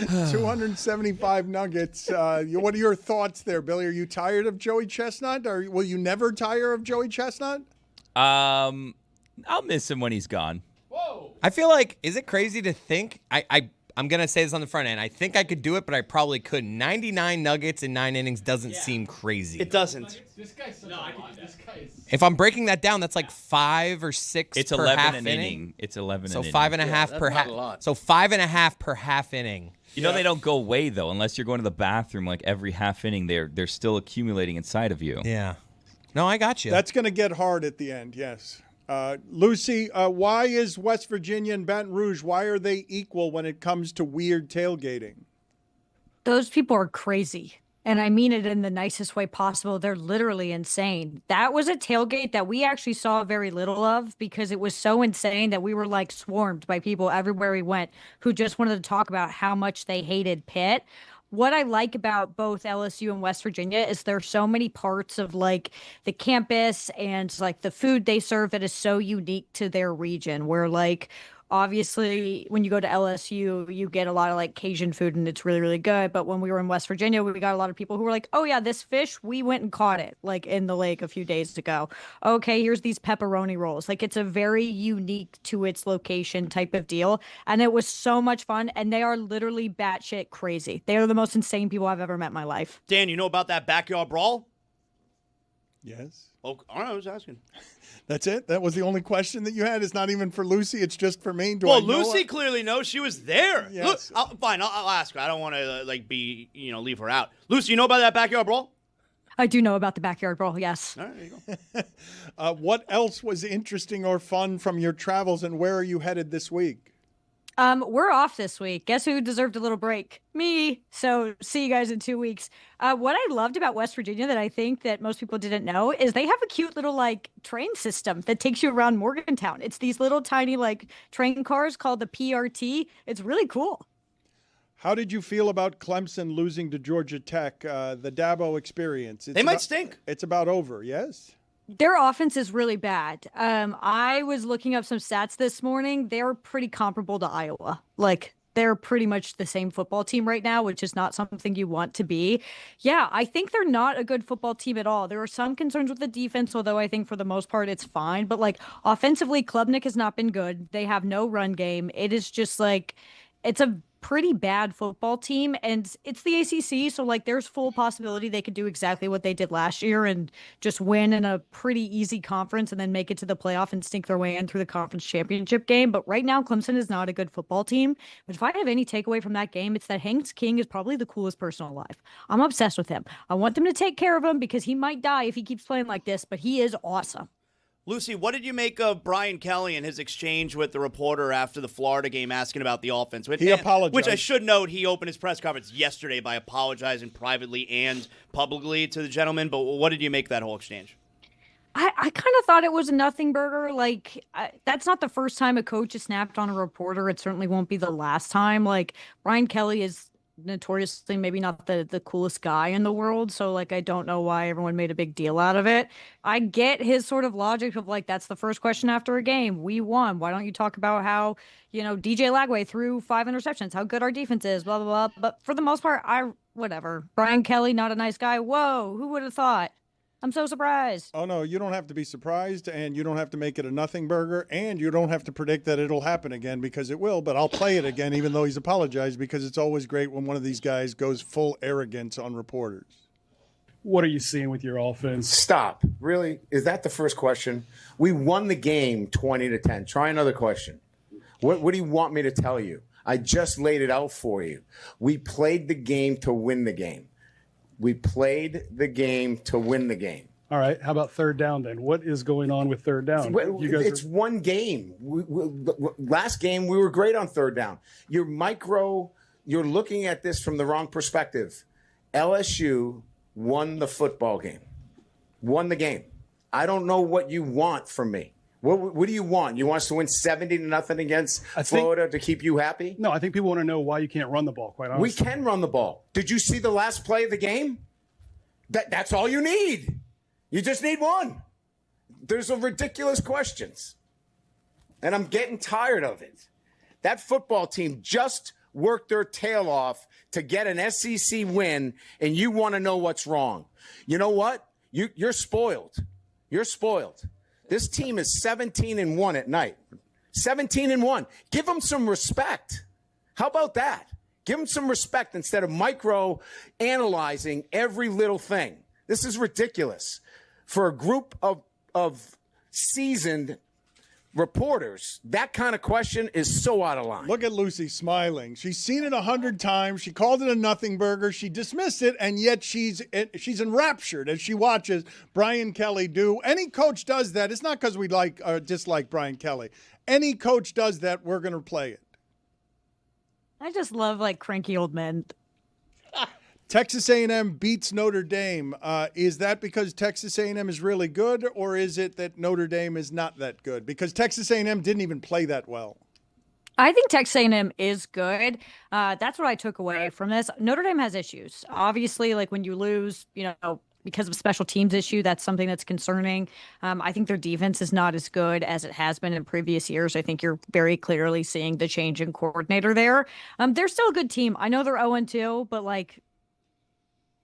275 nuggets. What are your thoughts there, Billy? Are you tired of Joey Chestnut? Or will you never tire of Joey Chestnut? I'll miss him when he's gone. Whoa! I feel like, is it crazy to think? I'm going to say this on the front end. I think I could do it, but I probably couldn't. 99 nuggets in 9 innings doesn't seem crazy. It doesn't. This guy's such this guy is... If I'm breaking that down, that's like 5 or 6 it's per 11 half an inning. It's 11 so an inning. 5.5 per half. So 5.5 per half inning. You know they don't go away, though, unless you're going to the bathroom like every half inning. They're still accumulating inside of you. Yeah. No, I got you. That's going to get hard at the end, yes. Lucy, why is West Virginia and Baton Rouge, why are they equal when it comes to weird tailgating? Those people are crazy. And I mean it in the nicest way possible. They're literally insane. That was a tailgate that we actually saw very little of because it was so insane that we were like swarmed by people everywhere we went who just wanted to talk about how much they hated Pitt. What I like about both LSU and West Virginia is there's so many parts of like the campus and like the food they serve that is so unique to their region where like obviously when you go to LSU, you get a lot of like Cajun food and it's really, really good. But when we were in West Virginia, we got a lot of people who were like, oh yeah, this fish, we went and caught it like in the lake a few days ago. Okay, here's these pepperoni rolls. Like it's a very unique to its location type of deal. And it was so much fun. And they are literally batshit crazy. They are the most insane people I've ever met in my life. Dan, you know about that backyard brawl? Yes. Oh, I was asking. That's it? That was the only question that you had? It's not even for Lucy. It's just for me? Lucy clearly knows. She was there. Yes. Look, fine, I'll ask her. I don't want to leave her out. Lucy, you know about that backyard brawl? I do know about the backyard brawl, yes. All right, there you go. What else was interesting or fun from your travels, and where are you headed this week? We're off this week. Guess who deserved a little break? Me. So see you guys in 2 weeks. What I loved about West Virginia that I think that most people didn't know is they have a cute little like train system that takes you around Morgantown. It's these little tiny like train cars called the PRT. It's really cool. How did you feel about Clemson losing to Georgia Tech, the Dabo experience? They might stink. It's about over, yes? Their offense is really bad. I was looking up some stats this morning. They're pretty comparable to Iowa. Like, they're pretty much the same football team right now, which is not something you want to be. Yeah, I think they're not a good football team at all. There are some concerns with the defense, although I think for the most part it's fine. But, like, offensively, Klubnik has not been good. They have no run game. It is just, like, it's a pretty bad football team, and it's the ACC, so like there's full possibility they could do exactly what they did last year and just win in a pretty easy conference and then make it to the playoff and sneak their way in through the conference championship game. But right now Clemson is not a good football team. But if I have any takeaway from that game, it's that Hanks King is probably the coolest person alive. I'm obsessed with him. I want them to take care of him because he might die if he keeps playing like this, but he is awesome. Lucy, what did you make of Brian Kelly and his exchange with the reporter after the Florida game asking about the offense? He apologized. Which I should note, he opened his press conference yesterday by apologizing privately and publicly to the gentleman. But what did you make of that whole exchange? I kind of thought it was a nothing burger. Like, that's not the first time a coach has snapped on a reporter. It certainly won't be the last time. Like, Brian Kelly is notoriously maybe not the coolest guy in the world, so like I don't know why everyone made a big deal out of it. I get his sort of logic of like, that's the first question after a game, we won, why don't you talk about how, DJ Lagway threw 5 interceptions, how good our defense is, blah blah blah. But for the most part, I whatever. Brian Kelly, not a nice guy. Whoa, who would have thought? I'm so surprised. Oh, no, you don't have to be surprised, and you don't have to make it a nothing burger, and you don't have to predict that it'll happen again, because it will, but I'll play it again even though he's apologized, because it's always great when one of these guys goes full arrogance on reporters. What are you seeing with your offense? Stop. Really? Is that the first question? We won the game 20-10. Try another question. What do you want me to tell you? I just laid it out for you. We played the game to win the game. We played the game to win the game. All right. How about third down then? What is going on with third down? It's one game. Last game, we were great on third down. You're looking at this from the wrong perspective. LSU won the football game. Won the game. I don't know what you want from me. What do you want? You want us to win 70-0 against Florida to keep you happy? No, I think people want to know why you can't run the ball, quite honestly. We can run the ball. Did you see the last play of the game? That's all you need. You just need one. There's a ridiculous questions. And I'm getting tired of it. That football team just worked their tail off to get an SEC win, and you want to know what's wrong. You know what? You're spoiled. You're spoiled. This team is 17-1 at night. 17-1. Give them some respect. How about that? Give them some respect instead of micro-analyzing every little thing. This is ridiculous. For a group of seasoned reporters, that kind of question is so out of line. Look at Lucy smiling. She's seen it 100 times. She called it a nothing burger. She dismissed it, and yet she's enraptured as she watches Brian Kelly do. Any coach does that. It's not because we like or dislike Brian Kelly. Any coach does that, we're going to play it. I just love cranky old men. Texas A&M beats Notre Dame. Is that because Texas A&M is really good, or is it that Notre Dame is not that good? Because Texas A&M didn't even play that well. I think Texas A&M is good. That's what I took away from this. Notre Dame has issues. Obviously, when you lose, because of special teams issue, that's something that's concerning. I think their defense is not as good as it has been in previous years. I think you're very clearly seeing the change in coordinator there. They're still a good team. I know they're 0-2, but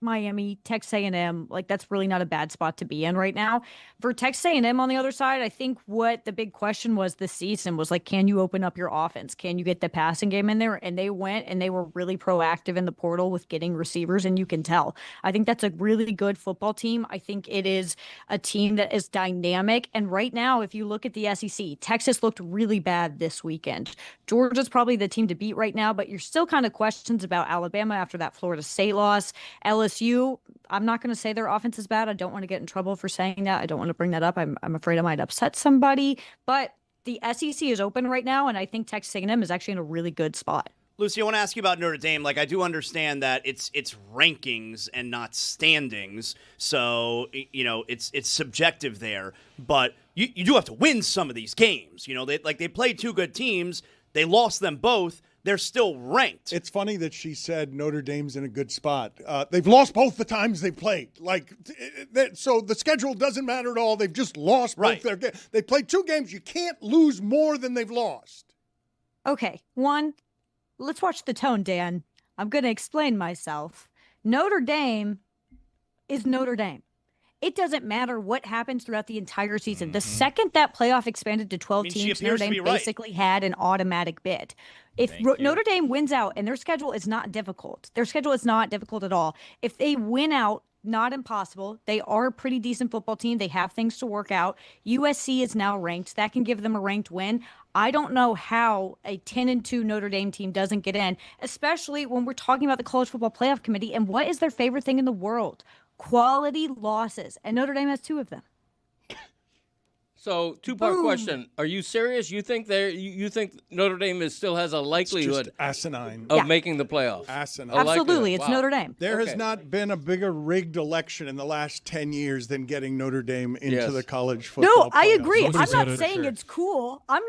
Miami, Texas A&M, that's really not a bad spot to be in right now. For Texas A&M on the other side, I think what the big question was this season was can you open up your offense? Can you get the passing game in there? And they went and they were really proactive in the portal with getting receivers, and you can tell. I think that's a really good football team. I think it is a team that is dynamic. And right now, if you look at the SEC, Texas looked really bad this weekend. Georgia's probably the team to beat right now, but you're still kind of questions about Alabama after that Florida State loss. LSU, I'm not going to say their offense is bad. I don't want to get in trouble for saying that. I don't want to bring that up. I'm afraid I might upset somebody. But the SEC is open right now, and I think Texas A&M is actually in a really good spot. Lucy, I want to ask you about Notre Dame. I do understand that it's rankings and not standings, so it's subjective there. But you do have to win some of these games. They played two good teams. They lost them both. They're still ranked. It's funny that she said Notre Dame's in a good spot. They've lost both the times they've played. So the schedule doesn't matter at all. They've just lost both their games. They played two games. You can't lose more than they've lost. Okay, let's watch the tone, Dan. I'm going to explain myself. Notre Dame is Notre Dame. It doesn't matter what happens throughout the entire season. The second that playoff expanded to 12 teams, Notre Dame basically had an automatic bid. If Notre Dame wins out, and their schedule is not difficult. Their schedule is not difficult at all. If they win out, not impossible. They are a pretty decent football team. They have things to work out. USC is now ranked. That can give them a ranked win. I don't know how a 10-2 Notre Dame team doesn't get in, especially when we're talking about the College Football Playoff Committee. And what is their favorite thing in the world? Quality losses. And Notre Dame has two of them. So, two-part question. Are you serious? You think Notre Dame still has a likelihood asinine of making the playoffs? Asinine. Absolutely. It's Notre Dame. There has not been a bigger rigged election in the last 10 years than getting Notre Dame into the college football No, I playoffs. agree. I'm not saying it's cool. I'm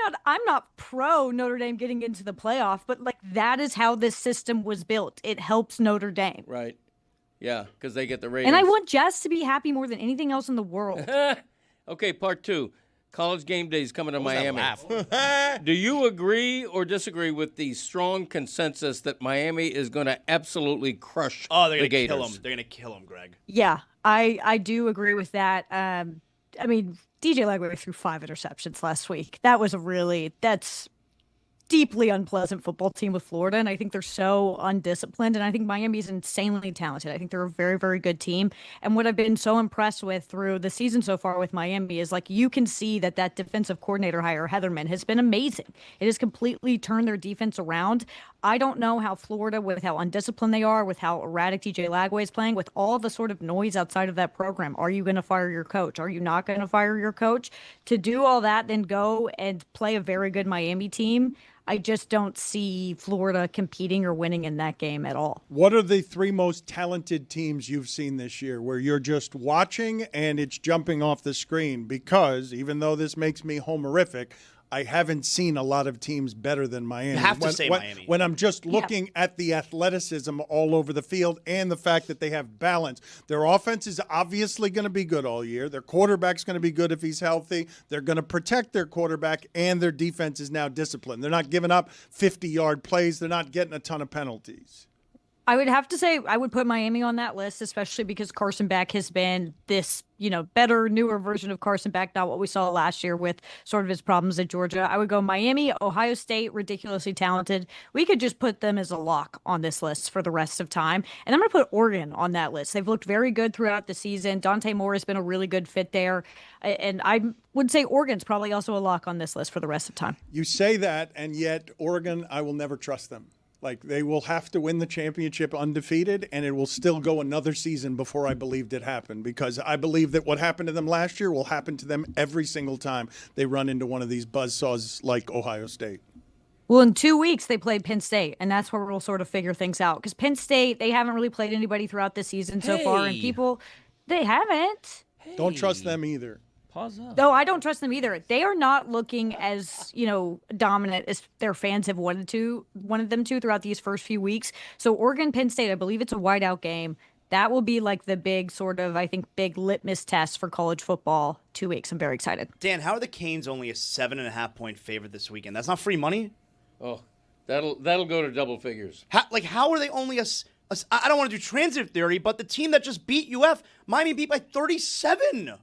not pro Notre Dame getting into the playoff, but that is how this system was built. It helps Notre Dame. Right. Yeah, because they get the ratings. And I want Jess to be happy more than anything else in the world. Okay, part two. College game day is coming to Miami. Laugh? Do you agree or disagree with the strong consensus that Miami is going to absolutely crush Oh, they're the going to Gators? kill him. They're going to kill him, Greg. Yeah, I do agree with that. I mean, DJ Lagway threw 5 interceptions last week. That's deeply unpleasant football team with Florida, and I think they're so undisciplined, and I think Miami's insanely talented. I think they're a very, very good team, and what I've been so impressed with through the season so far with Miami is, like, you can see that defensive coordinator hire, Heatherman, has been amazing. It has completely turned their defense around. I don't know how Florida, with how undisciplined they are, with how erratic DJ Lagway is playing, with all the sort of noise outside of that program. Are you going to fire your coach? Are you not going to fire your coach? To do all that, then go and play a very good Miami team, I just don't see Florida competing or winning in that game at all. What are the 3 most talented teams you've seen this year where you're just watching and it's jumping off the screen? Because even though this makes me homerific, I haven't seen a lot of teams better than Miami. You have to say Miami. When I'm just looking at the athleticism all over the field and the fact that they have balance. Their offense is obviously going to be good all year. Their quarterback's going to be good if he's healthy. They're going to protect their quarterback, and their defense is now disciplined. They're not giving up 50-yard plays. They're not getting a ton of penalties. I would have to say I would put Miami on that list, especially because Carson Beck has been this, better, newer version of Carson Beck, not what we saw last year with sort of his problems at Georgia. I would go Miami, Ohio State, ridiculously talented. We could just put them as a lock on this list for the rest of time. And I'm going to put Oregon on that list. They've looked very good throughout the season. Dante Moore has been a really good fit there. And I would say Oregon's probably also a lock on this list for the rest of time. You say that, and yet Oregon, I will never trust them. Like, they will have to win the championship undefeated, and it will still go another season before I believed it happened, because I believe that what happened to them last year will happen to them every single time they run into one of these buzzsaws like Ohio State. Well, in 2 weeks, they played Penn State, and that's where we'll sort of figure things out. Because Penn State, they haven't really played anybody throughout the season so far, and they haven't. Don't trust them either. Pause up. No, I don't trust them either. They are not looking as, dominant as their fans have wanted them to throughout these first few weeks. So Oregon, Penn State, I believe it's a whiteout game. That will be like the big sort of, I think, big litmus test for college football. 2 weeks. I'm very excited. Dan, how are the Canes only a 7.5-point favorite this weekend? That's not free money? Oh, that'll go to double figures. How are they only I don't want to do transitive theory, but the team that just beat UF, Miami beat by 37.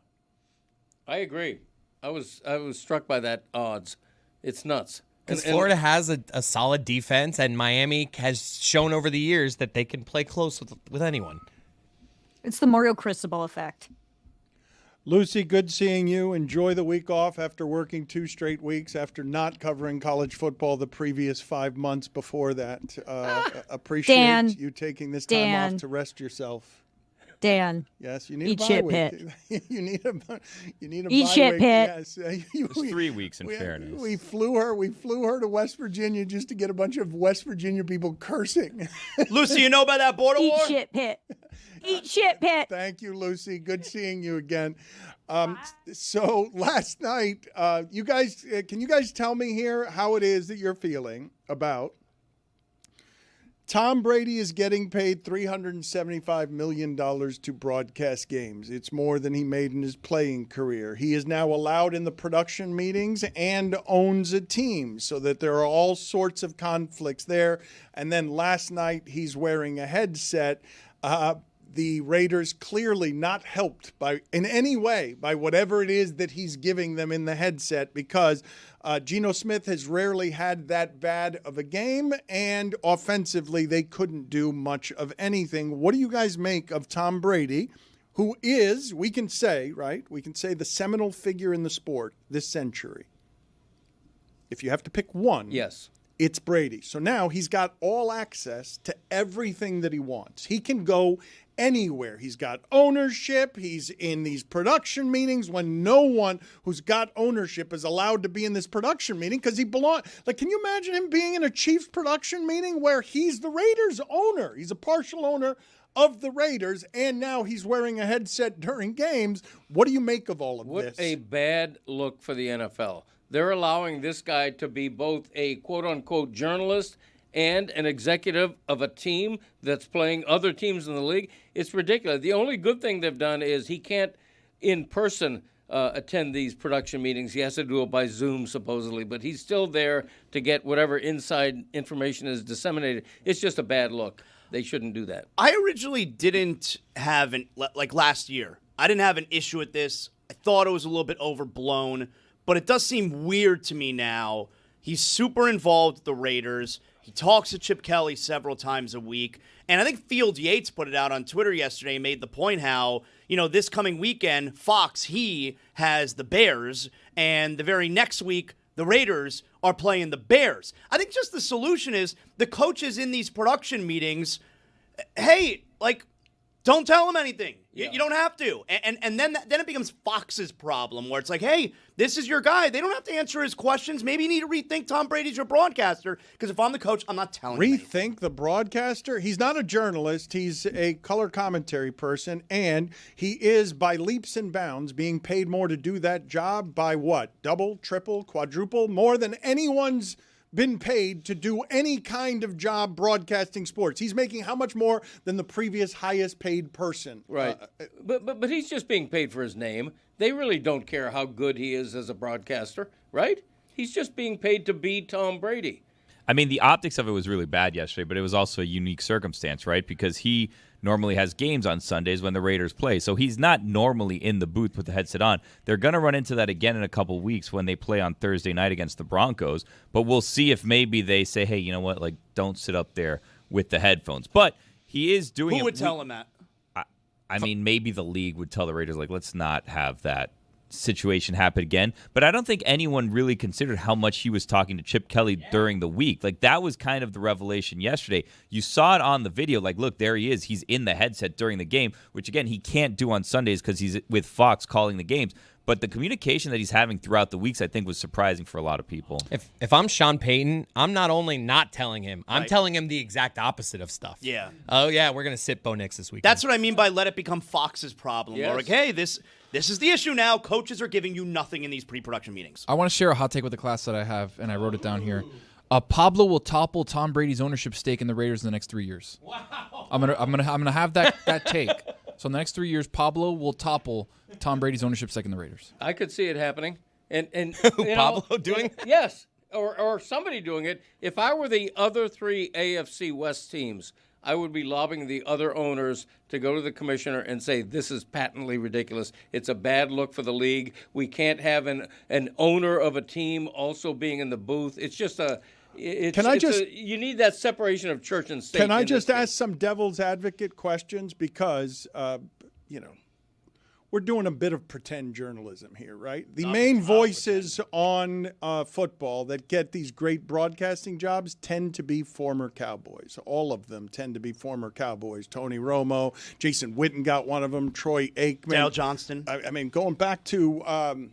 I agree. I was struck by that odds. It's nuts. Because Florida has a solid defense, and Miami has shown over the years that they can play close with anyone. It's the Mario Cristobal effect. Lucy, good seeing you. Enjoy the week off after working 2 straight weeks after not covering college football the previous 5 months before that. Appreciate you taking this time off to rest yourself. Dan. Yes, you need eat a bye shit week. Pit. you need a eat bye shit week. Pit. Yes. It's 3 weeks in fairness. We flew her to West Virginia just to get a bunch of West Virginia people cursing. Lucy, you know about that border war? Eat shit Pit. Eat shit Pit. Thank you, Lucy. Good seeing you again. So last night, you guys, can you guys tell me here how it is that you're feeling about Tom Brady is getting paid $375 million to broadcast games. It's more than he made in his playing career. He is now allowed in the production meetings and owns a team, so that there are all sorts of conflicts there. And then last night, he's wearing a headset. The Raiders clearly not helped in any way by whatever it is that he's giving them in the headset, because Geno Smith has rarely had that bad of a game, and offensively they couldn't do much of anything. What do you guys make of Tom Brady, who is, we can say the seminal figure in the sport this century? If you have to pick one, yes, it's Brady. So now he's got all access to everything that he wants. He can go anywhere. He's got ownership. He's in these production meetings when no one who's got ownership is allowed to be in this production meeting because he belongs. Like, can you imagine him being in a Chiefs production meeting where he's the Raiders owner? He's a partial owner of the Raiders, and now he's wearing a headset during games. What do you make of all of this? What a bad look for the NFL. They're allowing this guy to be both a quote-unquote journalist and an executive of a team that's playing other teams in the league. It's ridiculous. The only good thing they've done is he can't, in person, attend these production meetings. He has to do it by Zoom, supposedly, but he's still there to get whatever inside information is disseminated. It's just a bad look. They shouldn't do that. I originally didn't have like last year, I didn't have an issue with this. I thought it was a little bit overblown, but it does seem weird to me now. He's super involved with the Raiders. He talks to Chip Kelly several times a week. And I think Field Yates put it out on Twitter yesterday and made the point how, this coming weekend, Fox, he has the Bears, and the very next week, the Raiders are playing the Bears. I think just the solution is the coaches in these production meetings, hey, don't tell them anything. Yeah. You don't have to. And then it becomes Fox's problem where it's like, hey, this is your guy. They don't have to answer his questions. Maybe you need to rethink Tom Brady's your broadcaster, because if I'm the coach, I'm not telling you. Rethink the broadcaster? He's not a journalist. He's a color commentary person, and he is, by leaps and bounds, being paid more to do that job by what? Double, triple, quadruple? More than anyone's been paid to do any kind of job broadcasting sports. He's making how much more than the previous highest paid person? Right. But he's just being paid for his name. They really don't care how good he is as a broadcaster, right? He's just being paid to be Tom Brady. I mean, the optics of it was really bad yesterday, but it was also a unique circumstance, right? Because he normally has games on Sundays when the Raiders play. So he's not normally in the booth with the headset on. They're going to run into that again in a couple weeks when they play on Thursday night against the Broncos. But we'll see if maybe they say, hey, you know what, don't sit up there with the headphones. But he is doing it. Who would tell him that? I mean, maybe the league would tell the Raiders, let's not have that situation happen again. But I don't think anyone really considered how much he was talking to Chip Kelly during the week. That was kind of the revelation yesterday. You saw it on the video. Look, there he is. He's in the headset during the game, which, again, he can't do on Sundays because he's with Fox calling the games. But the communication that he's having throughout the weeks, I think, was surprising for a lot of people. If I'm Sean Payton, I'm not only not telling him, I'm telling him the exact opposite of stuff. Yeah. Oh, yeah, we're going to sit Bo Nix this weekend. That's what I mean by let it become Fox's problem. Yes. Or hey, this is the issue now. Coaches are giving you nothing in these pre-production meetings. I want to share a hot take with the class that I have, and I wrote it down here. Pablo will topple Tom Brady's ownership stake in the Raiders in the next 3 years. Wow. I'm gonna have that take. So in the next 3 years, Pablo will topple Tom Brady's ownership stake in the Raiders. I could see it happening. And Pablo doing it? Yes, or somebody doing it. If I were the other three AFC West teams, I would be lobbying the other owners to go to the commissioner and say, this is patently ridiculous. It's a bad look for the league. We can't have an owner of a team also being in the booth. It's just you need that separation of church and state. Can I just ask some devil's advocate questions? Because, we're doing a bit of pretend journalism here, right? The main voices on football that get these great broadcasting jobs tend to be former Cowboys. All of them tend to be former Cowboys. Tony Romo, Jason Witten got one of them, Troy Aikman. Dale Johnston. I mean, going back to,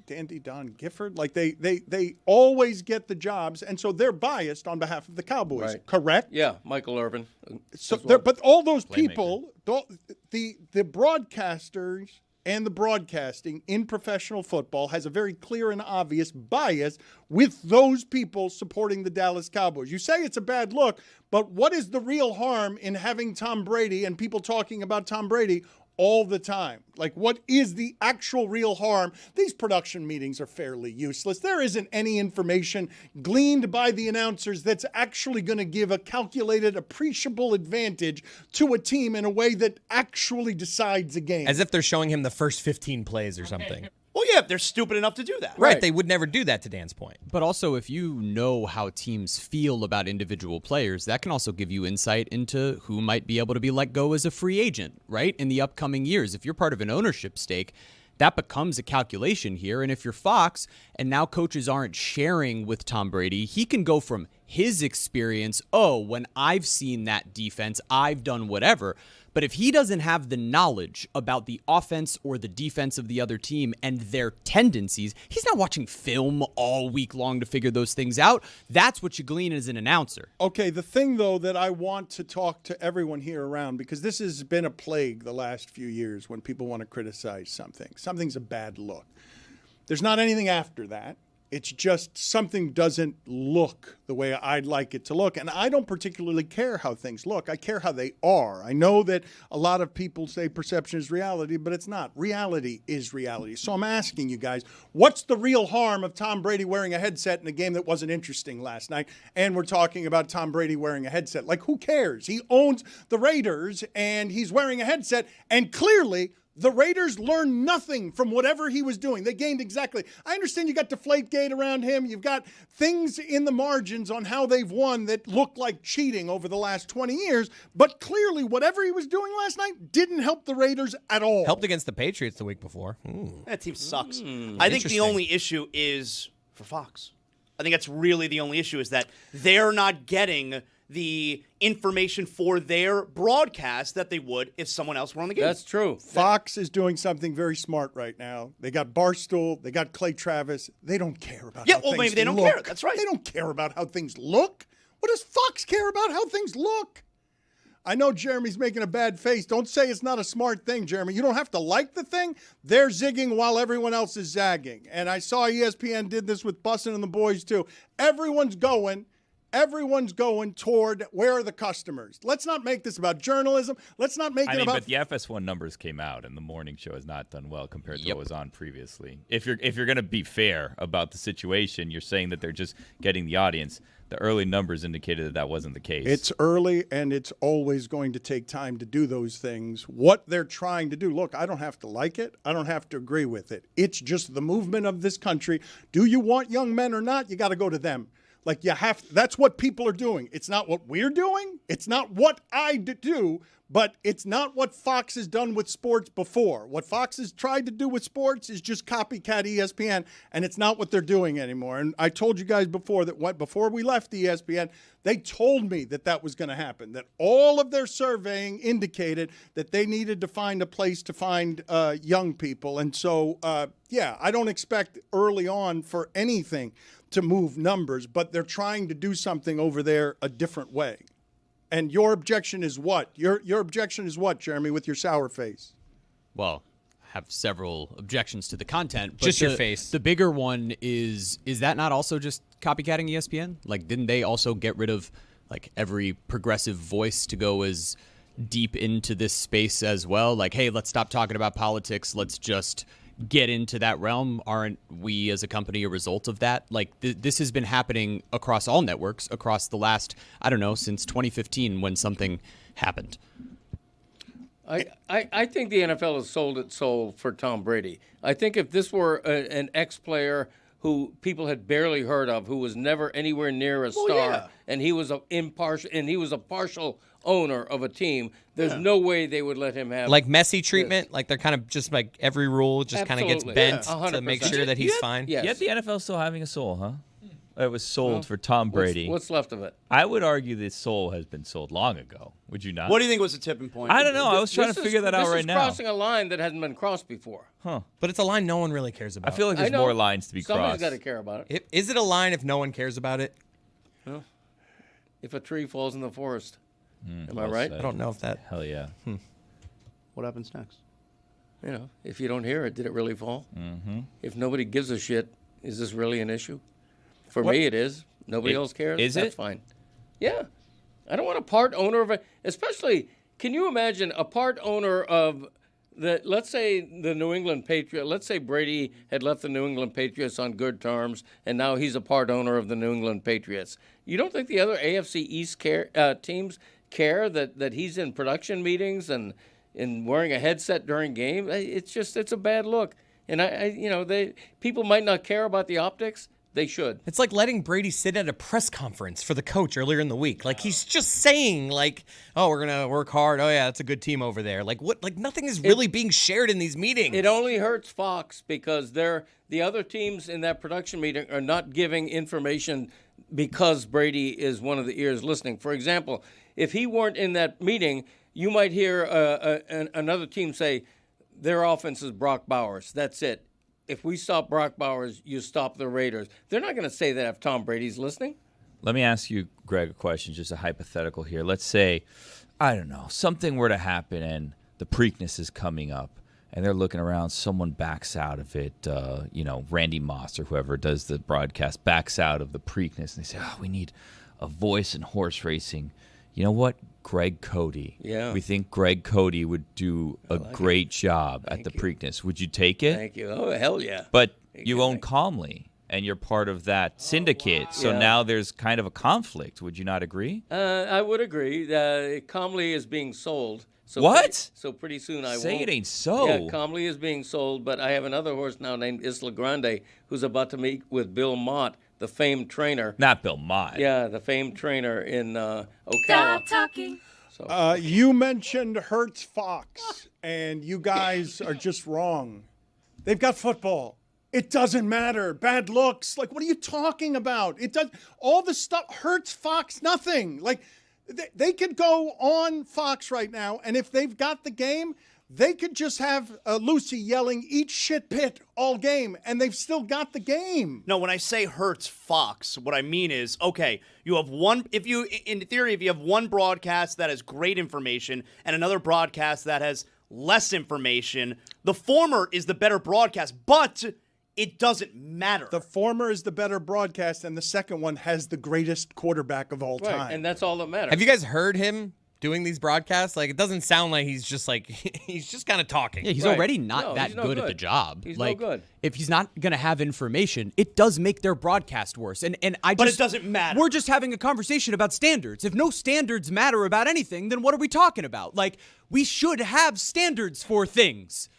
Dandy Don Gifford, they always get the jobs, and so they're biased on behalf of the Cowboys, right. Correct? Yeah, Michael Irvin. So, but all those people, the broadcasters and the broadcasting in professional football has a very clear and obvious bias with those people supporting the Dallas Cowboys. You say it's a bad look, but what is the real harm in having Tom Brady and people talking about Tom Brady all the time? What is the actual real harm? These production meetings are fairly useless. There isn't any information gleaned by the announcers that's actually going to give a calculated, appreciable advantage to a team in a way that actually decides a game. As if they're showing him the first 15 plays or something. Well, yeah, they're stupid enough to do that. Right, they would never do that, to Dan's point. But also, if you know how teams feel about individual players, that can also give you insight into who might be able to be let go as a free agent, right, in the upcoming years. If you're part of an ownership stake, that becomes a calculation here. And if you're Fox and now coaches aren't sharing with Tom Brady, he can go from his experience, when I've seen that defense, I've done whatever. But if he doesn't have the knowledge about the offense or the defense of the other team and their tendencies, he's not watching film all week long to figure those things out. That's what you glean as an announcer. Okay, the thing, though, that I want to talk to everyone here around, because this has been a plague the last few years when people want to criticize something. Something's a bad look. There's not anything after that. It's just something doesn't look the way I'd like it to look. And I don't particularly care how things look. I care how they are. I know that a lot of people say perception is reality, but it's not. Reality is reality. So I'm asking you guys, what's the real harm of Tom Brady wearing a headset in a game that wasn't interesting last night? And we're talking about Tom Brady wearing a headset. Like, who cares? He owns the Raiders, and he's wearing a headset, and clearly the Raiders learned nothing from whatever he was doing. They gained exactly. I understand you got Deflategate around him. You've got things in the margins on how they've won that look like cheating over the last 20 years. But clearly, whatever he was doing last night didn't help the Raiders at all. Helped against the Patriots the week before. That team sucks. I think the only issue is for Fox. I think that's really the only issue, is that they're not getting the information for their broadcast that they would if someone else were on the game. That's true. Fox is doing something very smart right now. They got Barstool. They got Clay Travis. They don't care about how things maybe they don't look. care. That's right. They don't care about how things look. What does Fox care about how things look? I know Jeremy's making a bad face. Don't say it's not a smart thing, Jeremy. You don't have to like the thing. They're zigging while everyone else is zagging. And I saw ESPN did this with Bussin' and the boys too. Everyone's going toward where are the customers. Let's not make this about journalism. Let's not make it about. But the FS1 numbers came out, and the morning show has not done well compared to what was on previously. If you're going to be fair about the situation, you're saying that they're just getting the audience. The early numbers indicated that wasn't the case. It's early, and it's always going to take time to do those things. What they're trying to do, look, I don't have to like it. I don't have to agree with it. It's just the movement of this country. Do you want young men or not? You got to go to them. Like, that's what people are doing. It's not what we're doing. It's not what I do, but it's not what Fox has done with sports before. What Fox has tried to do with sports is just copycat ESPN, and it's not what they're doing anymore. And I told you guys before that before we left ESPN, they told me that was going to happen, that all of their surveying indicated that they needed to find a place to find young people. And so, I don't expect early on for anything to move numbers, but they're trying to do something over there a different way. And your objection is what? Your objection is what, Jeremy, with your sour face? Well, I have several objections to the content. But just your face. The bigger one is that not also just copycatting ESPN? Like, didn't they also get rid of like every progressive voice to go as deep into this space as well? Like, hey, let's stop talking about politics. Let's just get into that realm. Aren't we as a company a result of that? Like, this has been happening across all networks across the last, I don't know, since 2015 when something happened. I think the NFL has sold its soul for Tom Brady. I think if this were an ex-player who people had barely heard of, who was never anywhere near a star, and he was a partial owner of a team, there's no way they would let him have like Messi treatment. Like, they're kind of just like every rule just kind of gets bent to make sure that he's fine. Yet the NFL still having a soul, huh? It was sold for Tom Brady. What's left of it? I would argue this soul has been sold long ago. Would you not? What do you think was the tipping point? I don't know. I was trying to figure that out right now. This is crossing a line that hasn't been crossed before. Huh. But it's a line no one really cares about. I feel like there's more lines to be crossed. Somebody's got to care about it. Is it a line if no one cares about it? Well, if a tree falls in the forest. Am I right? I don't know if that. Hell yeah. What happens next? You know, if you don't hear it, did it really fall? Mm-hmm. If nobody gives a shit, is this really an issue? For me, it is. Nobody else cares. Is That's fine. Yeah. I don't want a part owner of it. Especially, can you imagine a part owner of let's say the New England Patriots, let's say Brady had left the New England Patriots on good terms, and now he's a part owner of the New England Patriots. You don't think the other AFC East teams care that he's in production meetings and wearing a headset during game? It's a bad look. And people might not care about the optics. They should. It's like letting Brady sit at a press conference for the coach earlier in the week. Like, he's just saying, like, oh, we're going to work hard. Oh, yeah, that's a good team over there. Like, what? Like, nothing is really being shared in these meetings. It only hurts Fox because the other teams in that production meeting are not giving information because Brady is one of the ears listening. For example, if he weren't in that meeting, you might hear another team say, their offense is Brock Bowers. That's it. If we stop Brock Bowers, you stop the Raiders. They're not going to say that if Tom Brady's listening. Let me ask you, Greg, a question, just a hypothetical here. Let's say, I don't know, something were to happen and the Preakness is coming up, and they're looking around, someone backs out of it, Randy Moss or whoever does the broadcast backs out of the Preakness, and they say, we need a voice in horse racing. You know what? Greg Cody. Yeah. We think Greg Cody would do a great job at the Preakness. Would you take it? Thank you. Oh, hell yeah. But you own Calmly, and you're part of that syndicate. So now there's kind of a conflict. Would you not agree? I would agree. Calmly is being sold. So What? Pretty soon I Say won't. it ain't so. Yeah, Calmly is being sold, but I have another horse now named Isla Grande who's about to meet with Bill Mott, the famed trainer. Not Bill Mott. Yeah, the famed trainer in Ocala. Stop talking. You mentioned Hertz Fox, and you guys are just wrong. They've got football. It doesn't matter. Bad looks. Like, what are you talking about? It does all the stuff. Hertz Fox, nothing. Like, they could go on Fox right now, and if they've got the game, they could just have Lucy yelling, "Eat shit pit" all game, and they've still got the game. No, when I say Hertz Fox, what I mean is, okay, you have one, in theory, if you have one broadcast that has great information and another broadcast that has less information, the former is the better broadcast, but it doesn't matter. The former is the better broadcast, and the second one has the greatest quarterback of all time. And that's all that matters. Have you guys heard him doing these broadcasts? Like, it doesn't sound like he's just kind of talking. Yeah, he's already not that good at the job. He's like, no good. If he's not going to have information, it does make their broadcast worse. But it doesn't matter. We're just having a conversation about standards. If no standards matter about anything, then what are we talking about? Like, we should have standards for things.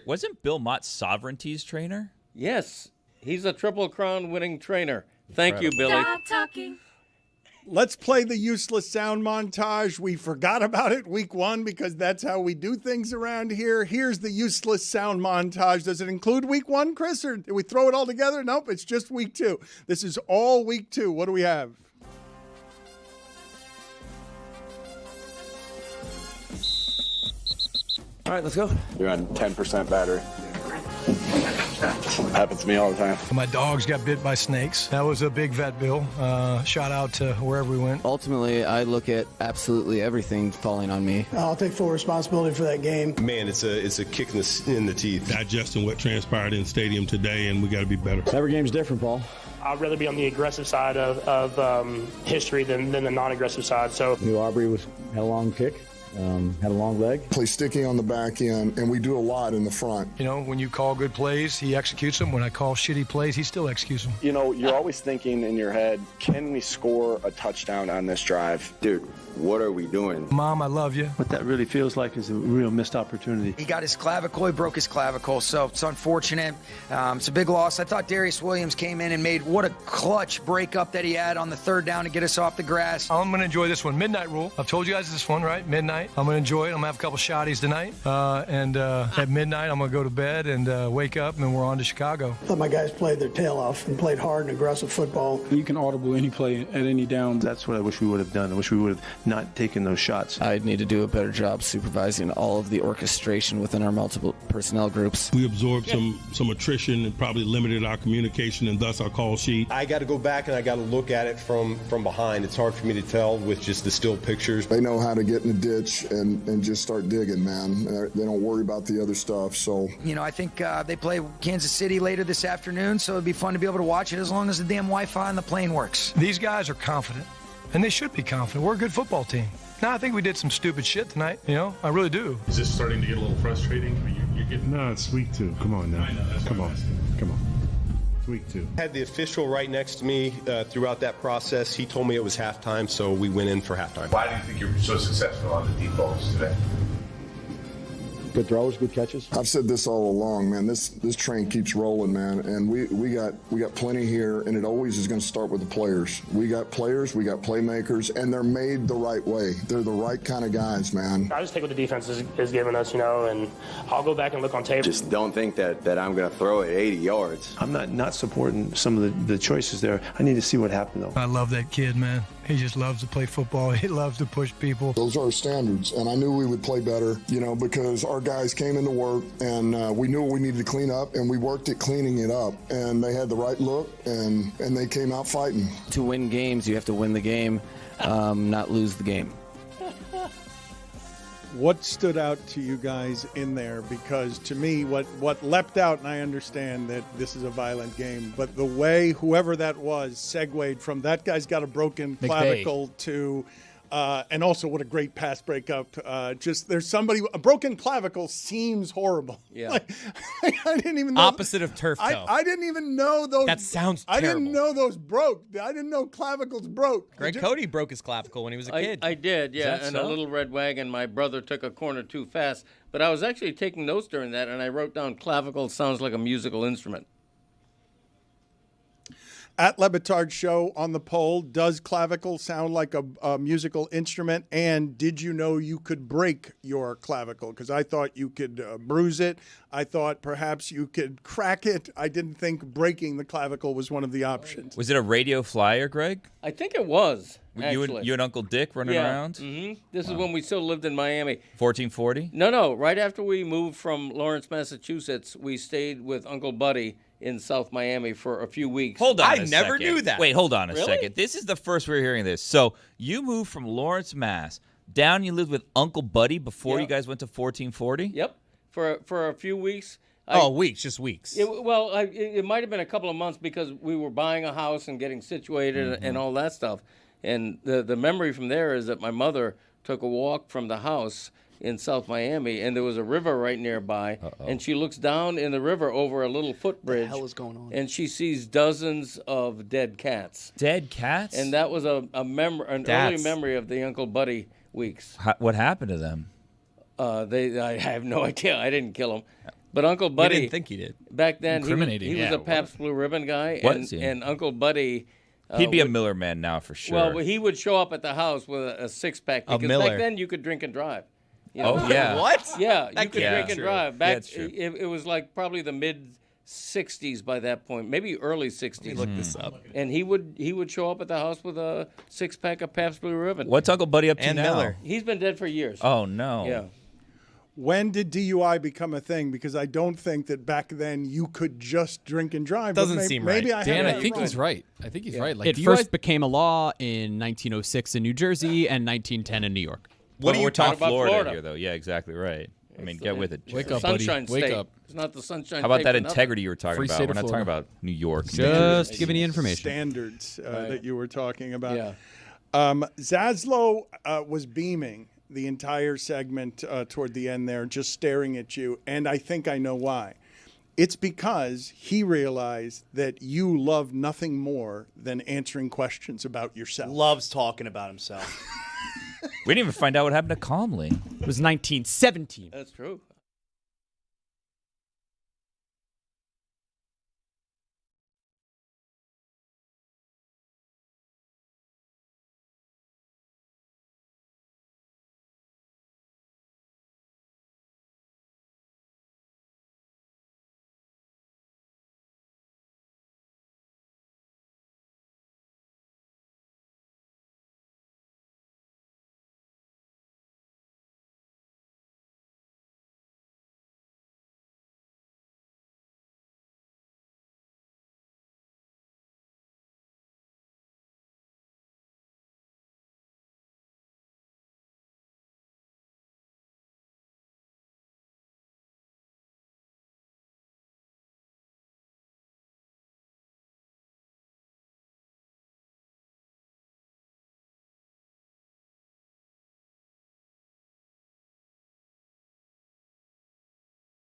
Wasn't Bill Mott Sovereignty's trainer? Yes. He's a Triple Crown winning trainer. Thank you, Billy. Stop talking. Let's play the useless sound montage. We forgot about it week 1 because that's how we do things around here. Here's the useless sound montage. Does it include week 1, Chris, or did we throw it all together? Nope, it's just week 2. This is all week 2. What do we have? All right, let's go. You're on 10% battery. Happens to me all the time. My dogs got bit by snakes. That was a big vet bill. Shout out to wherever we went. Ultimately, I look at absolutely everything falling on me. I'll take full responsibility for that game. Man, it's a kick in the teeth. Digesting what transpired in the stadium today, and we got to be better. Every game's different, Paul. I'd rather be on the aggressive side of history than the non-aggressive side. So Aubrey had a long kick. Had a long leg. Play sticky on the back end, and we do a lot in the front. You know, when you call good plays, he executes them. When I call shitty plays, he still executes them. You know, you're always thinking in your head, can we score a touchdown on this drive? Dude, what are we doing? Mom, I love you. What that really feels like is a real missed opportunity. He got his clavicle. He broke his clavicle, so it's unfortunate. It's a big loss. I thought Darius Williams came in and made what a clutch breakup that he had on the third down to get us off the grass. I'm going to enjoy this one. Midnight rule. I've told you guys this one, right? Midnight. I'm going to enjoy it. I'm going to have a couple shotties tonight. At midnight, I'm going to go to bed and wake up, and we're on to Chicago. I thought my guys played their tail off and played hard and aggressive football. You can audible any play at any down. That's what I wish we would have done. I wish we would have not taken those shots. I'd need to do a better job supervising all of the orchestration within our multiple personnel groups. We absorbed some attrition and probably limited our communication and thus our call sheet. I got to go back and I got to look at it from behind. It's hard for me to tell with just the still pictures. They know how to get in the ditch and just start digging, man. They don't worry about the other stuff. So, You know, I think they play Kansas City later this afternoon, so it'd be fun to be able to watch it as long as the damn Wi-Fi on the plane works. These guys are confident, and they should be confident. We're a good football team. No, I think we did some stupid shit tonight. You know, I really do. Is this starting to get a little frustrating? You're getting... No, it's week 2. Come on now. Come on. It's week 2. I had the official right next to me throughout that process. He told me it was halftime, so we went in for halftime. Why do you think you were so successful on the deep balls today? Good throws, good catches. I've said this all along, man. This train keeps rolling, man. And we got plenty here, and it always is going to start with the players. We got players, we got playmakers, and they're made the right way. They're the right kind of guys, man. I just take what the defense is giving us, you know, and I'll go back and look on tape. Just don't think that I'm going to throw it 80 yards. I'm not supporting some of the choices there. I need to see what happened, though. I love that kid, man. He just loves to play football. He loves to push people. Those are our standards, and I knew we would play better, you know, because our guys came into work, and we knew we needed to clean up, and we worked at cleaning it up, and they had the right look, and they came out fighting. To win games, you have to win the game, not lose the game. What stood out to you guys in there? Because to me, what leapt out, and I understand that this is a violent game, but the way whoever that was segued from that guy's got a broken clavicle to, and also what a great pass breakup. Just there's somebody, a broken clavicle seems horrible. Yeah. Like, I didn't even know. Opposite of turf toe. I didn't even know those. That sounds terrible. I didn't know those broke. I didn't know clavicles broke. Greg Cody broke his clavicle when he was a kid. I did, yeah. And so? a little red wagon. My brother took a corner too fast. But I was actually taking notes during that, and I wrote down clavicle sounds like a musical instrument. At Le Batard Show on the poll, does clavicle sound like a musical instrument? And did you know you could break your clavicle? Because I thought you could bruise it. I thought perhaps you could crack it. I didn't think breaking the clavicle was one of the options. Was it a radio flyer, Greg? I think it was, You and Uncle Dick running around? Mm-hmm. This is when we still lived in Miami. 1440? No. Right after we moved from Lawrence, Massachusetts, we stayed with Uncle Buddy in South Miami for a few weeks. Hold on I never knew that. Wait, hold on a Really? second. This is the first we're hearing this. So you moved from Lawrence, Mass. Down you lived with Uncle Buddy before you guys went to 1440? Yep. For a few weeks. Weeks, just weeks. It might have been a couple of months because we were buying a house and getting situated and all that stuff. And the memory from there is that my mother took a walk from the house in South Miami, and there was a river right nearby, and she looks down in the river over a little footbridge. What the hell is going on? And she sees dozens of dead cats. Dead cats? And that was an early memory of the Uncle Buddy weeks. What happened to them? I have no idea. I didn't kill them. But Uncle Buddy, We didn't think you did. Back then, he Incriminating. was a Pabst Blue Ribbon guy, Was he? and Uncle Buddy. He'd be a Miller man now for sure. Well, he would show up at the house with a six-pack because Miller. back then you could drink and drive. You know? Oh, yeah. What? Yeah, That you could can't drink be and true. drive. Yeah, Back, that's true. it was like probably the mid-'60s by that point, maybe early 60s. Let me look this up. And he would show up at the house with a six-pack of Pabst Blue Ribbon. What's Uncle Buddy up to And now? Miller. He's been dead for years. Oh, no. Yeah. When did DUI become a thing? Because I don't think that back then you could just drink and drive. Doesn't seem right. Maybe I Dan, have I think he's right. I think he's right. Like, It first became a law in 1906 in New Jersey and 1910 in New York. We're talking about Florida here, though. Yeah, exactly right. I mean, get with it. Wake up, buddy. Sunshine Wake State. up. It's not the Sunshine How about State that for nothing. integrity you were talking Free about? state We're of not talking Florida. about New York. Just giving you information. Standards that you were talking about. Yeah. Zaslow was beaming the entire segment toward the end there, just staring at you, and I think I know why. It's because he realized that you love nothing more than answering questions about yourself. Loves talking about himself. We didn't even find out what happened to Calmly. It was 1917. That's true.